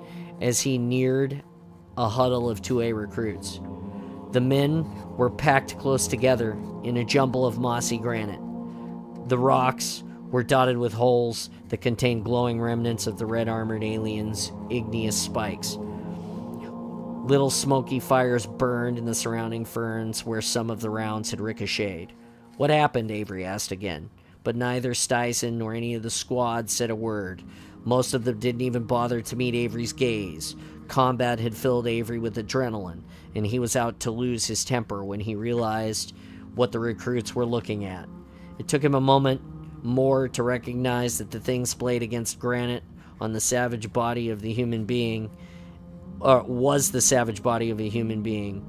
as he neared a huddle of 2A recruits. The men were packed close together in a jumble of mossy granite. The rocks were dotted with holes that contained glowing remnants of the red-armored alien's igneous spikes. Little smoky fires burned in the surrounding ferns where some of the rounds had ricocheted. "What happened?" Avery asked again, but neither Styson nor any of the squad said a word. Most of them didn't even bother to meet Avery's gaze. Combat had filled Avery with adrenaline, and he was out to lose his temper when he realized what the recruits were looking at. It took him a moment more to recognize that the thing splayed against granite on the savage body of the human being was the savage body of a human being.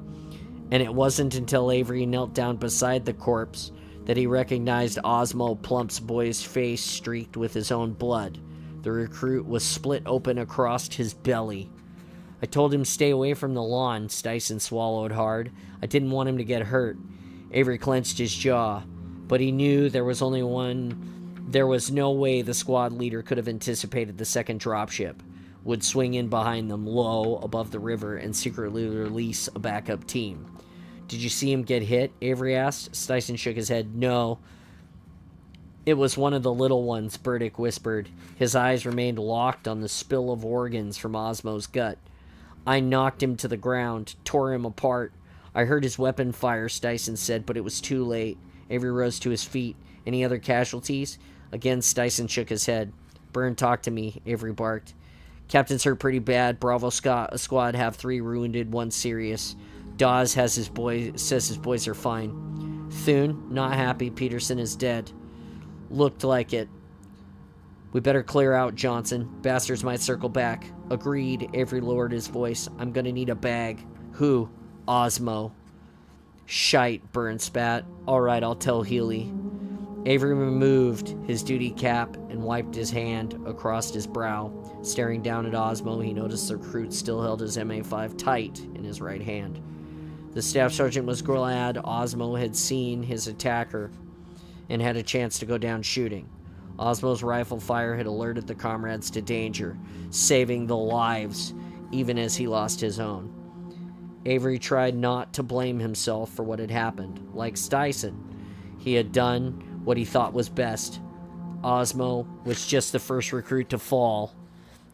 And it wasn't until Avery knelt down beside the corpse that he recognized Osmo Plump's boy's face streaked with his own blood. The recruit was split open across his belly. "I told him stay away from the lawn," Styson swallowed hard. "I didn't want him to get hurt." Avery clenched his jaw, but he knew there was no way the squad leader could have anticipated the second dropship would swing in behind them low above the river and secretly release a backup team. "Did you see him get hit?" Avery asked. Styson shook his head. "No. It was one of the little ones," Burdick whispered. His eyes remained locked on the spill of organs from Osmo's gut. "I knocked him to the ground, tore him apart. I heard his weapon fire," Styson said, "but it was too late." Avery rose to his feet. "Any other casualties?" Again, Styson shook his head. "Byrne, talk to me," Avery barked. "Captain's hurt pretty bad. Bravo squad have 3 wounded, 1 serious. Dawes says his boys are fine. Thune, not happy. Peterson is dead." "Looked like it." "We better clear out, Johnson. Bastards might circle back." "Agreed." Avery lowered his voice. "I'm gonna need a bag." "Who?" "Osmo." "Shite," Byrne spat. "All right, I'll tell Healy." Avery removed his duty cap and wiped his hand across his brow. Staring down at Osmo, he noticed the recruit still held his MA5 tight in his right hand. The staff sergeant was glad Osmo had seen his attacker and had a chance to go down shooting. Osmo's rifle fire had alerted the comrades to danger, saving the lives even as he lost his own. Avery tried not to blame himself for what had happened. Like Styson, he had done what he thought was best. Osmo was just the first recruit to fall.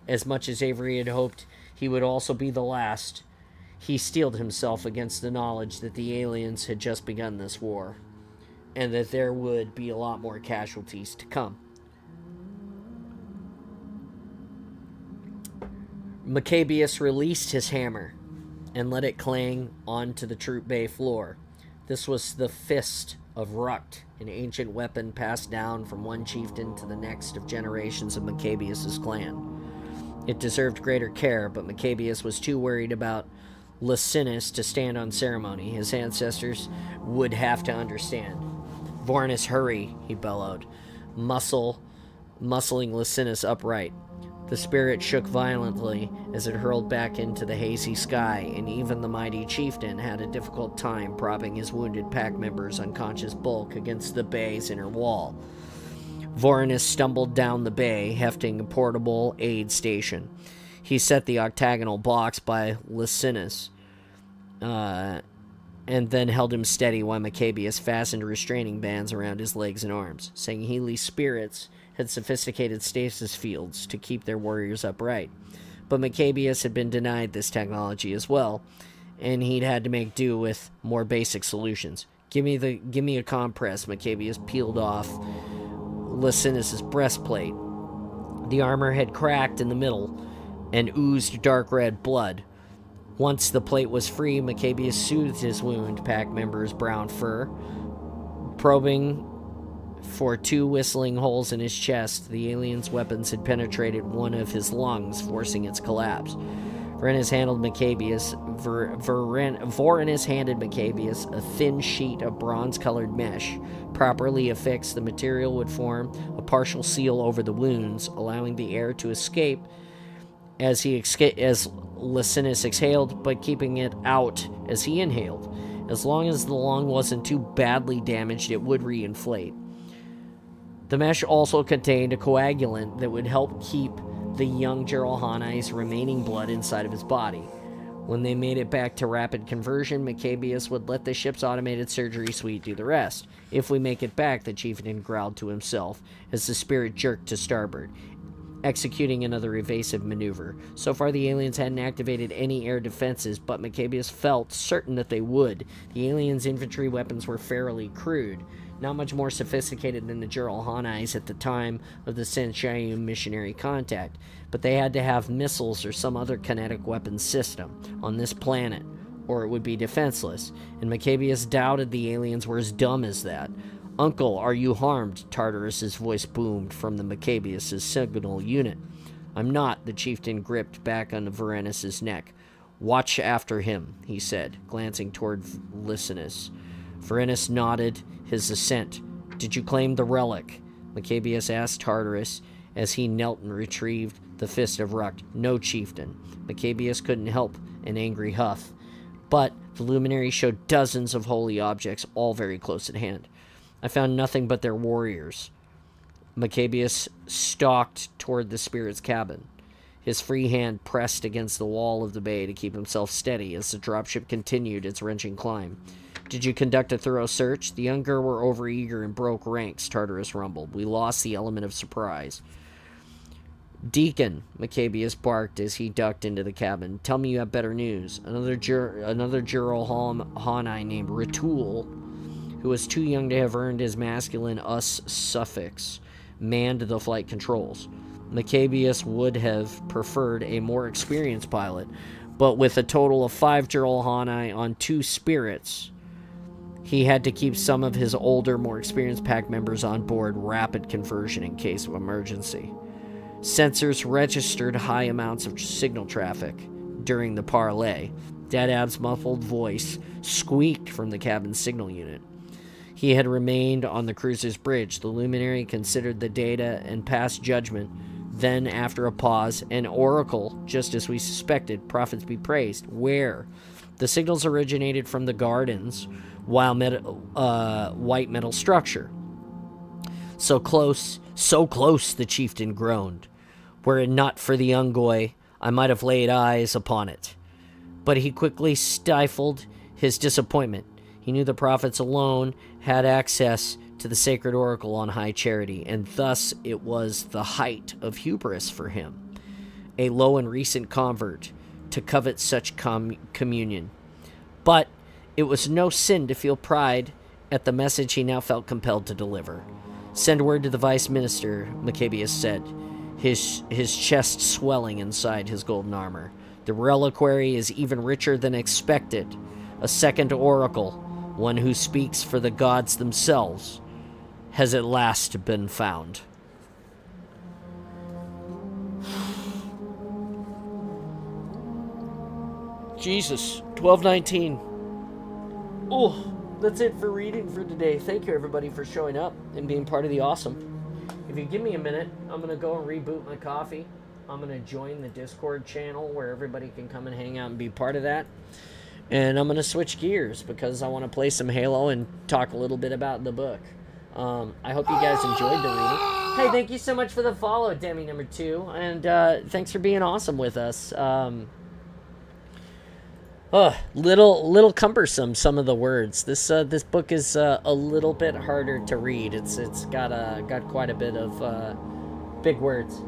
As much as Avery had hoped he would also be the last, he steeled himself against the knowledge that the aliens had just begun this war, and that there would be a lot more casualties to come. Maccabeus released his hammer and let it clang onto the troop bay floor. This was the Fist of Rukt, an ancient weapon passed down from one chieftain to the next of generations of Maccabeus' clan. It deserved greater care, but Maccabeus was too worried about Licinus to stand on ceremony. His ancestors would have to understand. Vorenus, hurry, he bellowed, muscling Licinus upright. The spirit shook violently as it hurled back into the hazy sky, and even the mighty chieftain had a difficult time propping his wounded pack member's unconscious bulk against the bay's inner wall. Vorenus stumbled down the bay, hefting a portable aid station. He set the octagonal box by Licinus, and then held him steady while Maccabeus fastened restraining bands around his legs and arms. Sangheli's spirits had sophisticated stasis fields to keep their warriors upright, but Maccabeus had been denied this technology as well, and he'd had to make do with more basic solutions. Give me a compress. Maccabeus peeled off Licinus's breastplate. The armor had cracked in the middle and oozed dark red blood. Once the plate was free, Maccabeus soothed his wound pack member's brown fur. Probing for 2 whistling holes in his chest, the alien's weapons had penetrated one of his lungs, forcing its collapse. Vorenus handed Maccabeus a thin sheet of bronze-colored mesh. Properly affixed, the material would form a partial seal over the wounds, allowing the air to escape as Licinus exhaled, but keeping it out as he inhaled. As long as the lung wasn't too badly damaged, it would reinflate. The mesh also contained a coagulant that would help keep the young Geralhanai's remaining blood inside of his body. When they made it back to rapid conversion, Maccabeus would let the ship's automated surgery suite do the rest. If we make it back, the chieftain growled to himself as the spirit jerked to starboard, executing another evasive maneuver. So far, the aliens hadn't activated any air defenses, but Maccabeus felt certain that they would. The aliens' infantry weapons were fairly crude, not much more sophisticated than the Geralhanai's at the time of the Senshayum missionary contact, but they had to have missiles or some other kinetic weapons system on this planet, or it would be defenseless, and Maccabeus doubted the aliens were as dumb as that. "Uncle, are you harmed?" Tartarus's voice boomed from the Maccabeus' signal unit. "I'm not," the chieftain gripped back on Vorenus' neck. "Watch after him," he said, glancing toward Licinus. Vorenus nodded his assent. "Did you claim the relic?" Maccabeus asked Tartarus as he knelt and retrieved the Fist of Rukt. "No, chieftain." Maccabeus couldn't help an angry huff. But the luminary showed dozens of holy objects, all very close at hand. "I found nothing but their warriors." Maccabeus stalked toward the spirit's cabin. His free hand pressed against the wall of the bay to keep himself steady as the dropship continued its wrenching climb. "Did you conduct a thorough search?" "The Younger were overeager and broke ranks," Tartarus rumbled. "We lost the element of surprise." "Deacon," Maccabeus barked as he ducked into the cabin, "tell me you have better news." Another Geralhanai named Ratul, who was too young to have earned his masculine us suffix, manned the flight controls. Maccabeus would have preferred a more experienced pilot, but with a total of 5 Geralhanai on 2 spirits, he had to keep some of his older, more experienced pack members on board rapid conversion in case of emergency. Sensors registered high amounts of signal traffic during the parley. Dadab's muffled voice squeaked from the cabin signal unit. He had remained on the cruiser's bridge. The luminary considered the data and passed judgment. Then, after a pause, an oracle, just as we suspected, prophets be praised. Where? The signals originated from the gardens, white metal structure. So close, the chieftain groaned. Were it not for the Ungoi, I might have laid eyes upon it. But he quickly stifled his disappointment. He knew the prophets alone had access to the sacred oracle on high charity, and thus it was the height of hubris for him, a low and recent convert, to covet such communion. But it was no sin to feel pride at the message he now felt compelled to deliver. Send word to the vice minister, Maccabeus said, his chest swelling inside his golden armor. The reliquary is even richer than expected. A second oracle, one who speaks for the gods themselves, has at last been found. Jesus, 12:19. Oh, that's it for reading for today. Thank you, everybody, for showing up and being part of the awesome. If you give me a minute, I'm going to go and reboot my coffee. I'm going to join the Discord channel where everybody can come and hang out and be part of that. And I'm going to switch gears because I want to play some Halo and talk a little bit about the book. I hope you guys enjoyed the reading. Hey, thank you so much for the follow, Demi number 2. And thanks for being awesome with us. Little cumbersome, some of the words. This book is a little bit harder to read. It's got quite a bit of big words.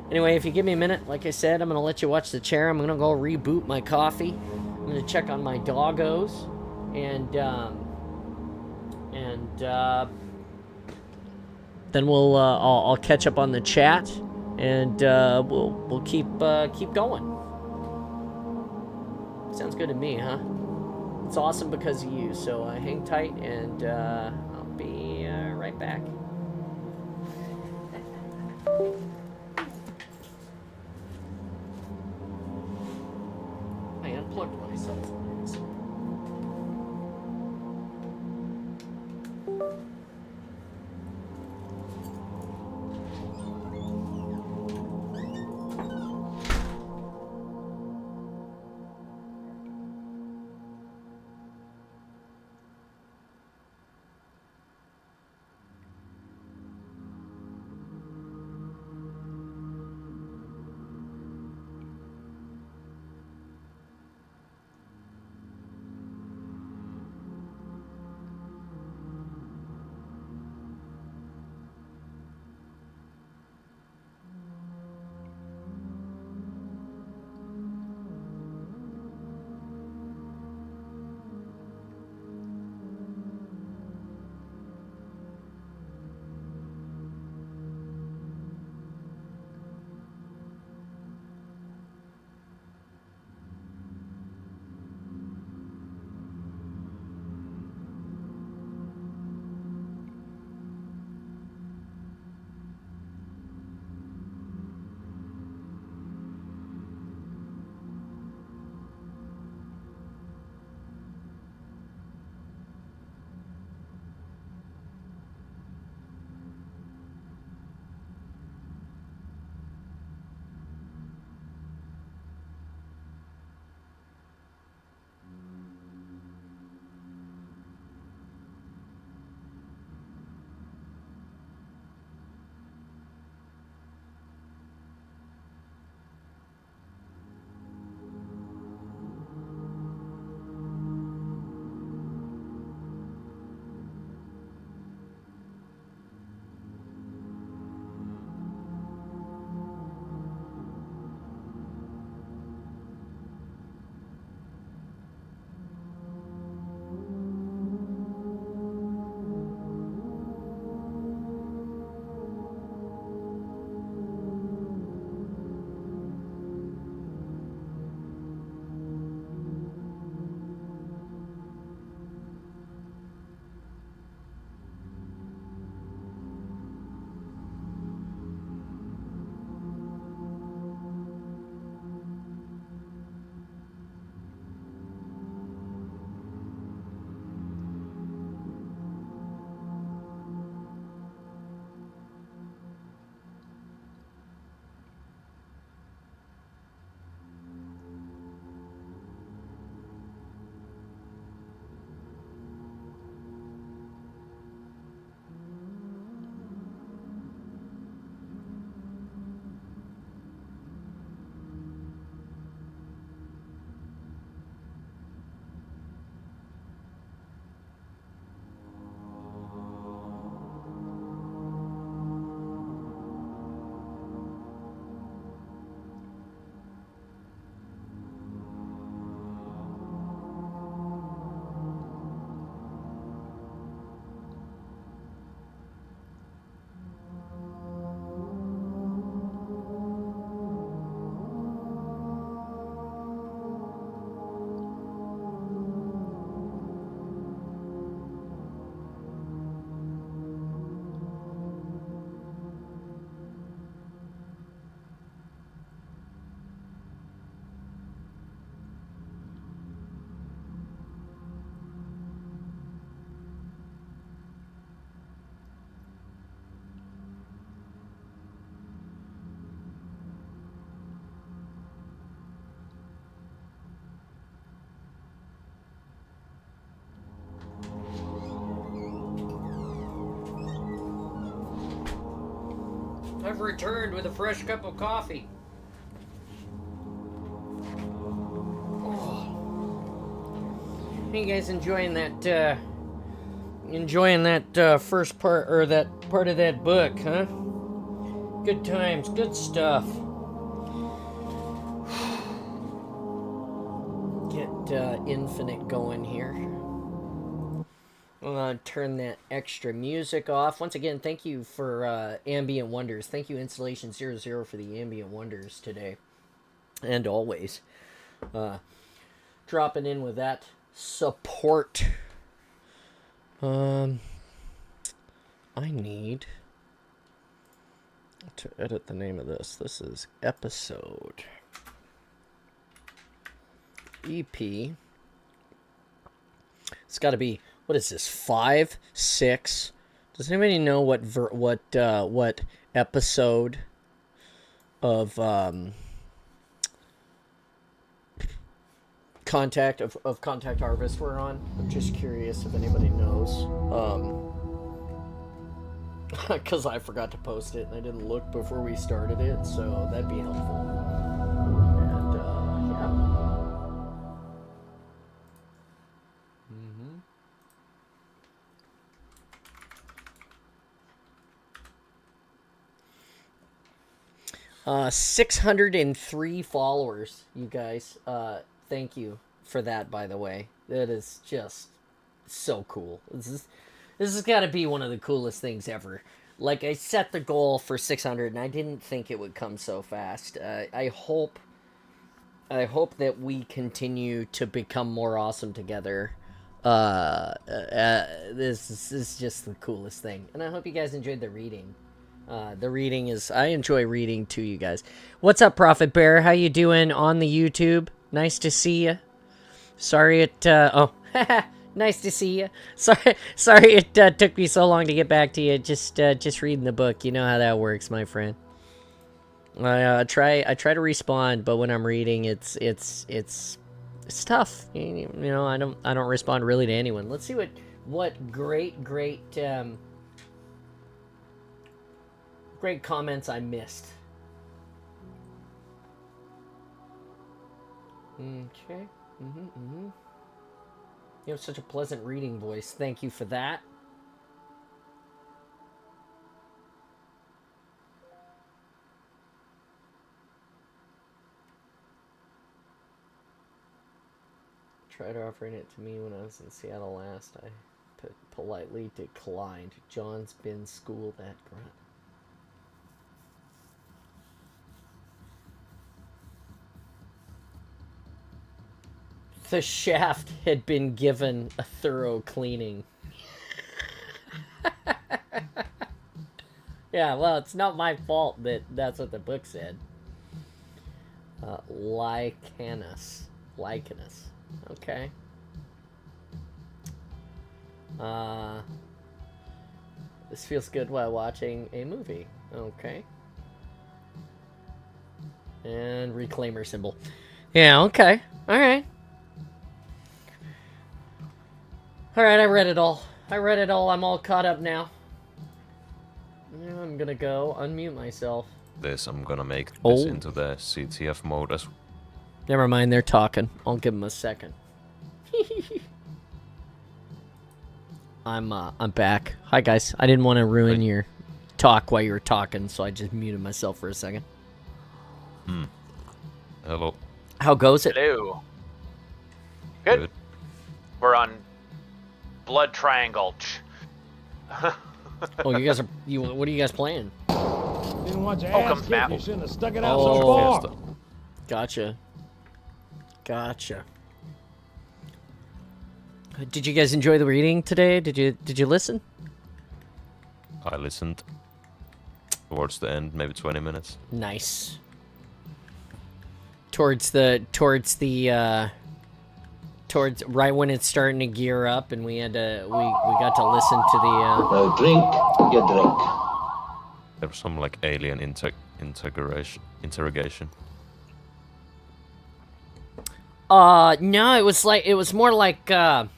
Anyway, if you give me a minute, like I said, I'm gonna let you watch the chair. I'm gonna go reboot my coffee. I'm gonna check on my doggos, and then I'll catch up on the chat, and we'll keep going. Sounds good to me, huh? It's awesome because of you, so hang tight, and I'll be right back. I unplugged myself. I've returned with a fresh cup of coffee. Oh. Are you guys enjoying that, first part, or that part of that book, huh? Good times, good stuff. Get Infinite going here. I'm gonna turn that extra music off. Once again, thank you for Ambient Wonders. Thank you, Installation 00, for the Ambient Wonders today. And always. Dropping in with that support. I need to edit the name of this. This is episode EP. It's got to be, what is this, 5, 6? Does anybody know what episode of Contact Harvest we're on? I'm just curious if anybody knows. Because I forgot to post it and I didn't look before we started it, so that'd be helpful. And yeah. Mm-hmm. 603 followers, you guys. Thank you for that, by the way. That is just so cool. This has got to be one of the coolest things ever. Like, I set the goal for 600, and I didn't think it would come so fast. I hope that we continue to become more awesome together. This is just the coolest thing. And I hope you guys enjoyed the reading. The reading is... I enjoy reading to you guys. What's up, Prophet Bear? How you doing on the YouTube? Nice to see you. Sorry it... oh, nice to see you. Sorry it took me so long to get back to you. Just reading the book. You know how that works, my friend. I try to respond, but when I'm reading, it's tough. You know, I don't respond really to anyone. Let's see what great comments I missed. Okay. You have such a pleasant reading voice. Thank you for that. Tried offering it to me when I was in Seattle last. I politely declined. John's been schooled at grunt. The shaft had been given a thorough cleaning. Yeah, well, it's not my fault that that's what the book said. Lichenus. Okay. This feels good while watching a movie. Okay. And reclaimer symbol. Yeah, okay. Alright. Alright, I read it all. I'm all caught up now. Now I'm gonna go unmute myself. I'm gonna make this into the CTF mode as... Never mind, they're talking. I'll give them a second. I'm back. Hi, guys. I didn't want to ruin your talk while you were talking, so I just muted myself for a second. Hello. How goes it? Hello. Good. We're on Blood Triangle. Oh, you guys are... what are you guys playing? Didn't want your Comes ass Matt. kicked. You shouldn't have stuck it out so far. Gotcha. Did you guys enjoy the reading today? Did you listen? I listened towards the end, maybe 20 minutes. Nice. Towards right when it's starting to gear up, and we got to listen to the. No drink, you drink. There was some like alien interrogation. No, it was more like the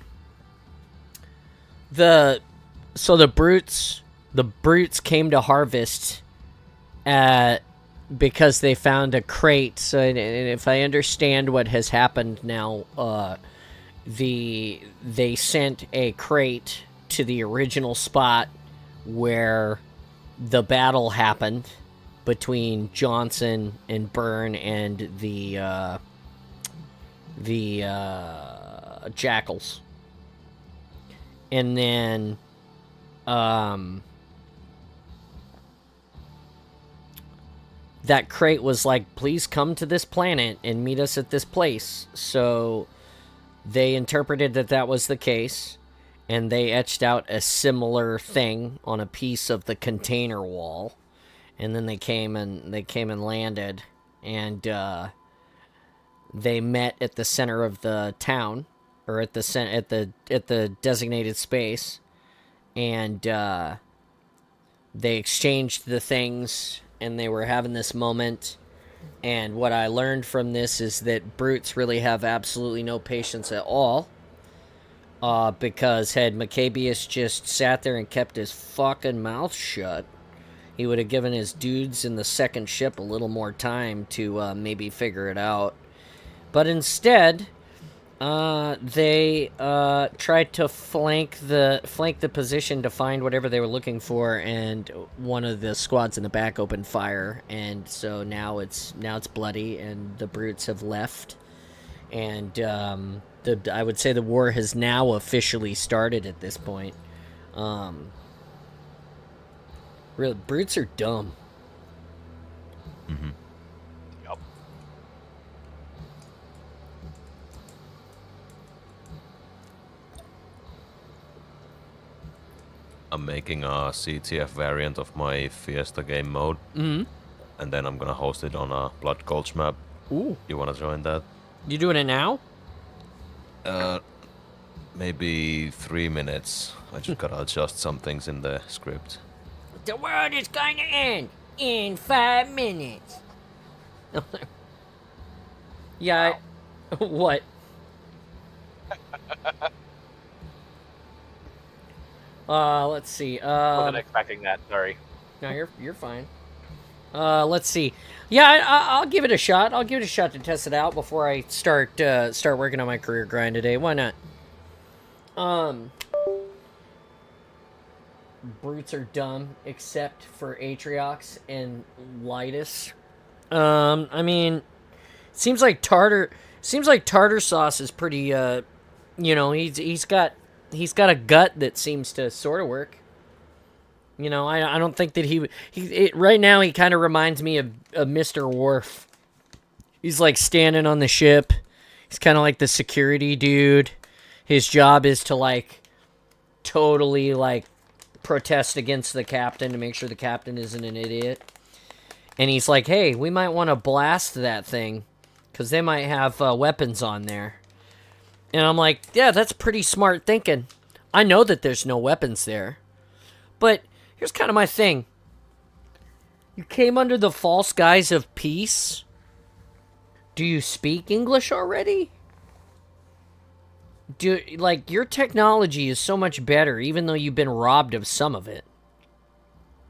brutes came to harvest, because they found a crate. So, and if I understand what has happened now, they sent a crate to the original spot where the battle happened between Johnson and Byrne and the Jackals. And then that crate was like, please come to this planet and meet us at this place. So they interpreted that that was the case, and they etched out a similar thing on a piece of the container wall. And then they came and landed, and they met at the center of the town, or at the designated space, and they exchanged the things, and they were having this moment. And what I learned from this is that brutes really have absolutely no patience at all. Because had Maccabeus just sat there and kept his fucking mouth shut, he would have given his dudes in the second ship a little more time to maybe figure it out. But instead, they tried to flank the position to find whatever they were looking for, and one of the squads in the back opened fire, and so now it's bloody, and the brutes have left, and I would say the war has now officially started at this point. Really, brutes are dumb. Mm-hmm. Yep. I'm making a CTF variant of my Fiesta game mode. Mm-hmm. And then I'm gonna host it on a Blood Gulch map. Ooh. You wanna join that? You doing it now? Maybe 3 minutes. I just gotta adjust some things in the script. The world is going to end in 5 minutes. Yeah. What? Let's see. Wasn't expecting that. Sorry. No, you're fine. Let's see. Yeah, I'll give it a shot. I'll give it a shot to test it out before I start working on my career grind today. Why not? Brutes are dumb, except for Atriox and Litus. I mean, seems like tartar sauce is pretty. He's got a gut that seems to sort of work. You know, I don't think that right now he kind of reminds me of Mr. Worf. He's like standing on the ship. He's kind of like the security dude. His job is to like totally like protest against the captain to make sure the captain isn't an idiot. And he's like, hey, we might want to blast that thing because they might have weapons on there. And I'm like, yeah, that's pretty smart thinking. I know that there's no weapons there. But here's kind of my thing. You came under the false guise of peace. Do you speak English already? Your technology is so much better, even though you've been robbed of some of it.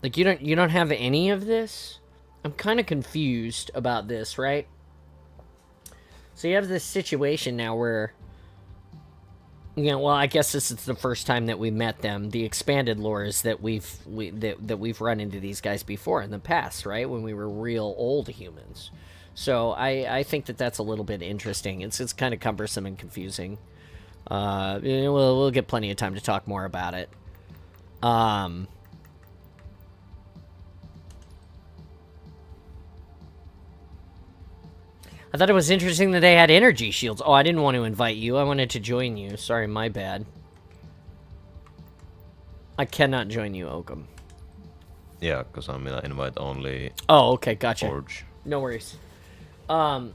Like, you don't have any of this? I'm kind of confused about this, right? So you have this situation now where, well, I guess this is the first time that we met them. The expanded lore is that we've run into these guys before in the past, right? When we were real old humans. So I think that that's a little bit interesting. It's kind of cumbersome and confusing. We'll get plenty of time to talk more about it. I thought it was interesting that they had energy shields. Oh, I didn't want to invite you. I wanted to join you. Sorry, my bad. I cannot join you, Oakham. Yeah, because I'm gonna invite only. Oh, okay, gotcha. Forge. No worries. There's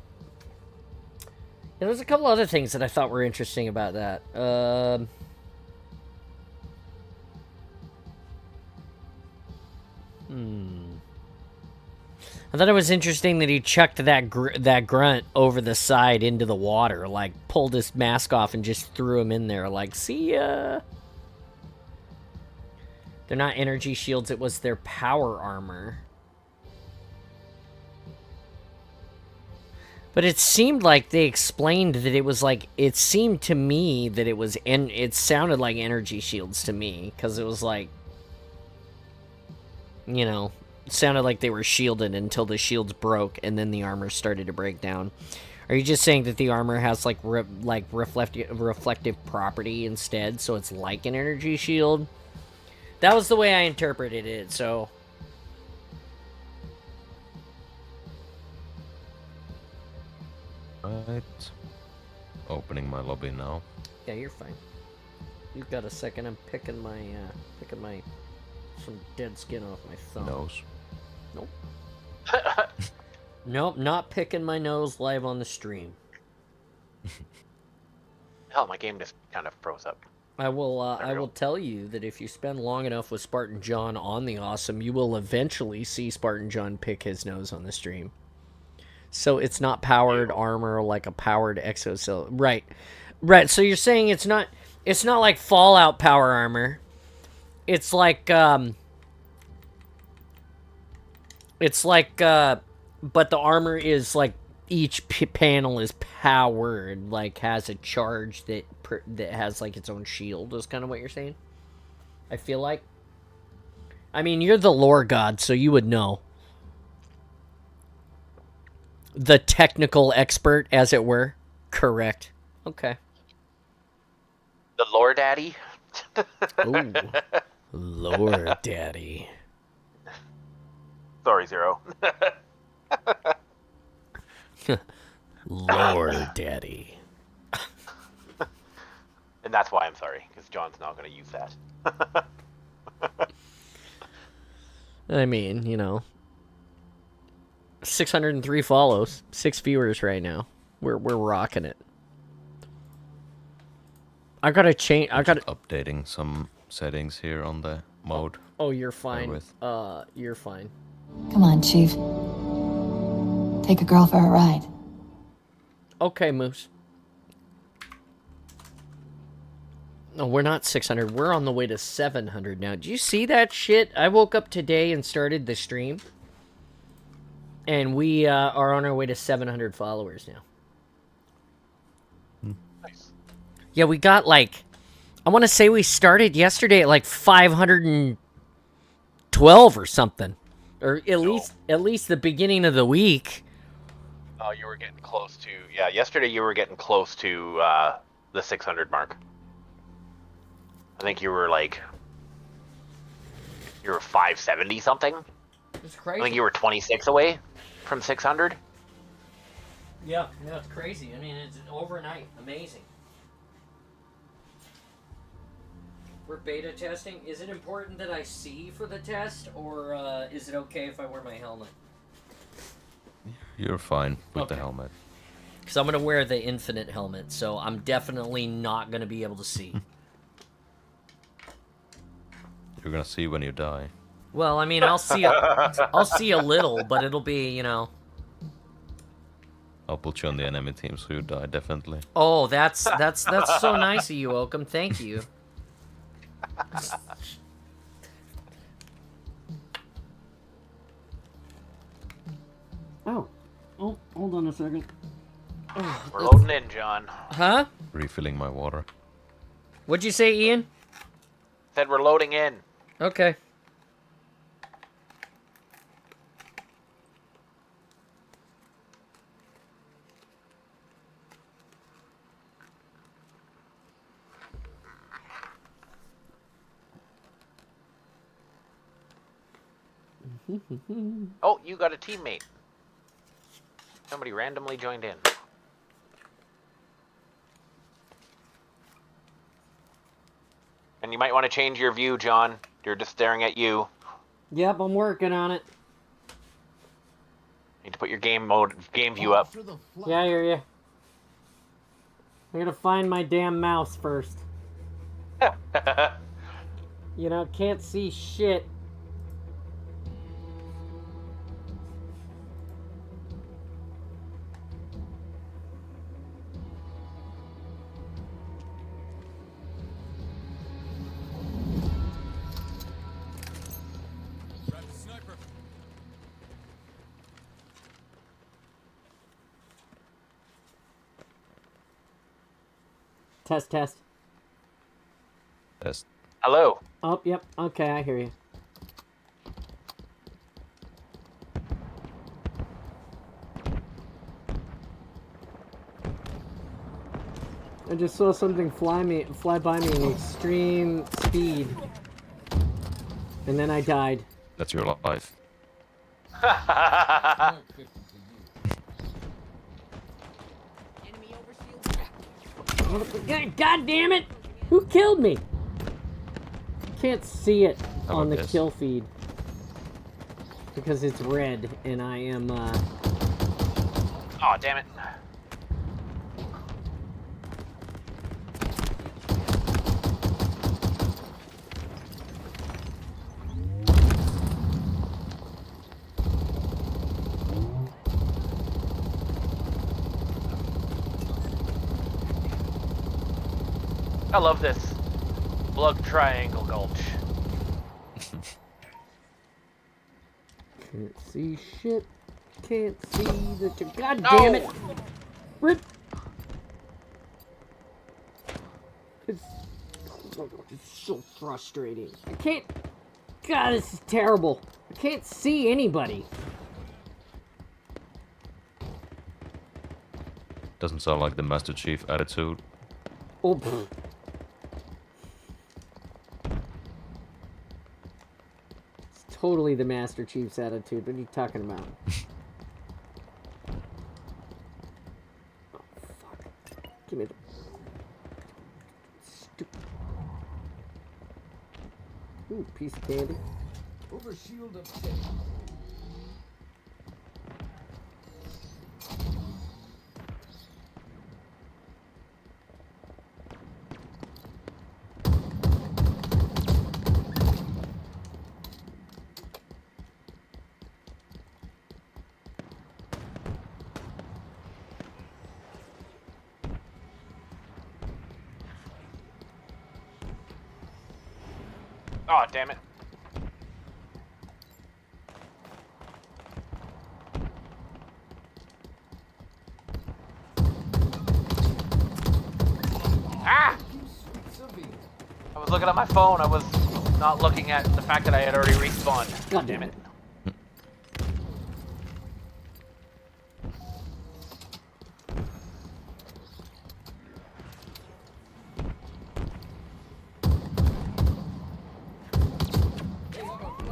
a couple other things that I thought were interesting about that. I thought it was interesting that he chucked that grunt over the side into the water, like pulled his mask off and just threw him in there, like, see ya. They're not energy shields, it was their power armor. But it seemed like they explained that it was like, it seemed to me that it was, and it sounded like energy shields to me, because it was like, you know, it sounded like they were shielded until the shields broke, and then the armor started to break down. Are you just saying that the armor has like reflective property instead, so it's like an energy shield? That was the way I interpreted it, so... Right. Opening my lobby now. Yeah, you're fine. You've got a second. I'm picking my some dead skin off my thumb. Nose. Nope. Nope, not picking my nose live on the stream. Hell, my game just kind of froze up. I will tell you that if you spend long enough with Spartan John on the Awesome, you will eventually see Spartan John pick his nose on the stream. So it's not powered armor like a powered exoskeleton. Right. Right. So you're saying it's not like Fallout power armor. It's like but the armor is like each panel is powered, like has a charge that has like its own shield, is kind of what you're saying. I feel like. I mean, you're the lore god, so you would know. The technical expert, as it were. Correct. Okay. The lore daddy. Ooh. Lore daddy. Sorry, Zero. Lore daddy. And that's why I'm sorry, because John's not going to use that. I mean, you know. 603 follows, 6 viewers right now. We're rocking it. I gotta change. I gotta Updating some settings here on the mode. Oh, you're fine. With. You're fine. Come on, Chief. Take a girl for a ride. Okay, Moose. No, we're not 600. We're on the way to 700 now. Do you see that shit? I woke up today and started the stream. And we are on our way to 700 followers now. Nice. Yeah, we got like... I want to say we started yesterday at like 512 or something. Or at least the beginning of the week. Oh, you were getting close to... Yeah, yesterday you were getting close to the 600 mark. I think you were like... You were 570 something? It's crazy. I think you were 26 away from 600. Yeah, it's crazy. I mean, it's overnight. Amazing. We're beta testing. Is it important that I see for the test, or is it okay if I wear my helmet? You're fine with the Okay. helmet. Because I'm going to wear the infinite helmet, so I'm definitely not going to be able to see. You're gonna see when you die. Well, I mean, I'll see a little, but it'll be, you know. I'll put you on the enemy team so you die, definitely. Oh, that's so nice of you, Oakham. Thank you. Oh, hold on a second. We're loading in, John. Huh? Refilling my water. What'd you say, Ian? Said we're loading in. Okay. Oh, you got a teammate. Somebody randomly joined in. And you might want to change your view, John. You're just staring at you. Yep, I'm working on it. Need to put your game view up. Yeah, I hear you. I gotta find my damn mouse first. You know, can't see shit. Test, test. Test. Hello. Oh, yep. Okay, I hear you. I just saw something fly by me in extreme speed. And then I died. That's your life. God damn it! Who killed me? Can't see it How on about the this? kill feed. Because it's red and I am, Oh, damn it. I love this Blug Triangle Gulch. can't see shit. Can't see that you. God No! damn it! Rip! It's so frustrating. I can't. God, this is terrible. I can't see anybody. Doesn't sound like the Master Chief attitude. Oh, pfft. It's totally the Master Chief's attitude. What are you talking about? Oh, fuck. Give me the... Stupid... Ooh, piece of candy. Over shield of 10. Oh, damn it. Ah! I was looking at my phone. I was not looking at the fact that I had already respawned. God damn it.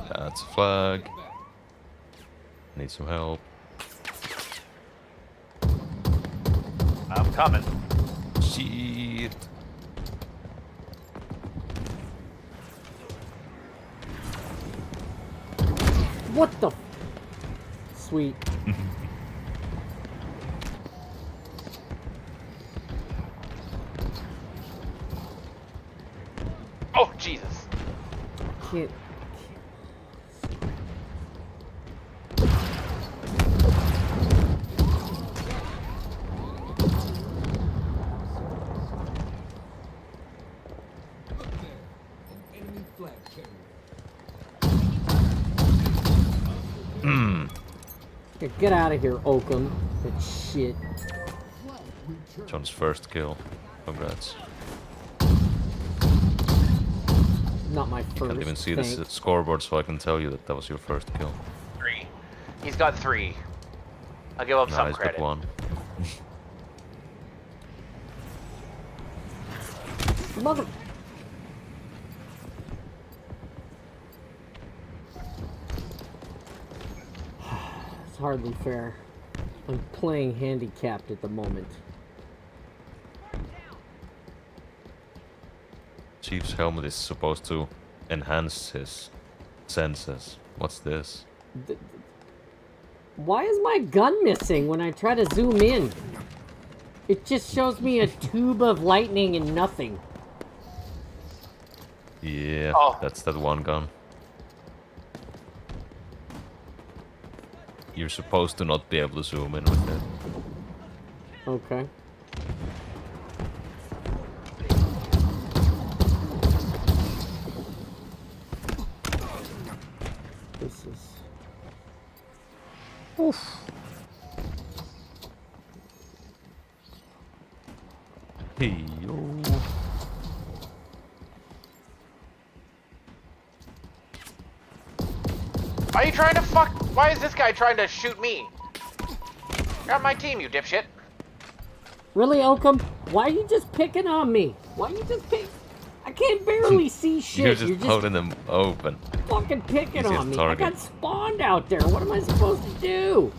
That's a flag. Need some help. I'm coming. Shit. What the... Sweet. Oh, Jesus. Can't... Enemy flag carrier. Yeah, get out of here, Oakham. That shit. John's first kill. Congrats. Not my first. Can't even see the thank- scoreboard, so I can tell you that that was your first kill. 3. He's got 3. I'll give him some Nice, credit. but one. Mother... It's hardly fair. I'm playing handicapped at the moment. Chief's helmet is supposed to enhance his senses. What's this? Why is my gun missing when I try to zoom in? It just shows me a tube of lightning and nothing. Yeah, Oh. that's that one gun. You're supposed to not be able to zoom in with it. Okay. This is... Oof. Hey, yo. Why are you trying to fuck? Why is this guy trying to shoot me? You're on my team, you dipshit. Really, Oakham? Why are you just picking on me? Why are you just pick? I can't barely see shit. You're just holding them open. fucking picking Easiest on me. target. I got spawned out there. What am I supposed to do?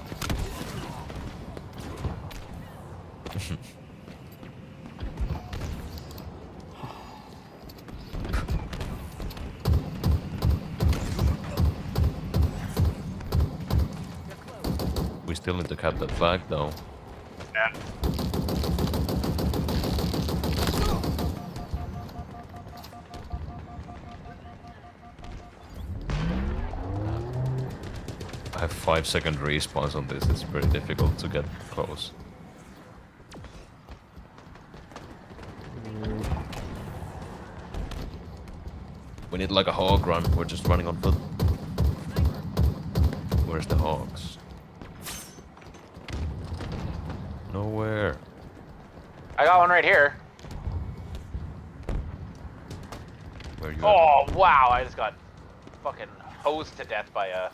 We still need to cap that flag though. Yeah. I have 5-second respawns on this. It's pretty difficult to get close. We need like a hog run. We're just running on foot. Where's the hogs? Nowhere. I got one right here. Where are you? Oh, wow. I just got fucking hosed to death by a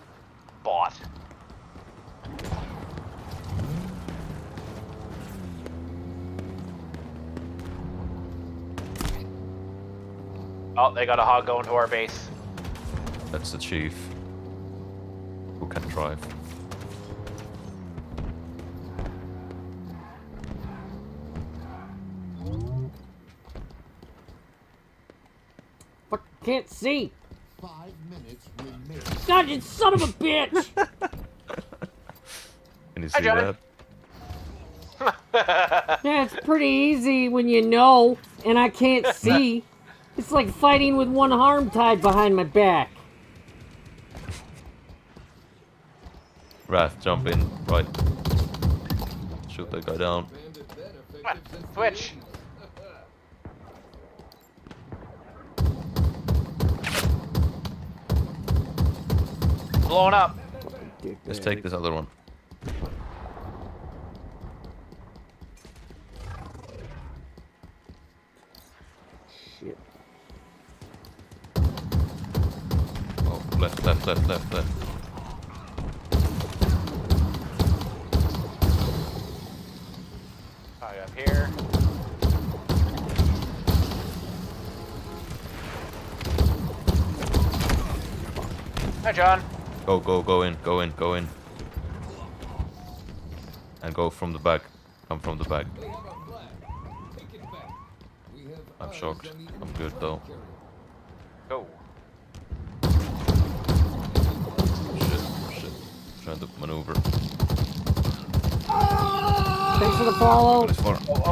bot. Oh, they got a hog going to our base. At? That's the chief. Who can drive? Fuck, can't see. 5 minutes remain. God, you son of a bitch! Can you Hi, see Johnny. that? Yeah, it's pretty easy when you know, and I can't see. It's like fighting with one arm tied behind my back. Wrath, jump in. Right. Shoot that guy down. Come on, switch. Blowing up. Let's take this other one. Shit. Oh, left. Alright, up here. Hi, John. Go in. And go from the back. Come from the back. They have a flag. Take it back. We have I'm eyes shocked. on the I'm enemy good flag though. carrier. Go. Shit. Trying to maneuver. Thanks for the follow. What is for? Oh.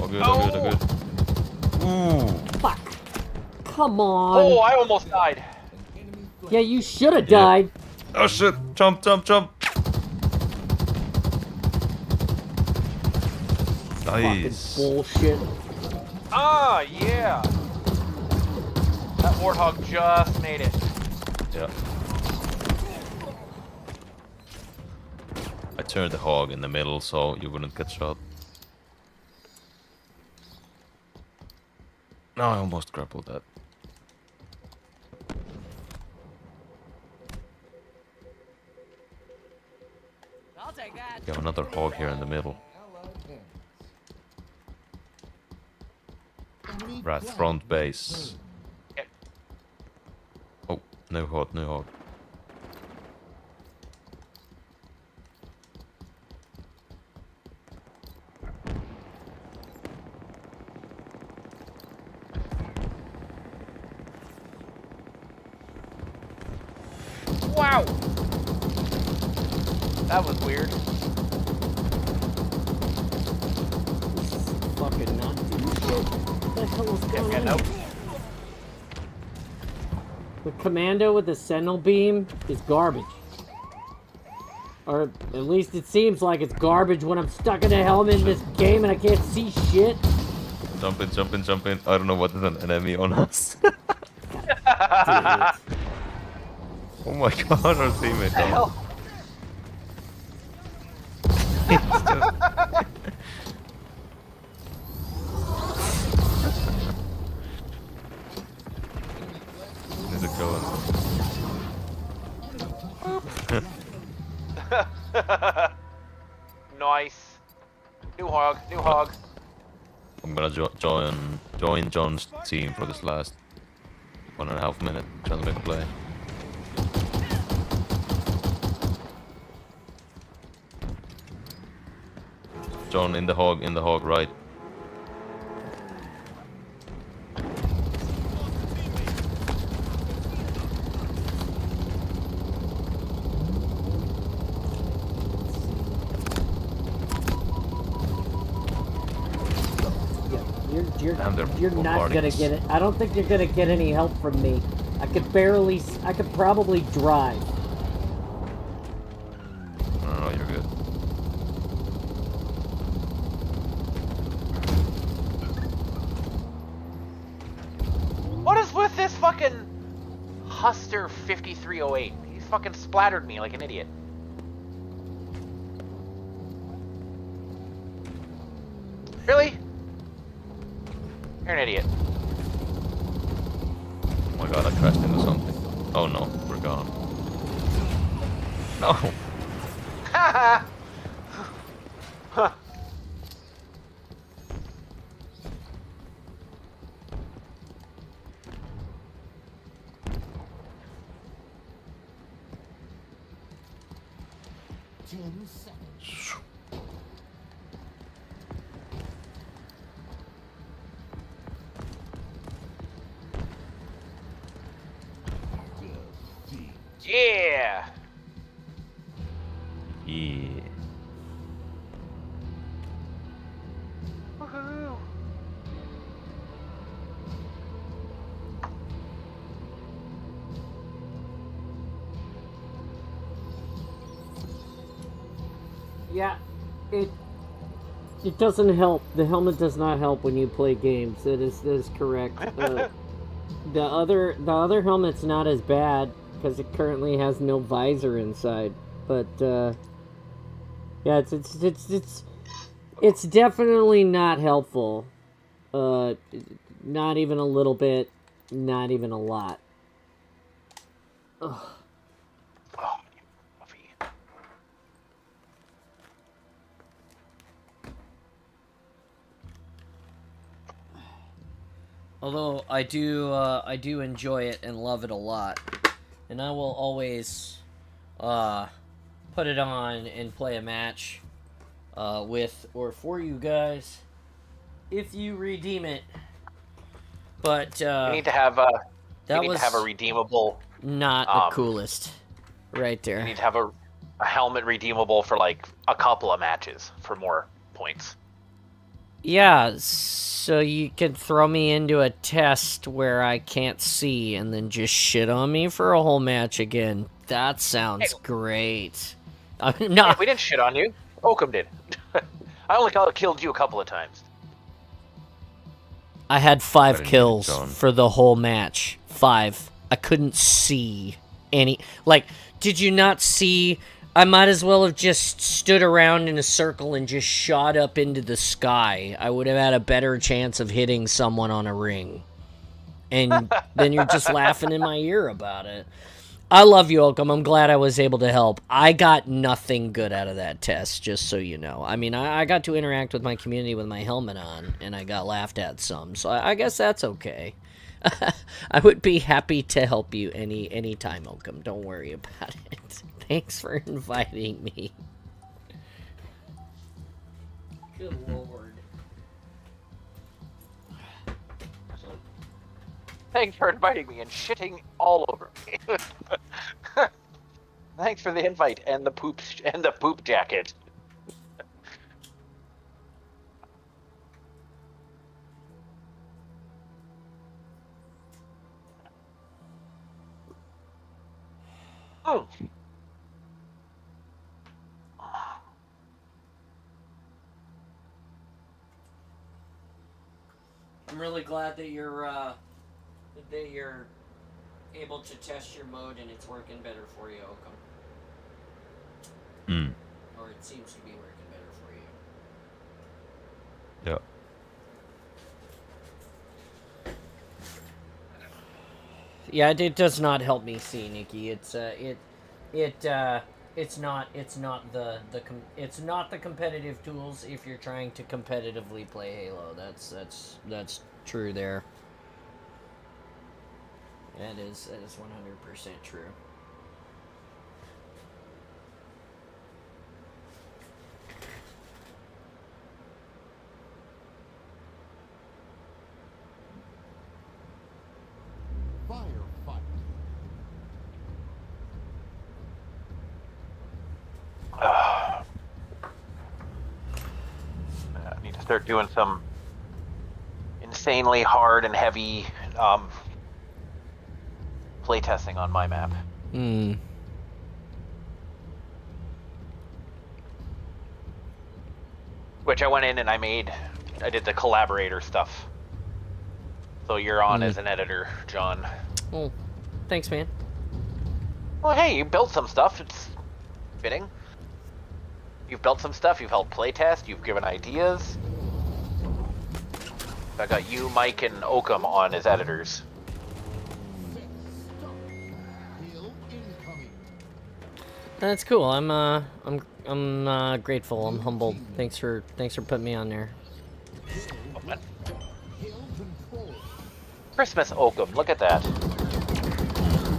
All good. Ooh. Fuck. Come on. Oh, I almost died. An enemy flag. Yeah, you should have died. Oh shit! Jump! Nice. Fucking bullshit. Ah, yeah. That warthog just made it. Yeah. I turned the hog in the middle so you wouldn't get shot. No, I almost grappled that. I'll take that. You have another hog here in the middle. Allied hands. Enemy Right, flag front base. Okay. Oh, no hog. Wow. That was weird. Fucking not doing shit. What the hell is going Yeah, on? nope. The commando with the sentinel beam is garbage. Or at least it seems like it's garbage when I'm stuck in a helmet in this game and I can't see shit. Jump in. I don't know what is an enemy on us. Oh my god, our teammate. Hell. Is it going? Nice. New hog. New hog. I'm gonna join John's team for this last 1.5 minute. Trying to make a play. John in the hog, right. Damn, they're You're not bombarding gonna us. get it. I don't think you're gonna get any help from me. I could probably drive. No, you're good. What is with this fucking Huster 5308? He's fucking splattered me like an idiot. Really? You're an idiot. Oh my god, I crashed into something. Oh no, we're gone. No. Haha! Huh. Yeah! Yeah. Woohoo! Yeah, it doesn't help. The helmet does not help when you play games. That is correct. The other helmet's not as bad because it currently has no visor inside. But yeah, it's definitely not helpful. Not even a little bit. Not even a lot. Ugh. Oh, coffee. Although I do enjoy it and love it a lot, and I will always put it on and play a match with or for you guys if you redeem it. But You need to have a that you need was to have a redeemable. not the coolest, right You there. need to have a helmet redeemable for like a couple of matches for more points. Yeah, so you could throw me into a test where I can't see and then just shit on me for a whole match again. That sounds great. No, Hey, we didn't shit on you. Oakham did. I only killed you a couple of times. I had 5 Better kills than John. for the whole match. 5. I couldn't see any. Like, did you not see? I might as well have just stood around in a circle and just shot up into the sky. I would have had a better chance of hitting someone on a ring. And then you're just laughing in my ear about it. I love you, Oakham. I'm glad I was able to help. I got nothing good out of that test, just so you know. I mean, I got to interact with my community with my helmet on, and I got laughed at some, so I guess that's okay. I would be happy to help you any time, Oakham. Don't worry about it. Thanks for inviting me. Good lord. Thanks for inviting me and shitting all over me. Thanks for the invite and the poop jacket. Oh. I'm really glad that you're able to test your mode and it's working better for you, Oakham. Or it seems to be working better for you. Yeah. Yeah, it does not help me see, Nikki. It it's not the competitive tools if you're trying to competitively play Halo. That's true there. That is 100% true. I need to start doing some insanely hard and heavy playtesting on my map. Which I went in and I did the collaborator stuff. So you're on as an editor, John. Oh, thanks, man. Well, hey, you built some stuff. It's fitting. You've built some stuff. You've helped playtest. You've given ideas. I got you, Mike, and Oakham on as editors. That's cool. I'm grateful. I'm humbled. Thanks for putting me on there. Oh, man. Christmas Oakham. Look at that.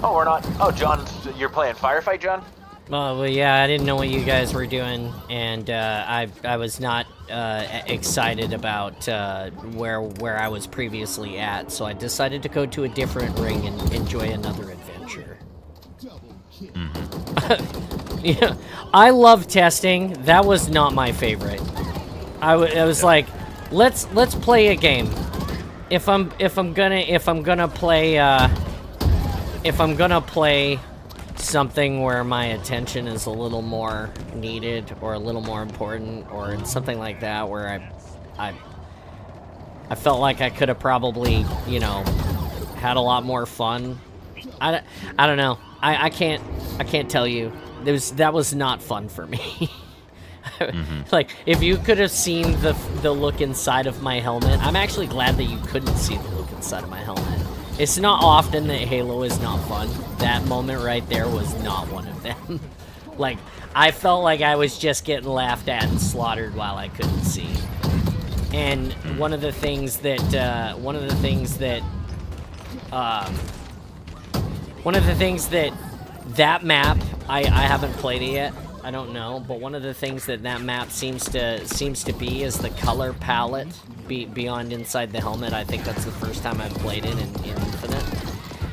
Oh, we're not. Oh, John, you're playing Firefight, John? Well, yeah, I didn't know what you guys were doing, and I was not excited about where I was previously at, so I decided to go to a different ring and enjoy another adventure. Yeah, I love testing. That was not my favorite. I was like, let's play a game. If I'm gonna play something where my attention is a little more needed or a little more important or something like that, where I felt like I could have probably, you know, had a lot more fun. I don't know. I can't tell you. That was not fun for me. Like, if you could have seen the look inside of my helmet, I'm actually glad that you couldn't see the look inside of my helmet. It's not often that Halo is not fun. That moment right there was not one of them. Like, I felt like I was just getting laughed at and slaughtered while I couldn't see. And one of the things that that map, I haven't played it yet. I don't know, but one of the things that map seems to be is the color palette beyond inside the helmet. I think that's the first time I've played it in Infinite,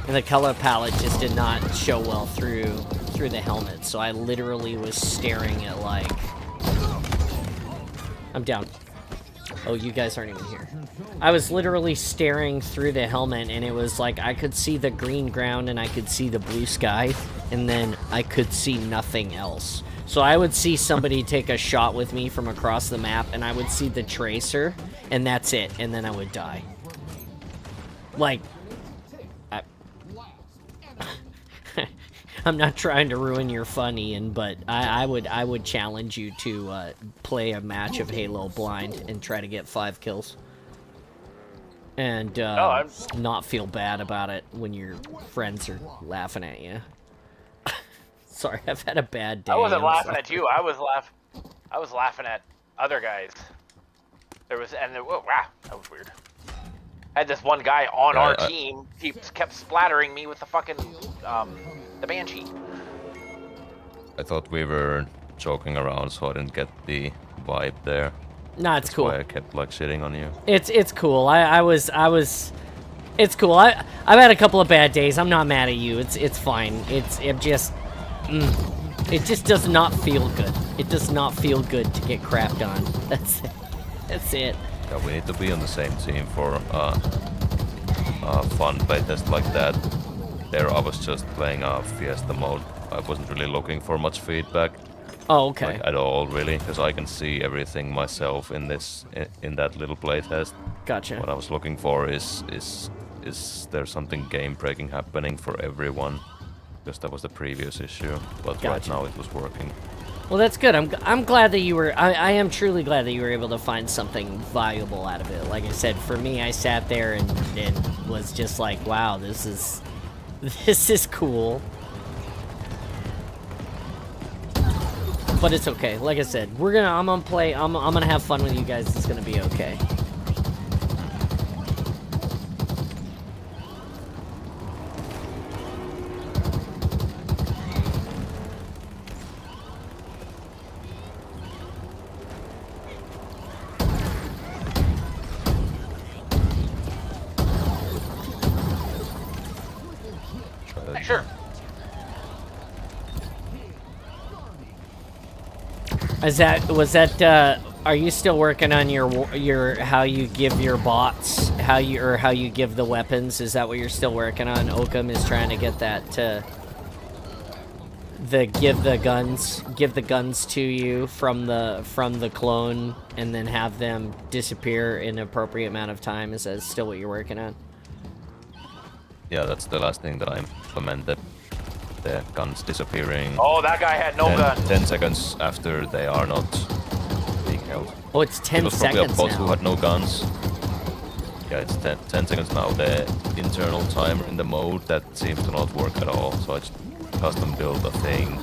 and the color palette just did not show well through the helmet. So I literally was staring at, like, I'm down. Oh, you guys aren't even here. I was literally staring through the helmet, and it was like I could see the green ground and I could see the blue sky, and then I could see nothing else. So I would see somebody take a shot with me from across the map, and I would see the tracer, and that's it, and then I would die. Like, I'm not trying to ruin your fun, Ian, but I would challenge you to play a match of Halo blind and try to get 5 kills. And not feel bad about it when your friends are laughing at you. Sorry, I've had a bad day. I wasn't laughing at you. I was laughing at other guys. Whoa, wow, that was weird. I had this one guy on our team. He kept splattering me with the fucking the Banshee. I thought we were joking around, so I didn't get the vibe there. Nah, it's cool. That's why I kept, like, shitting on you. It's cool. It's cool. I've had a couple of bad days. I'm not mad at you. It's fine. It just does not feel good. It does not feel good to get crapped on. That's it. That's it. Yeah, we need to be on the same team for fun playtest like that. There, I was just playing Fiesta mode. I wasn't really looking for much feedback. Oh, okay. Like, at all, really, because I can see everything myself in that little playtest. Gotcha. What I was looking for is there something game-breaking happening for everyone? Because that was the previous issue, but Gotcha. Right now it was working. Well, that's good. I'm glad that you were. I am truly glad that you were able to find something valuable out of it. Like I said, for me, I sat there and was just like, wow, this is cool. But it's okay. Like I said, I'm gonna play. I'm gonna have fun with you guys. It's gonna be okay. Sure. Are you still working on your how you give your bots, how you give the weapons? Is that what you're still working on? Oakham is trying to get that to give the guns to you from the clone and then have them disappear in an appropriate amount of time. Is that still what you're working on? Yeah, that's the last thing that I implemented. The guns disappearing. Oh, that guy had no gun. 10 seconds after they are not being held. Oh, it's 10 it was probably seconds a bot now. who had no guns. Yeah, it's 10 seconds now. The internal timer in the mode, that seems to not work at all. So I just custom built a thing.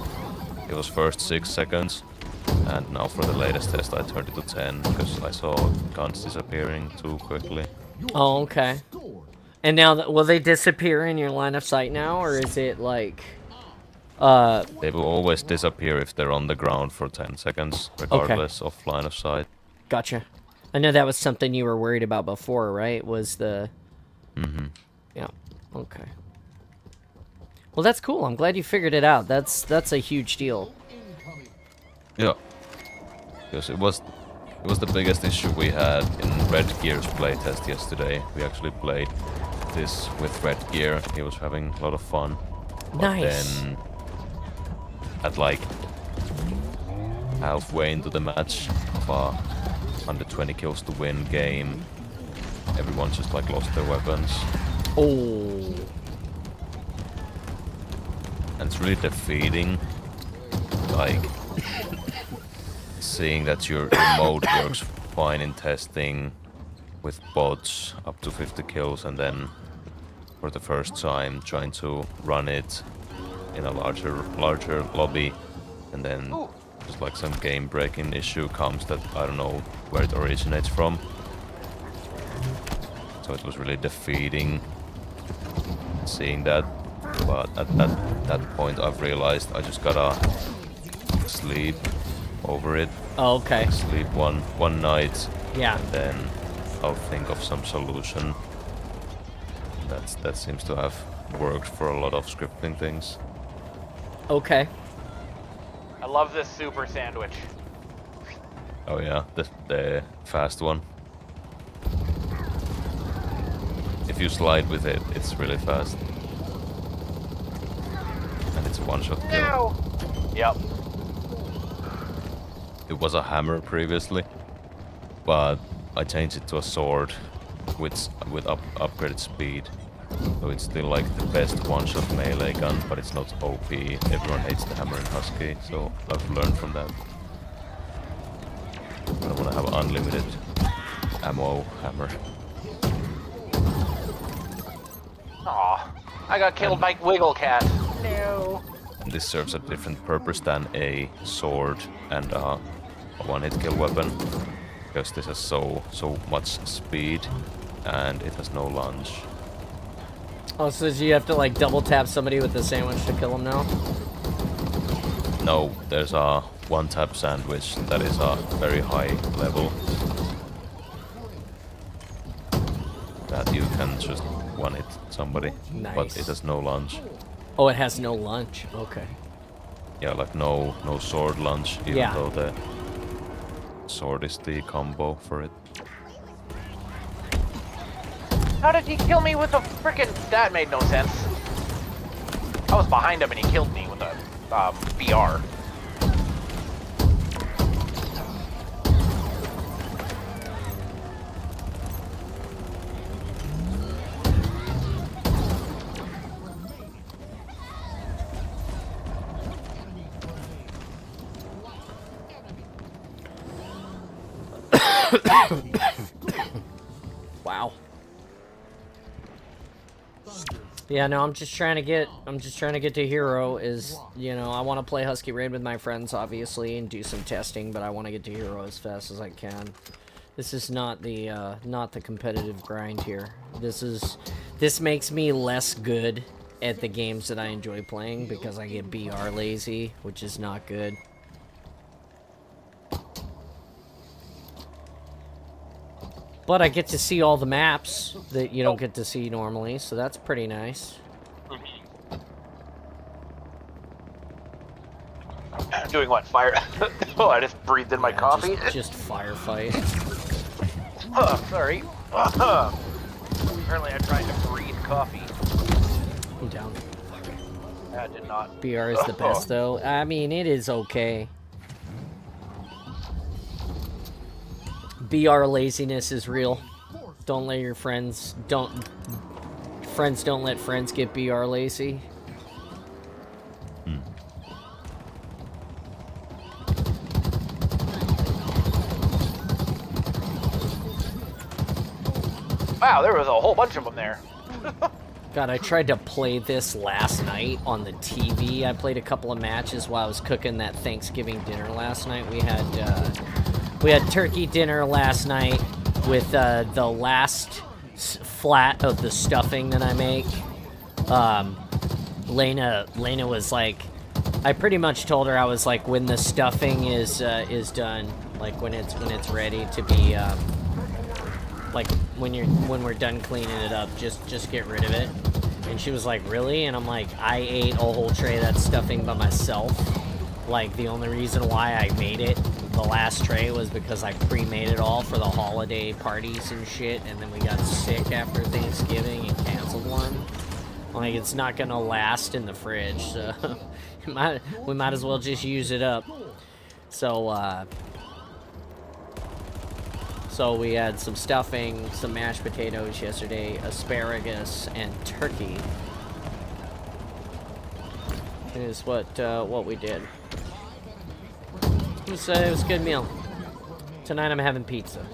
It was first 6 seconds. And now for the latest test I turned it to 10 because I saw guns disappearing too quickly. Oh, okay. And now, will they disappear in your line of sight now, or is it like, They will always disappear if they're on the ground for 10 seconds, regardless of line of sight. Gotcha. I know that was something you were worried about before, right? Was the... Mm-hmm. Yeah. Okay. Well, that's cool. I'm glad you figured it out. That's a huge deal. Yeah. Because it was the biggest issue we had in Red Gear's playtest yesterday. We actually played this with Red Gear. He was having a lot of fun. But Nice. then at like halfway into the match of a 120 kills to win game, everyone just like lost their weapons. Oh. And it's really defeating, like seeing that your mode works fine in testing with bots up to 50 kills, and then for the first time trying to run it in a larger lobby, and then just like some game breaking issue comes that I don't know where it originates from. So it was really defeating seeing that. But at that point I've realized I just gotta sleep over it. Oh, okay. Sleep one night. Yeah. And then I'll think of some solution. That seems to have worked for a lot of scripting things. Okay. I love this super sandwich. Oh yeah, the fast one. If you slide with it, it's really fast. And it's a one-shot kill. No. Yep. It was a hammer previously, but I changed it to a sword with upgraded speed. So it's still like the best one-shot melee gun, but it's not OP. Everyone hates the hammer in Husky, so I've learned from that. I want to have unlimited ammo hammer. Aw, I got killed by Wiggle Cat. No. And this serves a different purpose than a sword and a one-hit kill weapon, because this has so much speed and it has no lunge. Oh, so you have to like double tap somebody with the sandwich to kill them now? No, there's a one-tap sandwich that is a very high level that you can just one-hit somebody, but Nice. it has no lunge. Oh, it has no lunch. Okay. Yeah, like no sword lunge, even Yeah. though the sword is the combo for it. How did he kill me with a frickin'... That made no sense. I was behind him and he killed me with a BR. Wow. Yeah, no, I'm just trying to get to hero. Is, you know, I want to play Husky Raid with my friends, obviously, and do some testing, but I want to get to hero as fast as I can. This is not the competitive grind here. This makes me less good at the games that I enjoy playing because I get BR lazy, which is not good. But I get to see all the maps that you don't get to see normally, so that's pretty nice. Doing what? Fire? Oh, I just breathed in my coffee. Just firefight. Oh, sorry. Apparently I tried to breathe coffee. I'm down. That did not. BR is the best, though. I mean, it is okay. BR laziness is real. Don't let your friends don't let friends get BR lazy. Wow, there was a whole bunch of them there. God, I tried to play this last night on the TV. I played a couple of matches while I was cooking that Thanksgiving dinner last night. We had turkey dinner last night with the last flat of the stuffing that I make. Lena was like, I pretty much told her, I was like, when the stuffing is done, like when it's ready to be, like when we're done cleaning it up, just get rid of it. And she was like, really? And I'm like, I ate a whole tray of that stuffing by myself. Like, the only reason why I made it, the last tray, was because I pre-made it all for the holiday parties and shit, and then we got sick after Thanksgiving and canceled one. Like, it's not gonna last in the fridge, so we might as well just use it up. So we had some stuffing, some mashed potatoes yesterday, asparagus, and turkey. Is what we did. It was a good meal. Tonight I'm having pizza.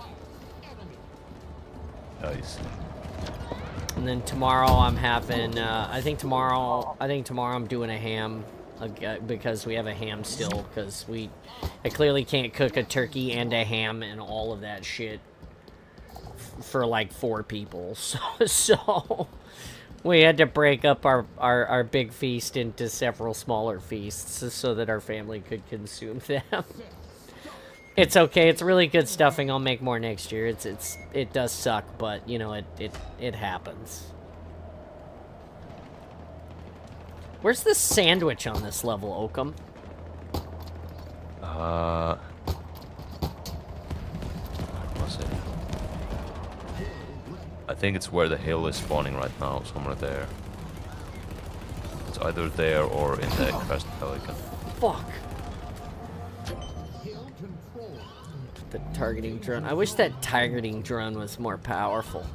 Nice. And then tomorrow I'm having, I think tomorrow I'm doing a ham, because we have a ham still, because I clearly can't cook a turkey and a ham and all of that shit for like 4 people, so we had to break up our big feast into several smaller feasts so that our family could consume them. It's okay. It's really good stuffing. I'll make more next year. It does suck, but you know it happens. Where's the sandwich on this level, Oakham? Where was it? I think it's where the hill is spawning right now, somewhere there. It's either there or in the crest pelican. Fuck. The targeting drone. I wish that targeting drone was more powerful.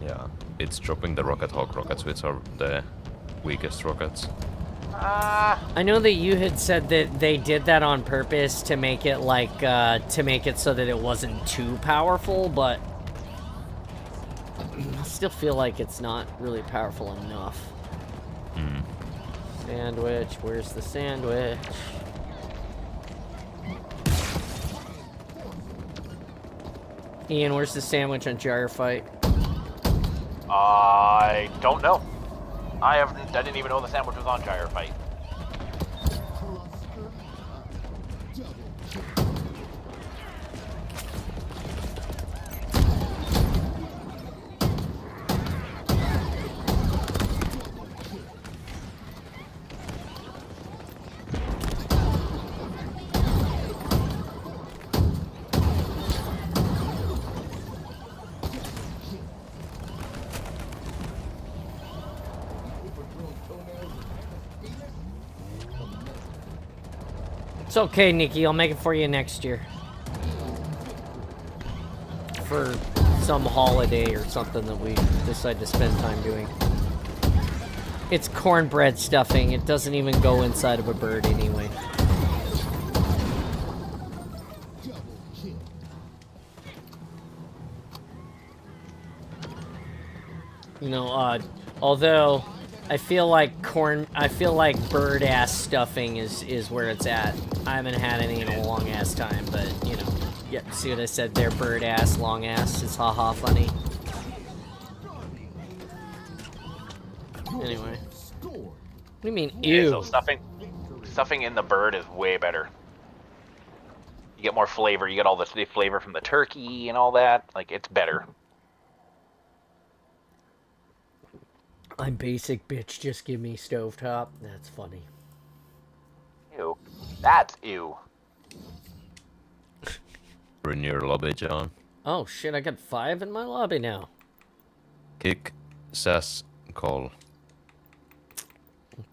Yeah, it's dropping the Rocket Hawk rockets, which are the weakest rockets. I know that you had said that they did that on purpose to make it like, to make it so that it wasn't too powerful, but I still feel like it's not really powerful enough. Sandwich, where's the sandwich? Ian, where's the sandwich on Gyrofight? I don't know. I didn't even know the sandwich was on Gyrofight. It's okay, Nikki. I'll make it for you next year. For some holiday or something that we decide to spend time doing. It's cornbread stuffing. It doesn't even go inside of a bird anyway. You know, although I feel like bird ass stuffing is where it's at. I haven't had any in a long ass time, but you know, yeah. See what I said there? Bird ass, long ass. It's haha funny. Anyway, what do you mean? Ew. So stuffing in the bird is way better. You get more flavor. You get all the flavor from the turkey and all that. Like, it's better. I'm basic, bitch. Just give me stovetop. That's funny. Ew. That's ew. We're in your lobby, John. Oh shit! I got 5 in my lobby now. Kick, sass, call.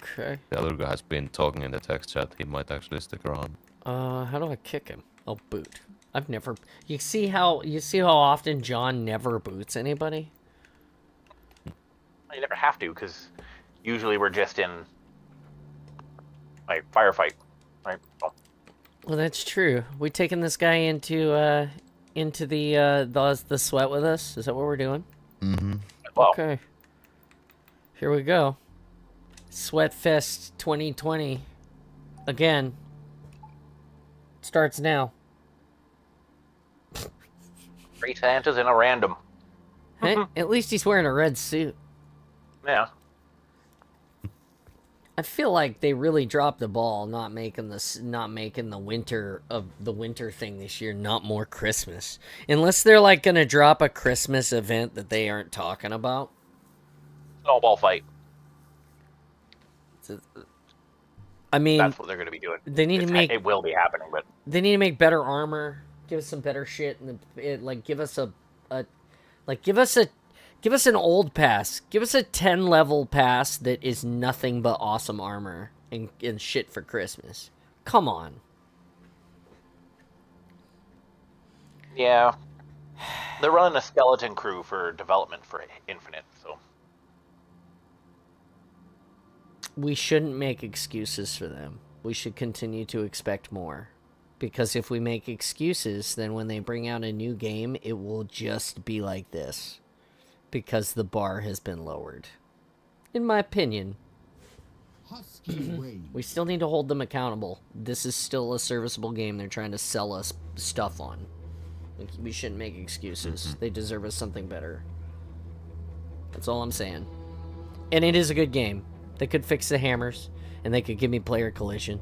Okay. The other guy has been talking in the text chat. He might actually stick around. How do I kick him? Oh, boot. I've never. You see how often John never boots anybody? You never have to, because usually we're just in, like, firefight, right? Oh. Well, that's true. We taking this guy into the sweat with us? Is that what we're doing? Mm-hmm. Well, Okay. Here we go. Sweatfest 2020. Again. Starts now. 3 Santas in a random. Hey, at least he's wearing a red suit. Yeah. I feel like they really dropped the ball not making the winter thing this year not more Christmas. Unless they're like gonna drop a Christmas event that they aren't talking about. Snowball fight. I mean, That's what they're going to be doing. they need to make It will be happening, but they need to make better armor. Give us some better shit, and give us an old pass. Give us a 10 level pass that is nothing but awesome armor and shit for Christmas. Come on. yeah, they're running a skeleton crew for development for Infinite. So We shouldn't make excuses for them. We should continue to expect more. Because if we make excuses, then when they bring out a new game, it will just be like this. Because the bar has been lowered. In my opinion. Husky We still need to hold them accountable. This is still a serviceable game they're trying to sell us stuff on. We shouldn't make excuses. They deserve us something better. That's all I'm saying. And it is a good game. They could fix the hammers, and they could give me player collision.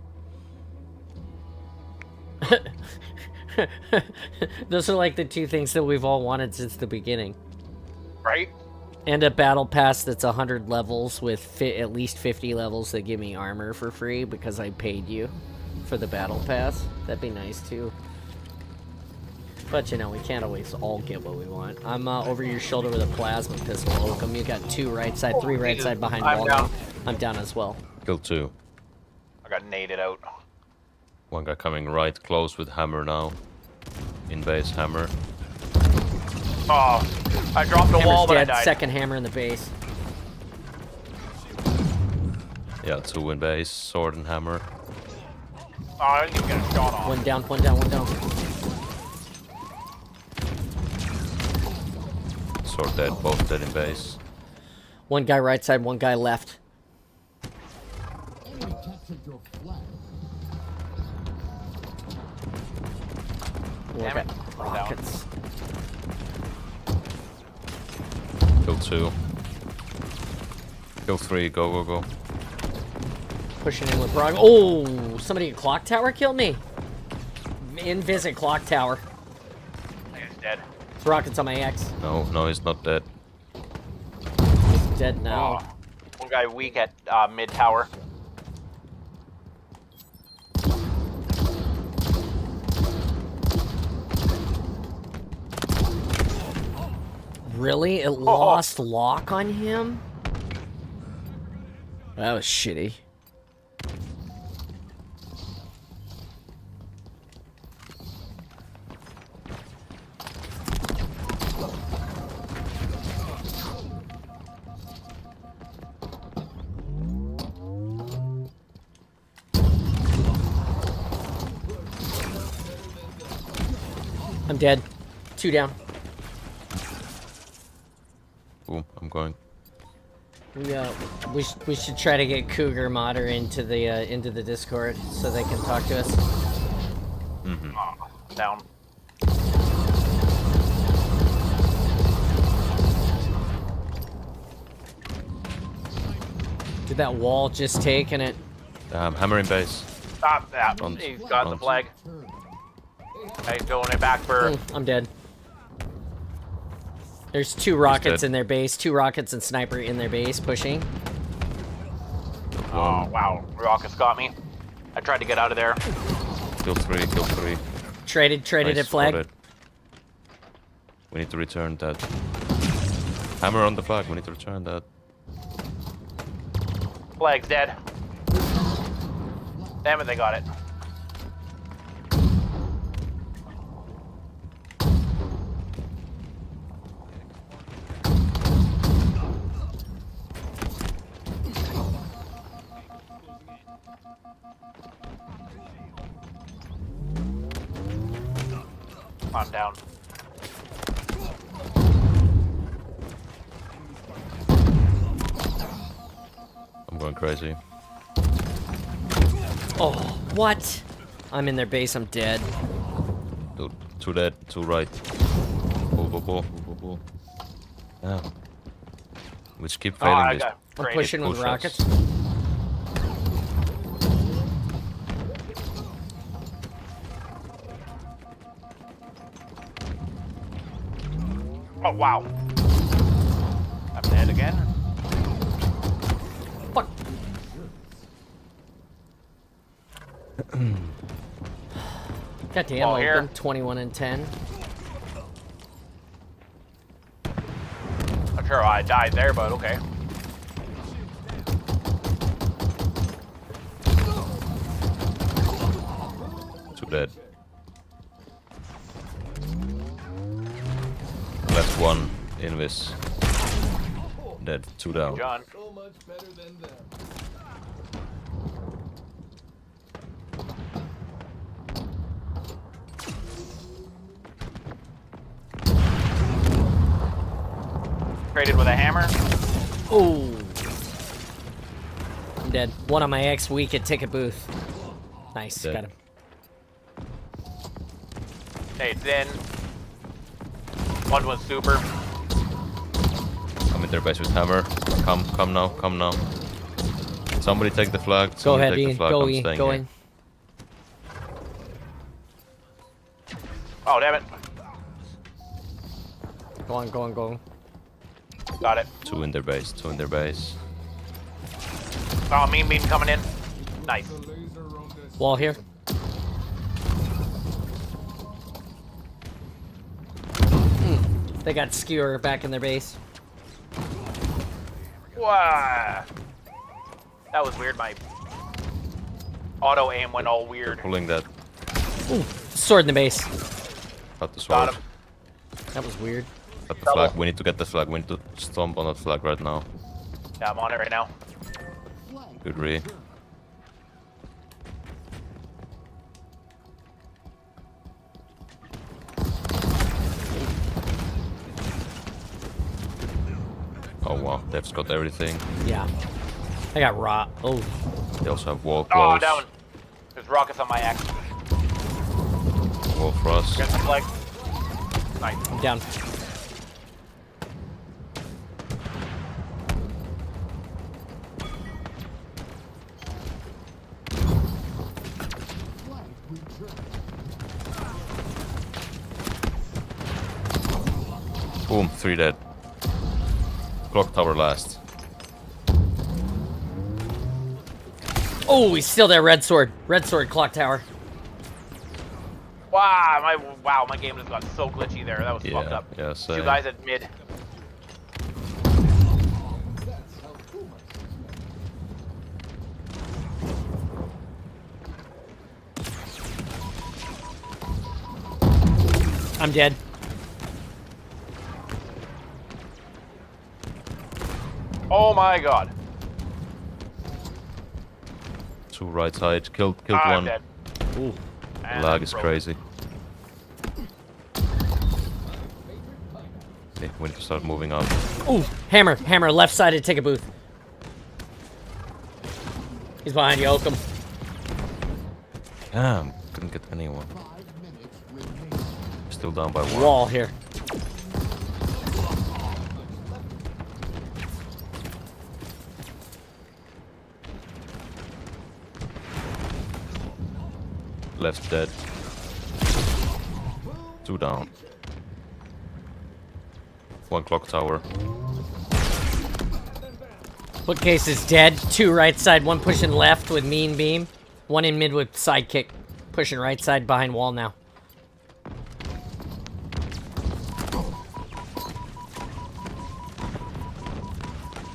Those are like the two things that we've all wanted since the beginning. right? And a battle pass that's 100 levels with at least 50 levels that give me armor for free because I paid you for the battle pass. That'd be nice too. But you know, we can't always all get what we want. I'm over your shoulder with a plasma pistol, Oakham. You got 2 right side, 3 right side behind I'm wall. down. I'm down as well. Kill 2. I got naded out. One guy coming right close with hammer now. In base hammer. Oh, I dropped a wall, Hammer's but I dead. died. Second hammer in the base. Yeah, 2 in base. Sword and hammer. Oh, I didn't even get a shot off. One down, one down, one down. Sword dead. Both dead in base. One guy right side, one guy left. enemy captured your flag. Damn it. I'm down. Rockets. Kill 2. Kill 3. Go, go, go. Pushing in with rockets. Oh, somebody at Clock Tower killed me. Invis at Clock Tower. I think it's dead. Rockets on my X. No, no, he's not dead. He's dead now. Oh, one guy weak at mid tower. Really? It lost lock on him? That was shitty. I'm dead. 2 down. Boom, I'm going. We should try to get Cougar Modder into the Discord so they can talk to us. Down. Did that wall just take and it? Hammer in base. Stop that. Front, He's got the front. flag. He's going it back for. I'm dead. There's 2 rockets in their base. 2 rockets and sniper in their base pushing. Oh wow, rockets got me. I tried to get out of there. Kill 3, kill 3. Traded Nice, at flag. spotted. We need to return that. Hammer on the flag, we need to return that. Flag's dead. Damn it, they got it. I'm down. I'm going crazy. Oh, what? I'm in their base. I'm dead. Dude, 2 dead, 2 right. Pull. Yeah. We just keep failing I this. got I'm traded. pushing with push us. rockets. Oh wow. I'm dead again. Fuck. Goddamn, Oh, here. open 21 and 10. I'm sure I died there, but okay. Two dead. Left 1, invis. Dead, 2 down. John. So much better than them. Traded with a hammer. Oh. I'm dead. One on my X weak at ticket booth. Nice, Dead. got him. Nade's in. One was super. I'm in their base with hammer. Come now. Somebody take the flag. Go Somebody ahead, take E. the flag. Go I'm E. staying Go here. in. Oh, damn it. Go on. Got it. 2 in their base. Oh, mean coming in. Nice. The laser roam this. Wall here. They got skewer back in their base. Wow. That was weird. My auto aim went all weird. Pulling that. Sword in the base. Got the Got sword. him. That was weird. Got the flag. We need to get the flag. We need to stomp on that flag right now. Yeah, I'm on it right now. Good re. Oh wow, they've got everything. Yeah. I got rot. Oh. They also have wall Oh, close. down. There's rockets on my axe. Wall for us. Get the flag. Nice. I'm down. Boom, 3 dead. Clock tower last. Oh, he's still there. Red sword. Red sword clock tower. Wow, my game just got so glitchy there. That was fucked up. Yeah, You same. guys at mid. I'm dead. Oh my god. 2 right side. Killed I'm one. dead. Ooh. The And lag is broke. crazy. Okay, we need to start moving up. Ooh. Hammer. Left side of ticket booth. He's behind you, Oakham. Damn, couldn't get anyone. Still down by one. Wall here. Left dead. 2 down. 1 clock tower. Bookcase is dead. 2 right side, 1 pushing left with mean beam. 1 in mid with sidekick. Pushing right side behind wall now.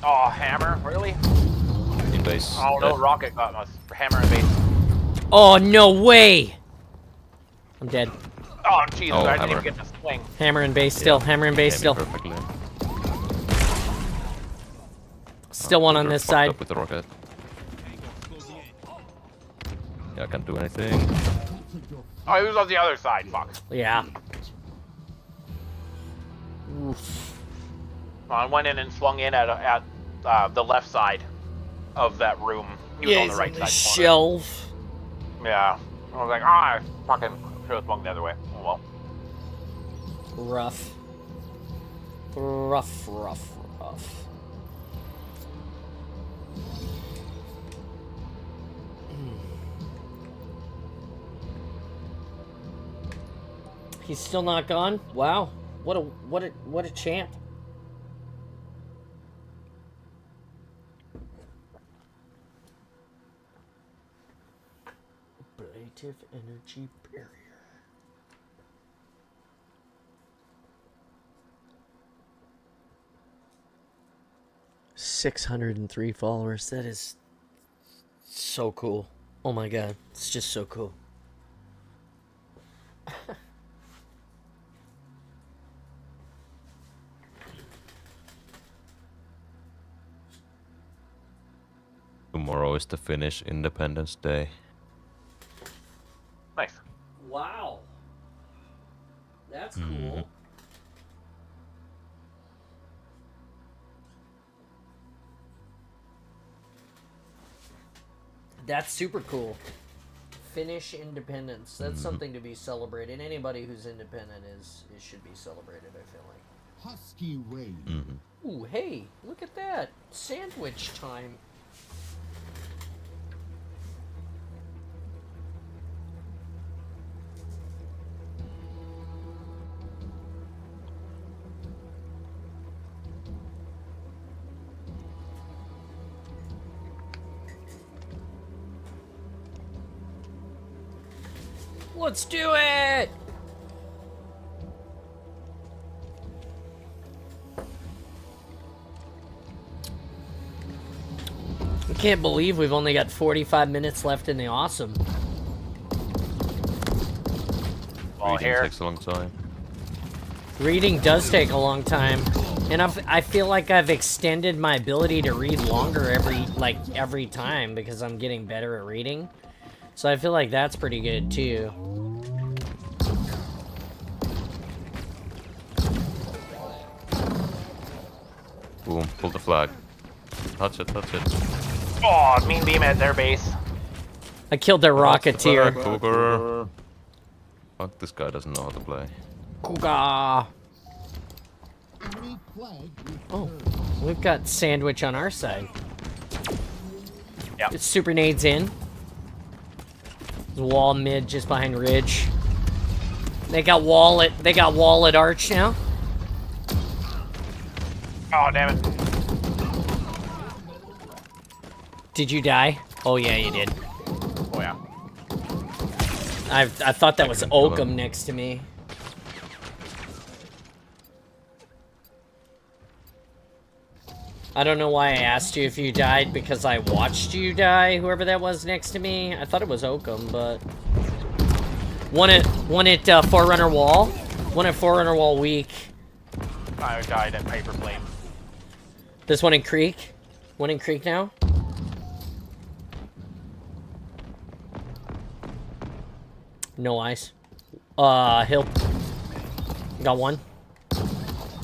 Oh, hammer, really? In base. Oh no, dead. rocket got us. Hammer and base. Oh, no way! I'm dead. Oh Jesus, Oh, I didn't hammer. even get to swing. Hammer and base still. Hammer and base Aiming still. perfectly. Still one on We're this fucked side. up with the rocket. Yeah, I can't do anything. Oh, he was on the other side. Fuck. Yeah. I went in and swung in at the left side of that room. He was on the right side. Shelf. Corner. Yeah. I was like, I fucking should have swung the other way. Oh well. Rough. Rough, rough, rough. He's still not gone? Wow. What a champ. Ablative energy barrier. 603 followers. That is so cool. Oh my god. It's just so cool. Tomorrow is the Finnish Independence Day. Nice. Wow. That's cool. That's super cool. Finnish independence. That's something to be celebrated. Anybody who's independent is should be celebrated, I feel like. Husky raid. Ooh, hey, look at that. Sandwich time. Let's do it! I can't believe we've only got 45 minutes left in the awesome. Ball Reading here. takes a long time. Reading does take a long time. And I feel like I've extended my ability to read longer every time because I'm getting better at reading. So I feel like that's pretty good too. Boom, pull the flag. Touch it, touch it. Oh, mean beam at their base. I killed their Rocketeer. Cougar. Fuck, this guy doesn't know how to play. Kuga. Enemy flag Oh, we've got Sandwich on our side. Yep. It's super nades in. Wall mid just behind Ridge. They got wall at Arch now. Oh, damn it. Did you die? Oh yeah, you did. Oh, yeah. I thought that was Oakham next to me. I don't know why I asked you if you died, because I watched you die, whoever that was next to me. I thought it was Oakham, but... One at Forerunner Wall. One at Forerunner Wall weak. I died at Paper Flame. This one in Creek. One in Creek now. No ice. Hill. Got one.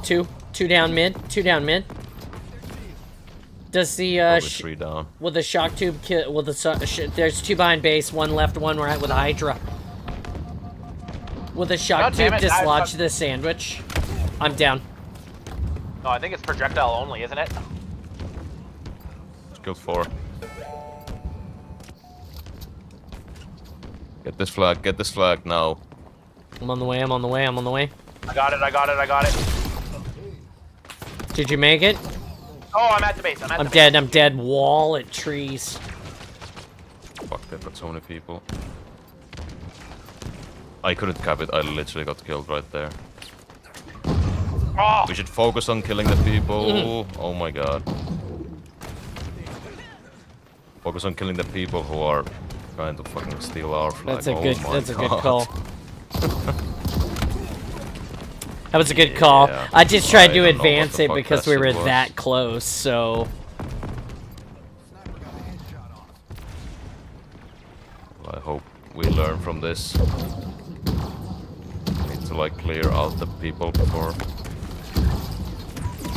Two. Two down mid. Two down mid. Does the Probably 3 down. will the shock tube kill? Will the there's 2 behind base, 1 left, 1 right with a Hydra. Will the shock God damn tube it, dislodge the sandwich? I'm down. No, I think it's projectile only, isn't it? Killed 4. Get this flag now. I'm on the way. I'm on the way. I'm on the way. I got it. I got it. I got it. Did you make it? Oh, I'm at the base. I'm dead. I'm dead. Wall at trees. Fuck, they've got so many people. I couldn't cap it, I literally got killed right there. Oh! We should focus on killing the people. Oh my god. Focus on killing the people who are trying to fucking steal our flag. That's a oh good. my That's a god. good call. That was a good call. Yeah. I just tried I to don't know what advance the it fuck because that we were shit was. that close. So Well, I hope we learn from this. Need to like clear out the people before.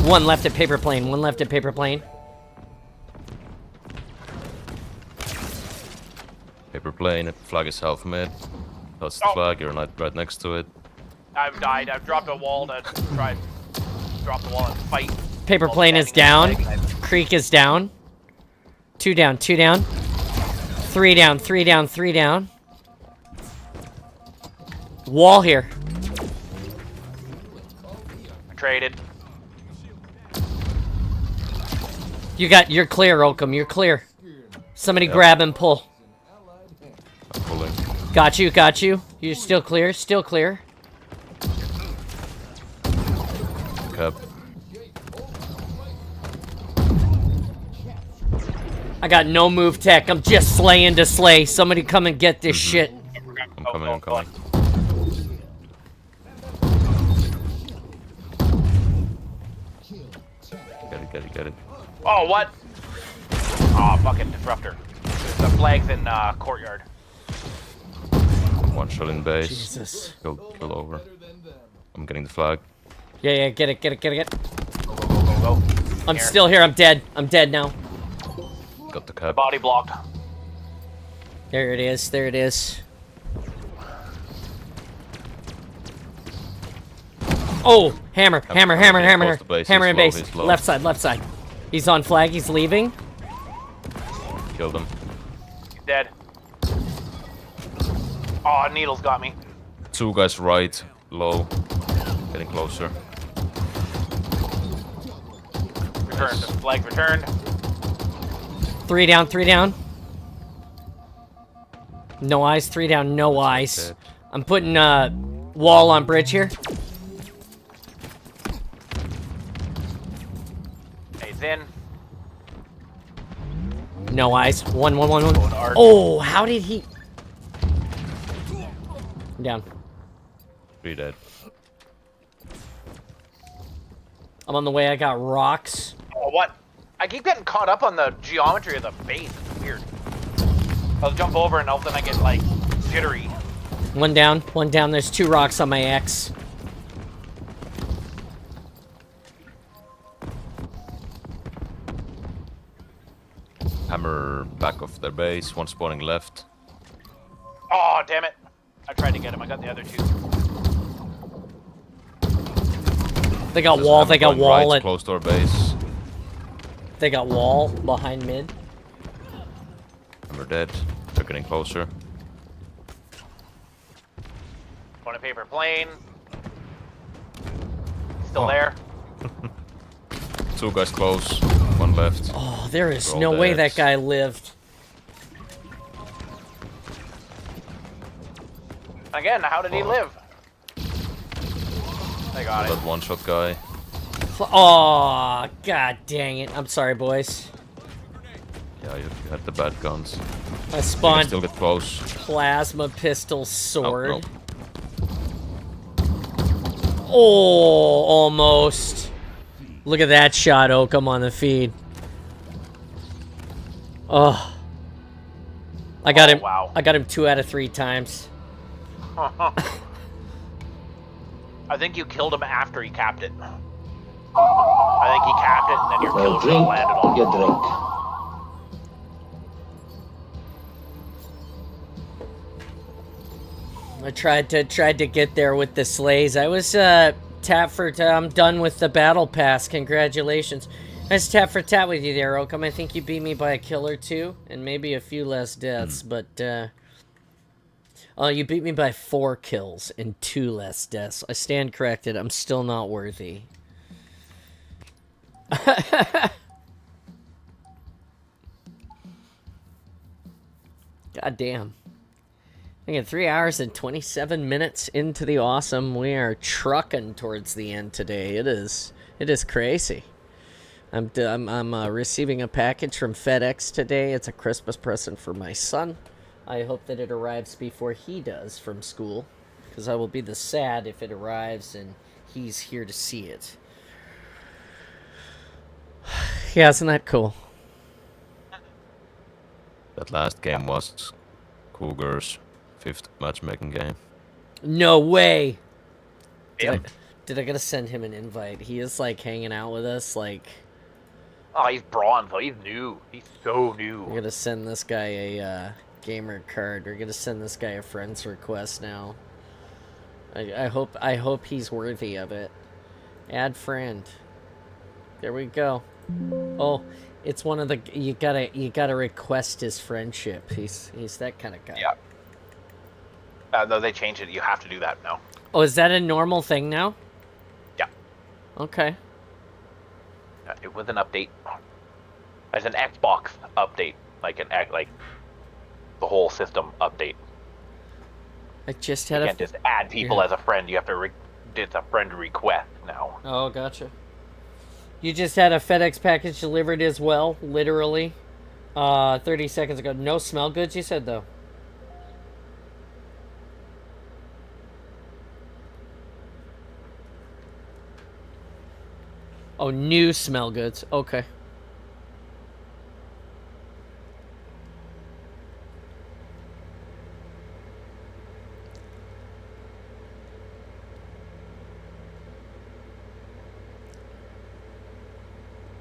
1 left at paper plane. 1 left at paper plane. Paper plane, flag is half mid. That's the Oh. flag, you're not right next to it. I've died. I've dropped a wall to try drop the wall and fight. Paper while plane is standing down. on the flag. Creek is down. 2 down. 2 down. 3 down. 3 down. 3 down. Wall here. I traded. You're clear, Oakham. You're clear. Somebody Yep. grab and pull. I'm pulling. Got you. Got you. You're still clear. Still clear. Cap. I got no move tech. I'm just slaying to slay. Somebody come and get this shit. I'm coming, I'm coming. Get it, get it, get it. Oh, what? Oh, fucking disruptor. The flag's in courtyard. One shot in base. Jesus. Kill over. I'm getting the flag. Yeah, yeah. Get it. Get it. Get it. Get it. Go, go, go, go, go. I'm Here. still here. I'm dead. I'm dead now. Got the cap. Body blocked. There it is. There it is. Oh, hammer, hammer, hammer, getting hammer, close to base. hammer He's in low, base. he's low. Left side, left side. He's on flag. He's leaving. Killed him. He's dead. Oh, needles got me. 2 guys right, low. Getting closer. Returned. Nice. Flag returned. 3 down. 3 down. No eyes. 3 down. No eyes. dead. I'm putting wall on bridge here. He's in. No eyes. 1, 1, 1, 1. Going hard. Oh, how did he? I'm down. 3 dead. I'm on the way. I got rocks. Oh, what? I keep getting caught up on the geometry of the base. It's weird. I'll jump over and all of a sudden I get like jittery. 1 down. 1 down. There's 2 rocks on my X. Hammer back of their base, 1 spawning left. Oh, damn it. I tried to get him. I got the other 2. They got There's wall. hammer They got going wall right, at. close to our base. They got wall behind mid. Hammer dead. They're getting closer. On a paper plane. Still Oh. there. 2 guys close, 1 left. Oh, there is They're all no way dead. that guy lived. Again, how did he Fuck. live? I got it. That 1-shot guy. Oh, god dang it. I'm sorry, boys. Yeah, you had the bad guns. I You can spawned still get close. plasma pistol sword. No. Oh, almost. Look at that shot, Oakham, on the feed. Oh. I got Oh, him. wow. I got him 2 out of 3 times. I think you killed him after he capped it. I think he capped it, and then your Now kill shot drink landed on him. your drink. I tried to get there with the sleighs. I was tat for tat. I'm done with the battle pass. Congratulations. Nice tat for tat with you there, Oakham. I think you beat me by a kill or two, and maybe a few less deaths, but oh, you beat me by 4 kills and 2 less deaths. I stand corrected. I'm still not worthy. God damn. Thinking 3 hours and 27 minutes into the awesome. We are trucking towards the end today. It is crazy. I'm receiving a package from FedEx today. It's a Christmas present for my son. I hope that it arrives before he does from school, because I will be the sad if it arrives and he's here to see it. Yeah, isn't that cool? That last game was Cougar's 5th matchmaking game. No way! Yep. Did I gotta send him an invite? He is like hanging out with us, like... Oh, he's bronze though. He's new. He's so new. We're gonna send this guy a gamer card. We're gonna send this guy a friend's request now. I hope he's worthy of it. Add friend. There we go. Oh, it's one of the you gotta request his friendship. He's that kind of guy. Yeah. No, they changed it. You have to do that now. Oh, is that a normal thing now? Yeah. Okay. It was an update. As an Xbox update, like the whole system update. I just You had can't just add people as a friend. You have to it's a friend request now. Oh, gotcha. You just had a FedEx package delivered as well, literally. 30 seconds ago. No smell goods, you said, though. Oh, new smell goods. Okay.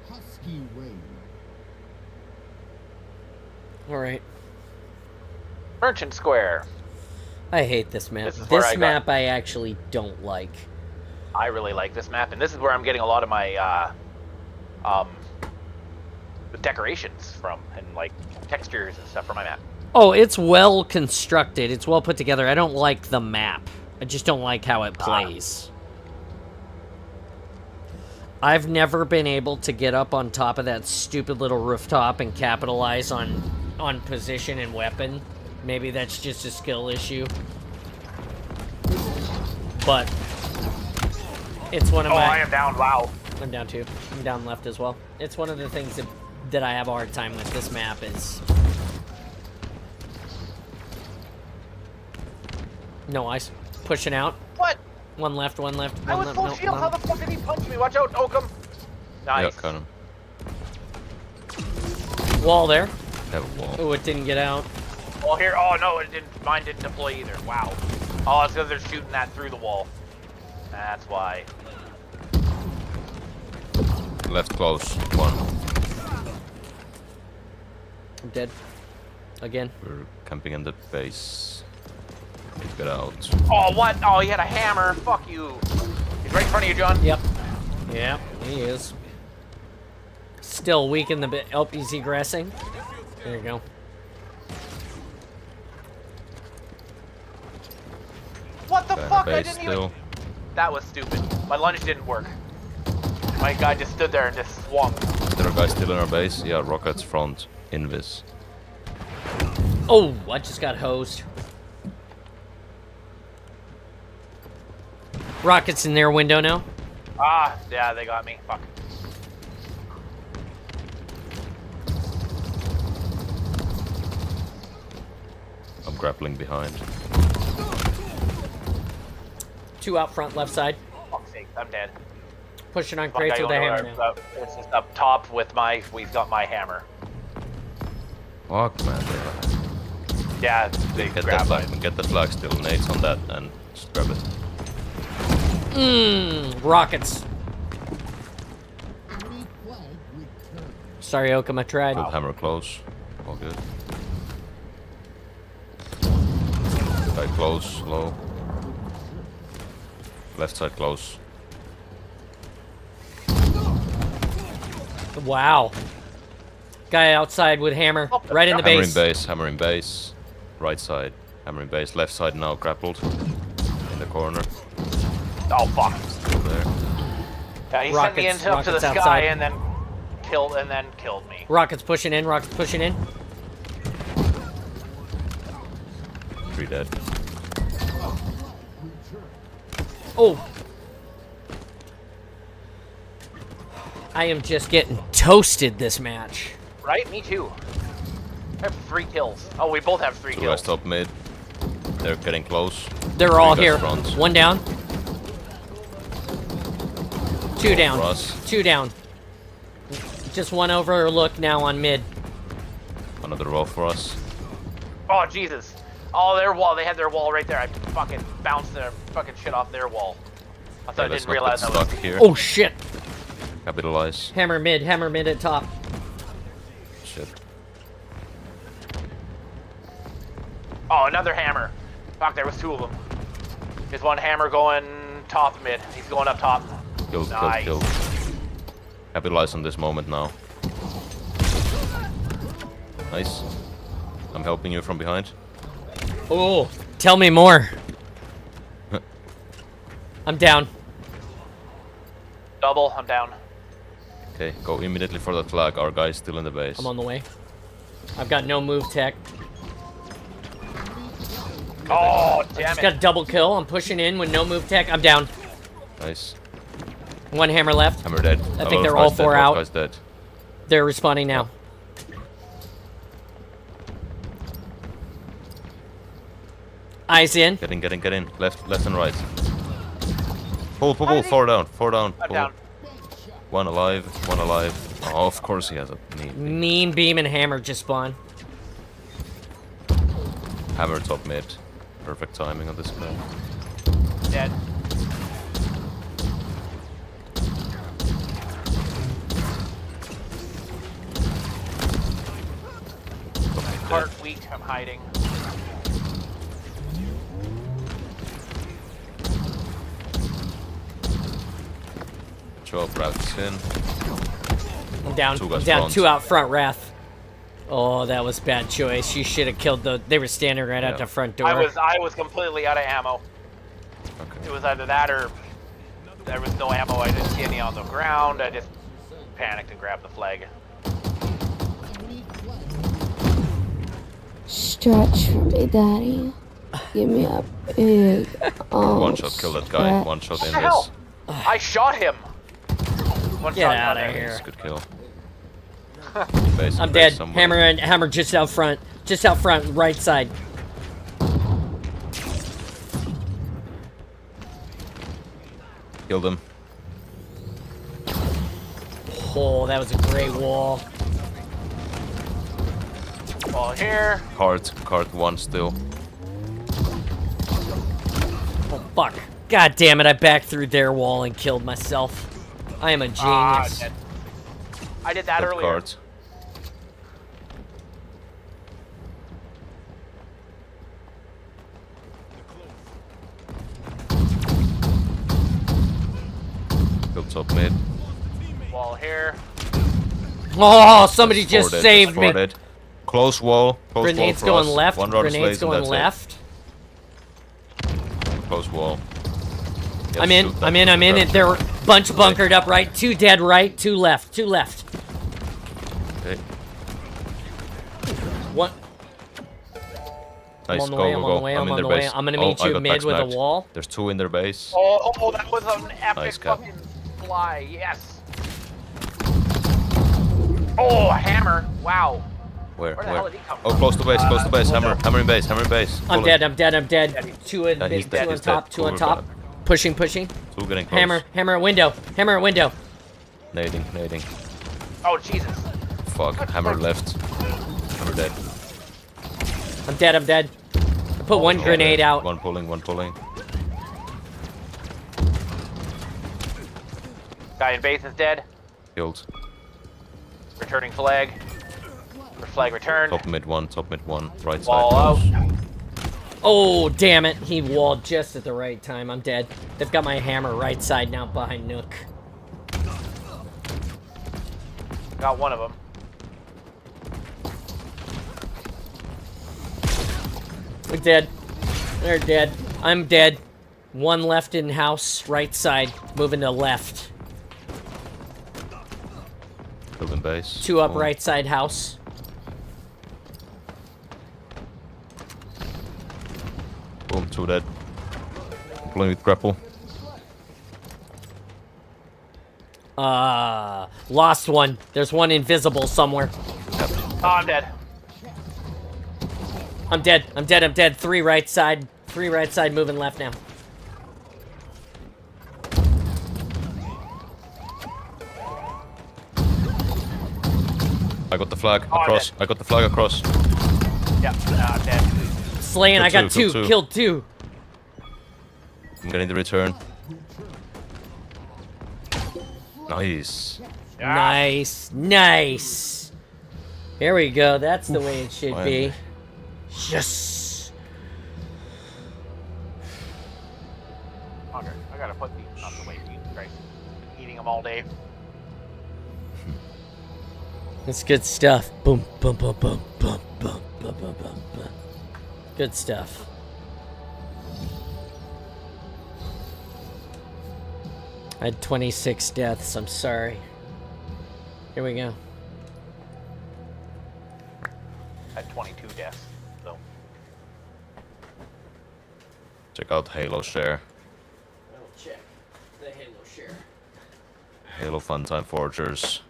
Husky Rain. All right. Merchant Square. I hate this map. This is where This I got- map I actually don't like. I really like this map, and this is where I'm getting a lot of my the decorations from, and like textures and stuff for my map. Oh, it's well constructed. It's well put together. I don't like the map. I just don't like how it plays. I've never been able to get up on top of that stupid little rooftop and capitalize on position and weapon. Maybe that's just a skill issue. But it's one of Oh, my... I am down. Wow. I'm down too. I'm down left as well. It's one of the things that I have a hard time with this map is... No ice. Pushing out. What? One left, one left, I one was left. full No, shield. no. How the fuck did he punch me? Watch out, Oakham. Nice. Yeah, got him. Wall there. Have a wall. Oh, it didn't get out. Well, here. Oh no, it didn't. Mine didn't deploy either. Wow. Oh, it's because they're shooting that through the wall. That's why. Left close. One. I'm dead. Again. We're camping in the base. Please get out. Oh, what? Oh, he had a hammer. Fuck you. He's right in front of you, John. Yep. Yep, he is. Still weak in the bit. Oh, he's egressing. There you go. What the Guy in fuck? the I base didn't still. even. That was stupid. My lunge didn't work. My guy just stood there and just swung. There are guys still in our base. Yeah, rockets front. Invis. Oh, I just got hosed. Rockets in their window now. Ah, yeah, they got me. Fuck. I'm grappling behind. Two out front, left side. Fuck's sake, I'm dead. Pushing on Fuck, crates I with a don't know hammer where- now. It's just up top with my. We've got my hammer. Fuck, man. Yeah, they Get that grabbed flag. mine. Get the flag still. Nades on that and just grab it. Rockets. Sorry, Oakham, I tried. Good hammer close. All good. Guy close, low. Left side close. Wow. Guy outside with hammer, right in the Hammer in base. base, hammer in base. Right side, hammer in base. Left side now grappled. In the corner. Oh fuck. Still there. Yeah, he Rockets- sent me into up to the rockets sky outside. and then killed me. Rockets pushing in, rockets pushing in. 3 dead. Oh. I am just getting toasted this match. Right? Me too. I have 3 kills. Oh, we both have 3 Two kills. guys top mid. They're getting close. They're all guys here. front. One down. 2 down. For us. 2 down. Just one overlook now on mid. Another row for us. Oh Jesus! Oh, their wall. They had their wall right there. I fucking bounced their fucking shit off their wall. I thought I Let's didn't not realize get I was. stuck here. Oh shit. Capitalize. Hammer mid at top. Shit. Oh, another hammer. Fuck, there was 2 of them. There's one hammer going top mid. He's going up top. Killed, Nice. killed. Capitalize on this moment now. Nice. I'm helping you from behind. Oh, tell me more. I'm down. Double. I'm down. Okay, go immediately for that flag. Our guy's still in the base. I'm on the way. I've got no move tech. Oh, damn Just it. got a double kill. I'm pushing in with no move tech. I'm down. Nice. One hammer left. Hammer dead. I think they're all 4 out. Guy's dead. They're respawning now. Eyes in. Get in. Left and right. Pull. 4 down. 4 down. I'm Pull. down. One alive. Oh, of course he has a knee. Mean beam and hammer just spawn. Hammer top mid. Perfect timing on this guy. Dead. Cart weak. I'm hiding. Show up, Wrath's in. I'm down. Two I'm guys down. front. 2 out front. Wrath. Oh, that was bad choice. You should have killed the. They were standing right Yeah. at the front door. I was completely out of ammo. Okay. It was either that or there was no ammo. I didn't see any on the ground. I just panicked and grabbed the flag. Stretch for me, daddy. Give me a big One shot kill that guy. stretch. One shot What in the this. hell? I shot him. One Get shot out down of there. here. Nice, good kill. Base, I'm base dead. somewhere. Hammer just out front. Just out front, right side. Killed him. Oh, that was a great wall. Ball here. Cart 1 still. Oh, fuck. God damn it, I backed through their wall and killed myself. I am a genius. Dead. I did that Top earlier. cart. Killed top mid. Wall here. Oh, somebody That's 4 just dead, saved that's 4 me. dead. Close wall. Close Grenades wall for going us. left. One round of Grenades slays and going that's it. left. Close wall. Yeah, I'm in. shoot I'm them. in. I'm in. Shoot them. They're bunch bunkered up right. 2 dead right. 2 left. 2 left. Okay. One. Nice. on the Go, way, go, I'm go. on the way, I'm in on their the way. base. I'm gonna Oh, meet I you got mid with a backsmacked. wall. There's 2 in their base. Oh, that was an epic Nice cap. fucking fly. Yes. Oh, a hammer. Wow. Where? Where the hell did he come Oh, from? close to base. Close to base. window. Hammer in base. Hammer in base. I'm Pull dead. it. I'm dead. I'm dead. 2 in Yeah, he's mid. dead, 2 on he's top. dead. 2 on Two top. are Pushing. 2 getting close. Hammer at window. Hammer at window. Nading. Oh, Jesus. Fuck. Hammer left. Hammer dead. I'm dead. I put one grenade out. One pulling. Guy in base is dead. Killed. Returning flag. Flag returned. Top mid one, right Wall side. out. Close. Oh, damn it. He walled just at the right time. I'm dead. They've got my hammer right side now behind Nook. Got one of them. We're dead. They're dead. I'm dead. One left in house, right side. Moving to left. Building base. Two up One. right side house. Boom, 2 dead. Playing with grapple. Lost one. There's one invisible somewhere. Oh, I'm dead. I'm dead. I'm dead. I'm dead. Three right side, moving left now. I got the flag Oh, I'm across. dead. I got the flag across. Yep, I'm dead. Slaying, Kill I got two, two. kill two. Killed two. I'm getting the return. Nice. Nice. Nice. Here we go. That's the way it should be. Finally. Yes. Okay, I gotta put these out the way. Jesus Christ. Been eating them all day. It's good stuff. Boom, boom, boom, boom, boom, boom, boom, boom, boom, boom. Good stuff. I had 26 deaths. I'm sorry. Here we go. Had 22 deaths. So Check out Halo Share. I'll check the Halo share. Halo Funtime Forgers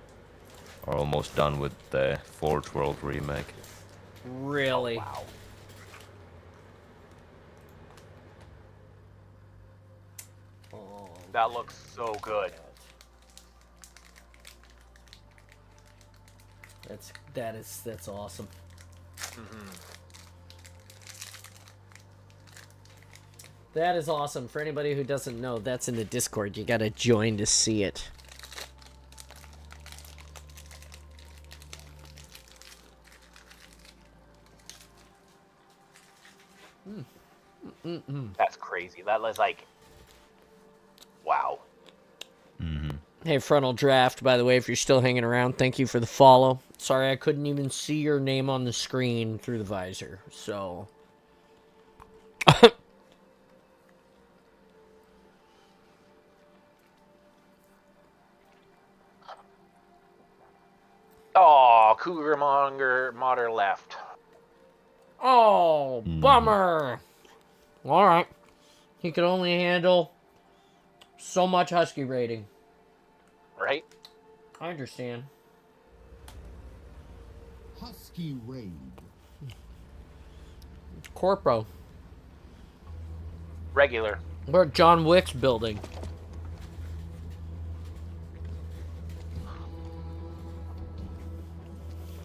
are almost done with the Forge World remake. Really? wow. Oh, That looks so good. that's awesome. That is awesome. For anybody who doesn't know, that's in the Discord. You gotta join to see it. That's crazy. That was like, wow. Hey, Frontal Draft, by the way, if you're still hanging around, thank you for the follow. Sorry I couldn't even see your name on the screen through the visor, so... Oh, Cougar Modder left. Oh, bummer! Alright. He could only handle so much Husky rating. Right? I understand. Husky raid. Corpo. Regular. We're at John Wick's building.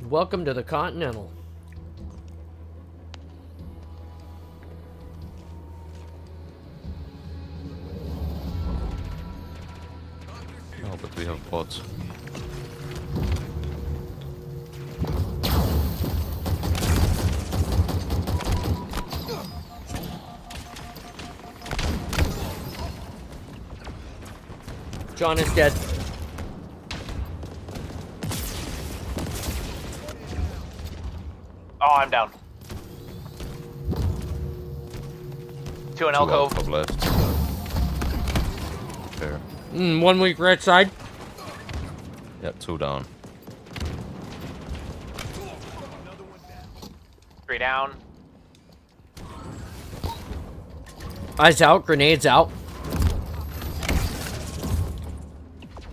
Welcome to the Continental. Oh, but we have bots. John is dead. Oh, I'm down. Two in Two alcove. alcove left. Fair. 1 week right side. Yeah, 2 down. 3 down. Eyes out, grenades out.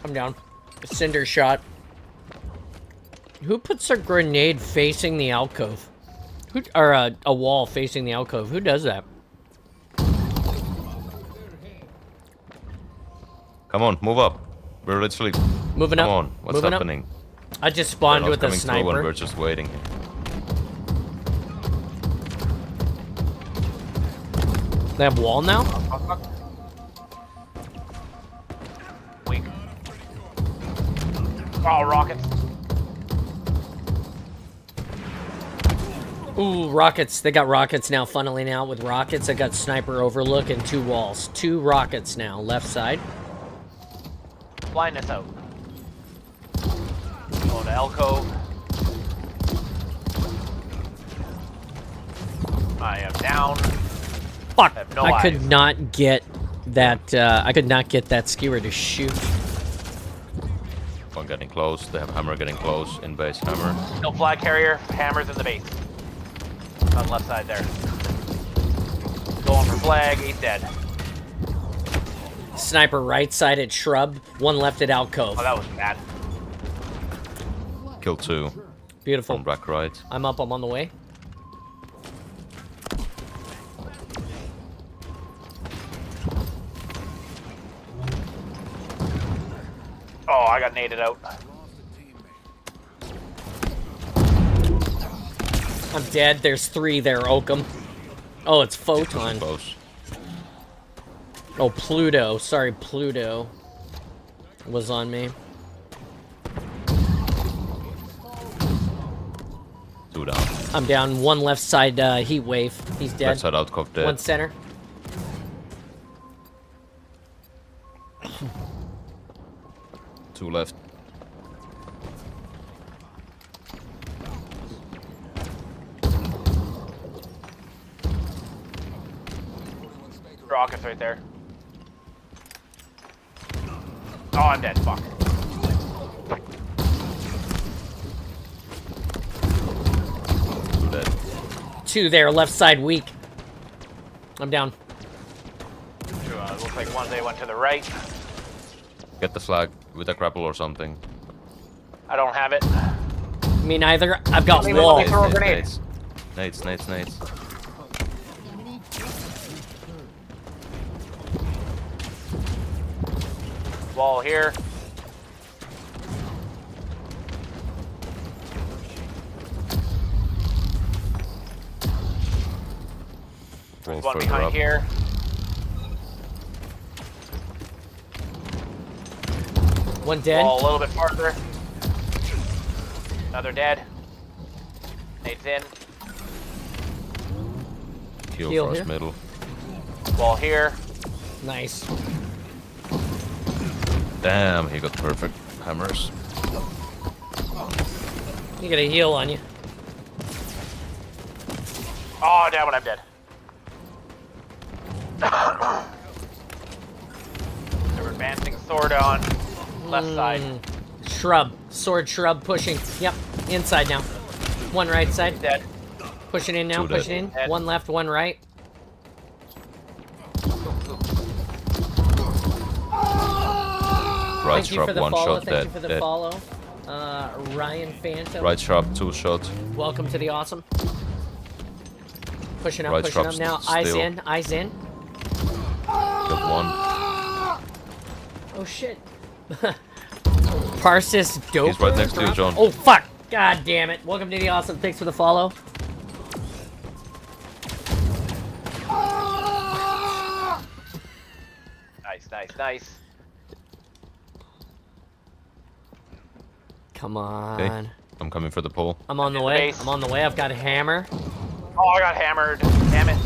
I'm down. Cinder shot. Who puts a grenade facing the alcove? Who, or a wall facing the alcove? Who does that? Come on, move up. We're literally... Moving Come up. on, what's Moving happening? Up. I just They're spawned not with a coming through and sniper. we're just waiting. They have wall now? Weak. Oh, rockets. Ooh, rockets. They got rockets now funneling out with rockets. I got sniper overlook and 2 walls. 2 rockets now, left side. Blindness out. Going to Elko. I am down. Fuck! I have no I eyes. could not get that. I could not get that skewer to shoot. One getting close. They have hammer getting close. In base hammer. No flag carrier. Hammers in the base. On left side there. Going for flag. He's dead. Sniper right side at shrub. 1 left at alcove. Oh, that was bad. Kill 2 Beautiful. from back right. I'm up. I'm on the way. Oh, I got naded out. I'm dead. There's 3 there, Oakham. Oh, it's Photon. Close. Oh, Pluto. Sorry, Pluto was on me. 2 down. I'm down. 1 left side heat wave. He's dead. Left side outcove dead. 1 center. Two left. Rockets right there. Oh, I'm dead. Fuck. Two dead. 2 there, left side weak. I'm down. Looks like one they went to the right. Get the flag with a grapple or something. I don't have it. Me neither. I've got Let me wall. throw a grenade. Nades. Nades. Wall here. Wall One further behind up. here. One dead. Wall a little bit farther. Another dead. Nate's in. Heal Heal first here. middle. Wall here. Nice. Damn, he got perfect hammers. You got a heal on you. Oh, damn it, I'm dead. They're advancing sword on left side. Shrub. Sword shrub pushing. Yep. Inside now. 1 right side. Dead. Pushing in now. Two dead. Pushing in. Dead. 1 left, 1 right. Right Thank you for shrub, the 1 follow. shot Thank dead. you for the dead. follow. Ryan Phantom. Right shrub, 2 shot. Welcome to the awesome. Pushing up, Right pushing up shrub's now. Eyes still. in, eyes in. Got 1. Oh shit. Parsis dope. He's right next to you, John. Oh fuck. God damn it. Welcome to the awesome. Thanks for the follow. Nice. Come on. Okay. I'm coming for the pole. I'm on the In the way. base. I'm on the way. I've got a hammer. Oh, I got hammered. Damn it.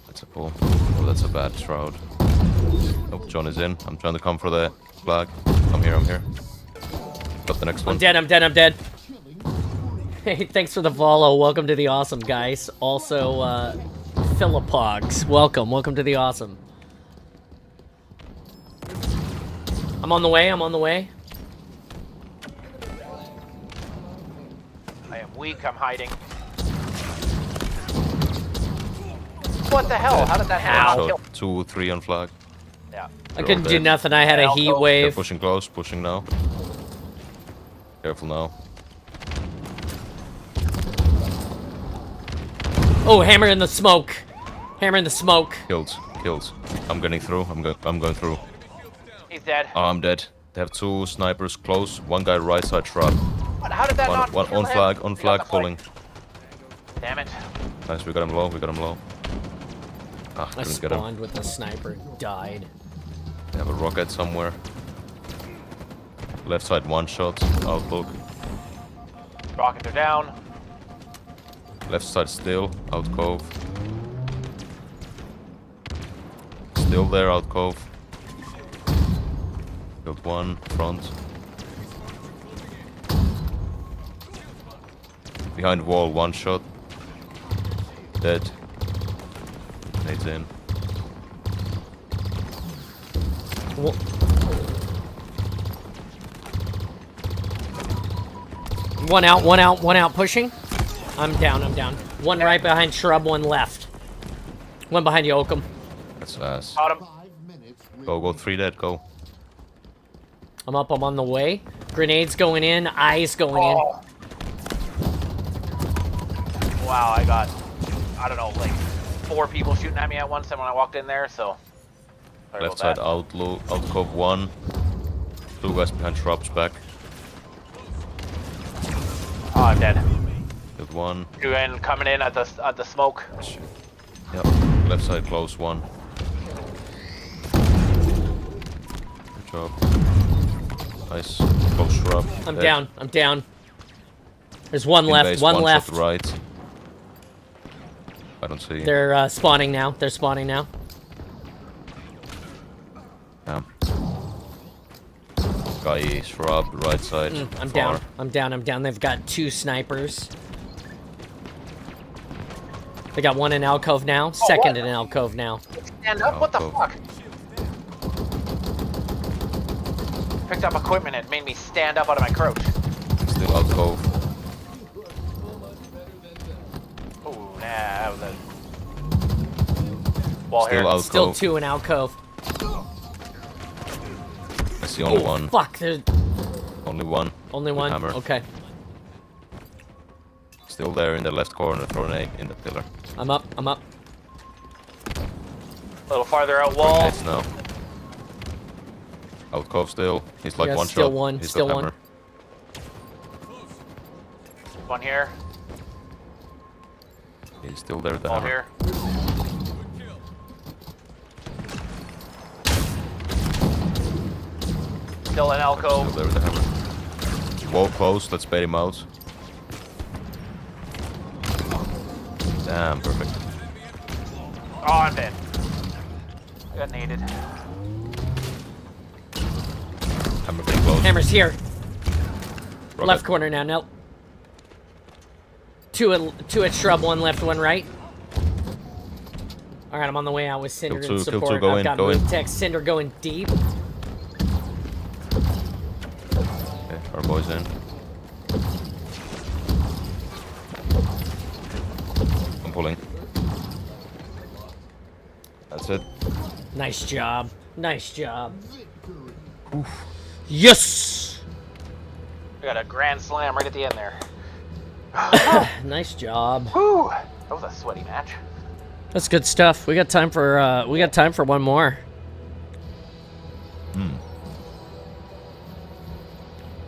That's a pole. Oh, that's a bad shroud. Oh, John is in. I'm trying to come for the flag. I'm here. Got the next one. I'm dead. Hey, thanks for the follow. Welcome to the awesome, guys. Also, Philippogs. Welcome to the awesome. I'm on the way. I am weak. I'm hiding. What the hell? How did that happen? Shot 2, 3 on flag. Yeah. I couldn't do nothing. I had a heat They're They're wave. pushing close, pushing now. Careful now. Oh, hammer in the smoke. Killed. I'm getting through. I'm going through. He's dead. Oh, I'm dead. They have 2 snipers close. 1 guy right side shrub. What? How did that not One kill on him? flag. We On got flag the flag. pulling. Damn it. Nice. We got him low. Ah, I couldn't get him. spawned with the sniper. Died. They have a rocket somewhere. Left side 1 shot. Outlook. Rockets are down. Left side still, alcove. Still there, alcove. Killed one, front. Behind wall, one shot. Dead. Nades in. One out, pushing. I'm down. One right behind shrub, one left. One behind you, Oakham. That's fast. Got him. Go, 3 dead, go. I'm up, I'm on the way. Grenades going in, eyes going in. Oh. Wow, I got, I don't know, like 4 people shooting at me at once when I walked in there, so. Sorry Left about side alcove 1. 2 guys behind shrubs back. Oh, I'm dead. Killed 1. 2 in, coming in at the smoke. Shit. Yep. Left side close 1. Good job. Nice. Close shrub. I'm Dead. down. There's one In left, base, one shot left. right. I don't see. They're spawning now. Yeah. Guy shrub, right side. I'm far. down. They've got 2 snipers. They got one in alcove now. Second in alcove now. Stand up? What the Alcove. fuck? Picked up equipment and it made me stand up out of my crouch. Still alcove. Oh, nah, that was a... Wall Still here. alcove. Still 2 in alcove. That's the only one. Fuck, there's Only one. only with one. hammer. Okay. Still there in the left corner, thrown in the pillar. I'm up. A little farther out wall. It's now. Alcove still. He's like Yeah, one still shot. one, He's still got one. hammer. One here. He's still there with the Wall hammer. here. Still in Still alcove. there with the hammer. Wall close, let's bait him out. Damn, perfect. Oh, I'm dead. I got naded. Hammer being close. Hammer's here. Rocket. Left corner now. Nope. 2 at shrub, 1 left, 1 right. All right, I'm on the way out with Cinder Kill in two, kill support. two, go I've in, got go in. move text. Cinder going deep. Okay, our boys in. I'm pulling. That's it. Nice job. Yes. I got a grand slam right at the end there. Nice job. Whew. That was a sweaty match. That's good stuff. We got time for one more.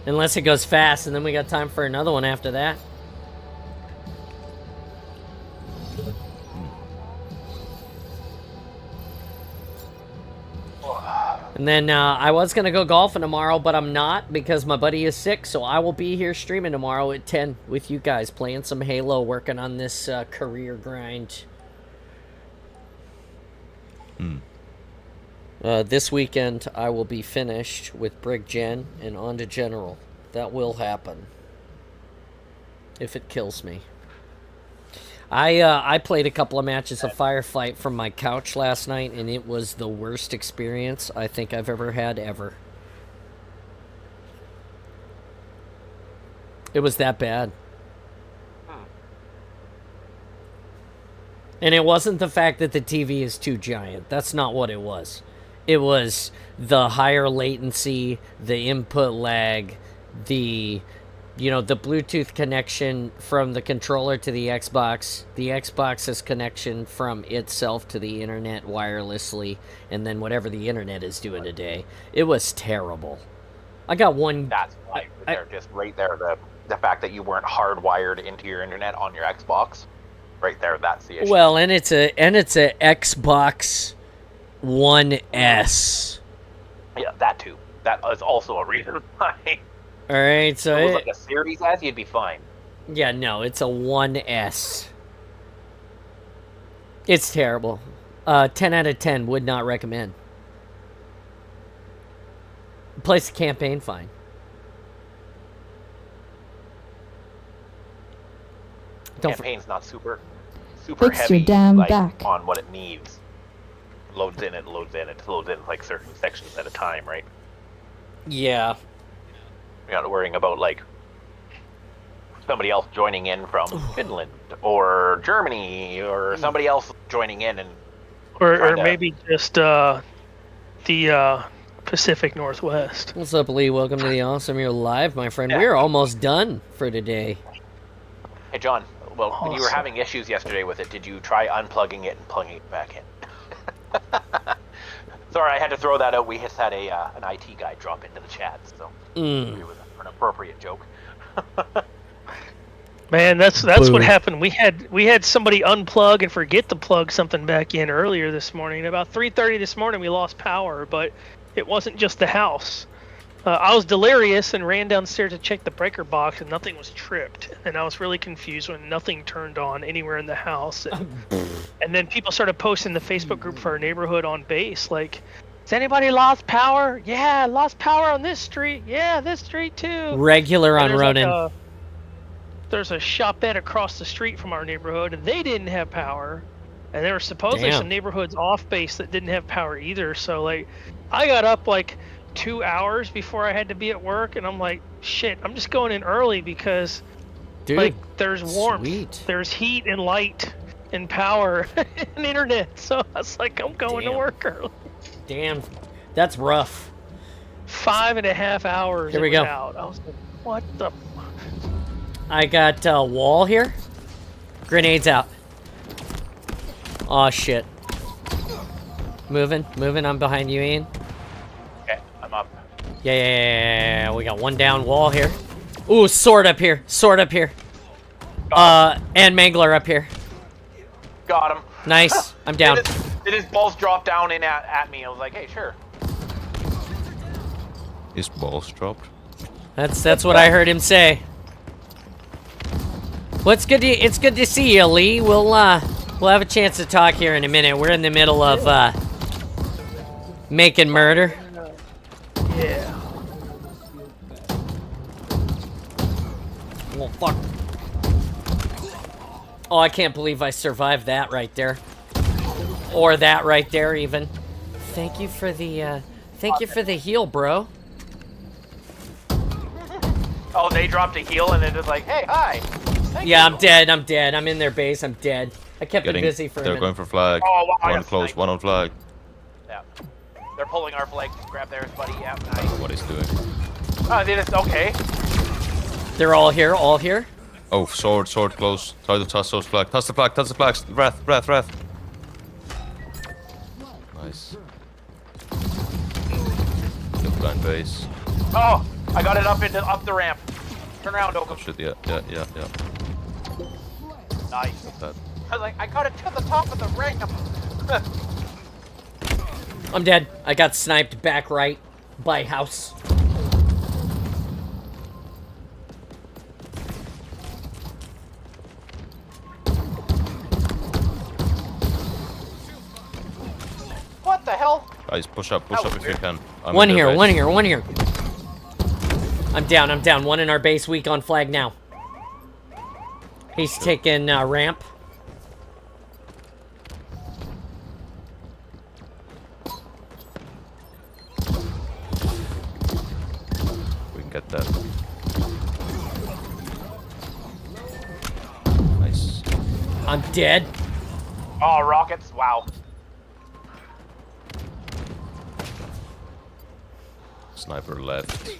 Unless it goes fast, and then we got time for another one after that. And then I was going to go golfing tomorrow, but I'm not because my buddy is sick, so I will be here streaming tomorrow at 10 with you guys, playing some Halo, working on this career grind. This weekend, I will be finished with Brig Gen and on to General. That will happen. If it kills me. I played a couple of matches of Firefight from my couch last night, and it was the worst experience I think I've ever had, ever. It was that bad. And it wasn't the fact that the TV is too giant. That's not what it was. It was the higher latency, the input lag, the Bluetooth connection from the controller to the Xbox's connection from itself to the internet wirelessly, and then whatever the internet is doing today. It was terrible. I got one... That's why they're just right there. The fact that you weren't hardwired into your internet on your Xbox, right there, that's the issue. Well, and it's a Xbox One S. Yeah, that too. That is also a reason why. All right, so If it was like a Series S, you'd be fine. Yeah, no, it's a 1S. It's terrible. 10 out of 10, would not recommend. Plays the campaign fine. Campaign's not super Fix heavy your damn like, back. on what it needs. Loads in like certain sections at a time, right? Yeah. You're not worrying about like somebody else joining in from Finland or Germany or somebody else joining in and or maybe just the Pacific Northwest. What's up, Lee? Welcome to the Awesome. You're live, my friend. We're almost done for today. Hey, John. Well, when you were having issues yesterday with it, did you try unplugging it and plugging it back in? Sorry, I had to throw that out. We just had an IT guy drop into the chat, so it was an appropriate joke. Man, that's what happened. We had somebody unplug and forget to plug something back in earlier this morning. About 3:30 this morning, we lost power, but it wasn't just the house. I was delirious and ran downstairs to check the breaker box, and nothing was tripped. And I was really confused when nothing turned on anywhere in the house. And then people started posting the Facebook group for our neighborhood on base, like, has anybody lost power? Yeah, lost power on this street. Yeah, this street too. Regular on Ronin. There's a shopette across the street from our neighborhood, and they didn't have power. And there were supposedly some neighborhoods off base that didn't have power either. So, like, I got up, like, 2 hours before I had to be at work, and I'm like, shit, I'm just going in early because, dude, like, there's warmth, there's heat and light and power and internet. So I was like, I'm going to work early. Damn, that's rough. 5.5 hours. Here we go. Out. I was like, what the? I got a wall here. Grenades out. Aw, shit. Moving. I'm behind you, Ian. Okay, I'm up. Yeah. We got one down wall here. Ooh, sword up here. And Mangler up here. Got him. Nice. I'm down. Did his balls drop down in at me? I was like, hey, sure. His balls dropped. That's what I heard him say. Well, it's good to see you, Lee. We'll have a chance to talk here in a minute. We're in the middle of making murder. Yeah. Well, fuck. Oh, I can't believe I survived that right there. Or that right there, even. Thank you for the heal, bro. Oh, they dropped a heal and it was like, hey, hi. Thank you. I'm dead. I'm in their base. I'm dead. I kept it busy for a minute. They're going for flag. Oh, wow, one close, one on flag. Yeah. They're pulling our flag. Grab theirs, buddy. Yeah, nice. What he's doing. Oh, they just, okay. They're all here. Oh, sword close. Try to toss those flag. Toss the flag. Wrath. Nice. Good blind base. Oh, I got it up the ramp. Turn around, Oakham. Oh shit, yeah. Nice. That. I was like, I got it to the top of the ramp. I'm dead. I got sniped back right by house. What the hell? Guys, push up if you can. One here. I'm down. One in our base, weak on flag now. He's taking ramp. We can get that. Nice. I'm dead. Oh, rockets. Wow. Sniper left.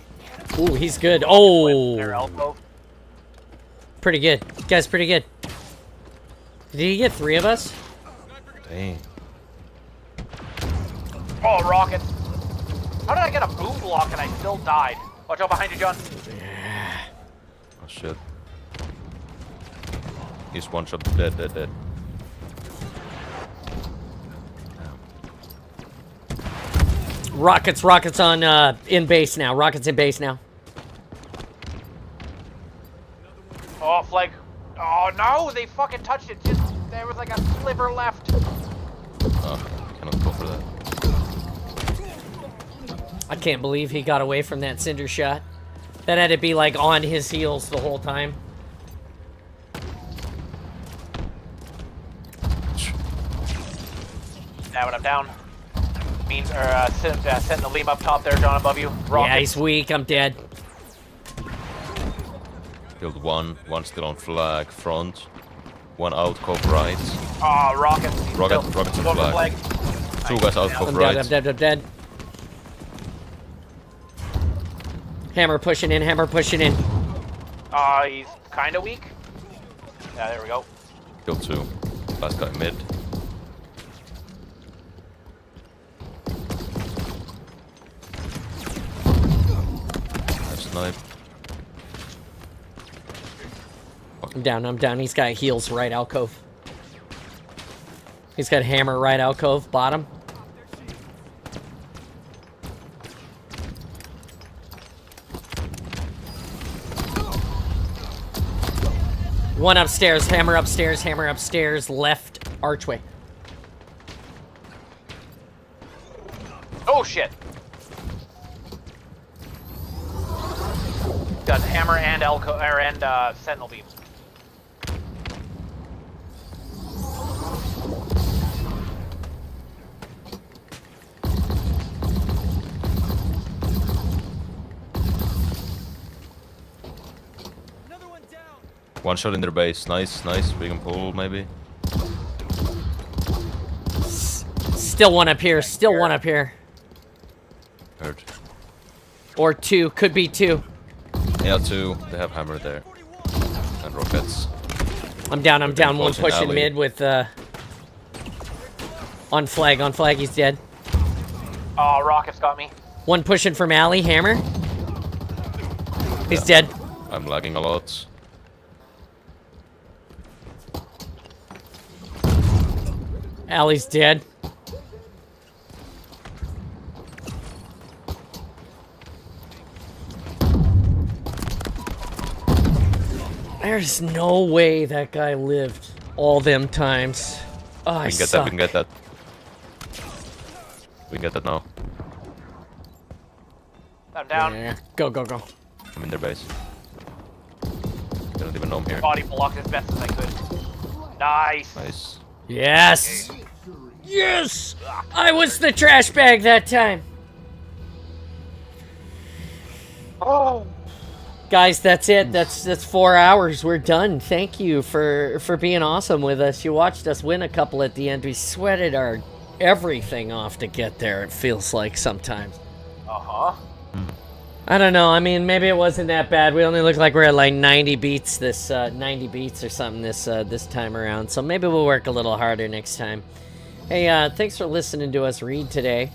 Ooh, he's good. Oh, Their elbow. pretty good. Guy's pretty good. Did he get 3 of us? Dang. Oh, rockets. How did I get a boom block and I still died? Watch out behind you, John. Oh shit. He's one shot dead. Rockets on in base now. Oh, flag. Oh, no, they fucking touched it. Just, there was like a sliver left. Oh, I cannot go for that. I can't believe he got away from that cinder shot. That had to be like on his heels the whole time. Now when I'm down. Means, send the Liam up top there, John, above you. Rockets. Yeah, he's weak. I'm dead. Killed one still on flag, front. One out, cove right. Oh, rockets. Rockets on flag. Two guys out, cove I'm right. dead, I'm dead. Hammer pushing in, hammer pushing in. He's kind of weak. Yeah, there we go. Killed two. Last guy mid. Nice snipe. I'm down. He's got heals right alcove. He's got hammer right alcove, bottom. One upstairs, hammer upstairs, left archway. Oh, shit. Got hammer and sentinel beam. One shot in their base. Nice. We can pull maybe. Still one up here. Heard. Or two, could be two. Yeah, two. They have hammer there. And rockets. I'm down. One closing pushing alley. mid with on flag, he's dead. Oh, rockets got me. One pushing from alley, hammer. He's dead. I'm lagging a lot. Alley's dead. There's no way that guy lived all them times. Oh, I We suck. can get that. We can get that now. I'm down. Yeah. Go. I'm in their base. They don't even know I'm here. Body blocked as best as I could. Nice. Nice. Yes! Yes! I was the trash bag that time. Oh. Guys, that's it. That's 4 hours. We're done. Thank you for being awesome with us. You watched us win a couple at the end. We sweated our everything off to get there, it feels like sometimes. Uh-huh. I don't know. I mean, maybe it wasn't that bad. We only look like we're at like 90 beats this 90 beats or something this time around. So maybe we'll work a little harder next time. Hey, thanks for listening to us read today.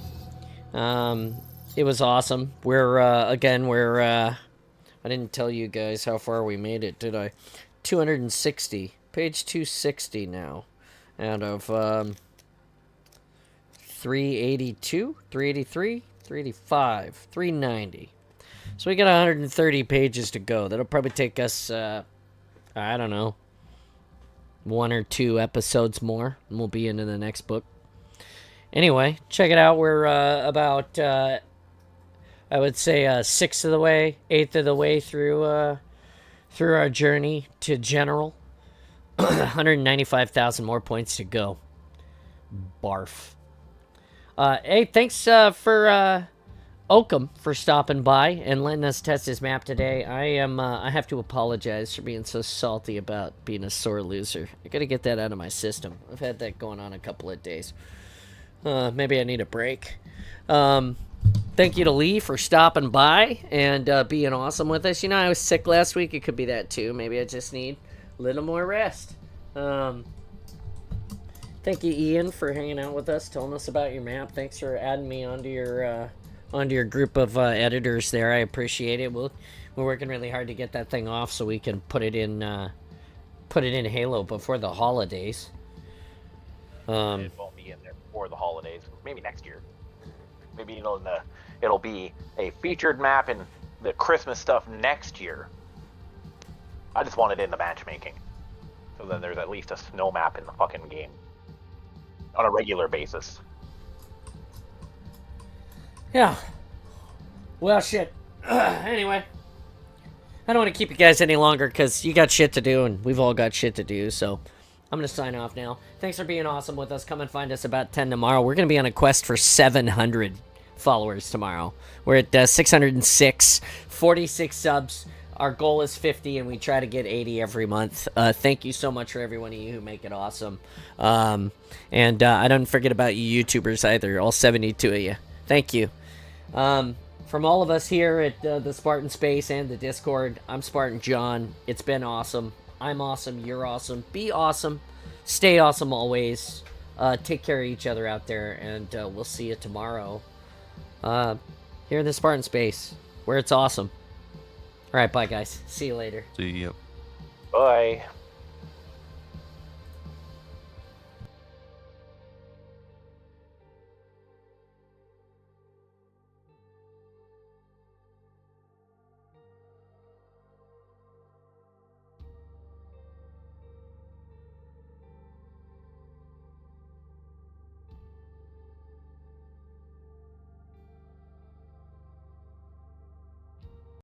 It was awesome. We're I didn't tell you guys how far we made it, did I? 260. Page 260 now. Out of 382, 383, 385, 390. So we got 130 pages to go. That'll probably take us, I don't know, 1 or 2 episodes more, and we'll be into the next book. Anyway, check it out. We're about, I would say, 1/6 of the way, 1/8 of the way through our journey to general. 195,000 more points to go. Barf. Hey, thanks for Oakham for stopping by and letting us test his map today. I have to apologize for being so salty about being a sore loser. I gotta get that out of my system. I've had that going on a couple of days. Maybe I need a break. Thank you to Lee for stopping by and being awesome with us. You know, I was sick last week. It could be that too. Maybe I just need a little more rest. Thank you, Ian, for hanging out with us, telling us about your map. Thanks for adding me onto your group of editors there. I appreciate it. We're working really hard to get that thing off so we can put it in Halo before the holidays. It won't be in there before the holidays. Maybe next year. Maybe it'll be a featured map in the Christmas stuff next year. I just want it in the matchmaking. So then there's at least a snow map in the fucking game. On a regular basis. Yeah. Well, shit. Anyway. I don't want to keep you guys any longer because you got shit to do and we've all got shit to do, so I'm going to sign off now. Thanks for being awesome with us. Come and find us about 10 tomorrow. We're going to be on a quest for 700 followers tomorrow. We're at 606, 46 subs. Our goal is 50, and we try to get 80 every month. Thank you so much for every one of you who make it awesome. And I don't forget about you YouTubers either, all 72 of you. Thank you. From all of us here at the Spartan Space and the Discord, I'm Spartan John. It's been awesome. I'm awesome. You're awesome. Be awesome. Stay awesome always. Take care of each other out there, and we'll see you tomorrow here in the Spartan Space, where it's awesome. All right, bye, guys. See you later. See ya. Bye.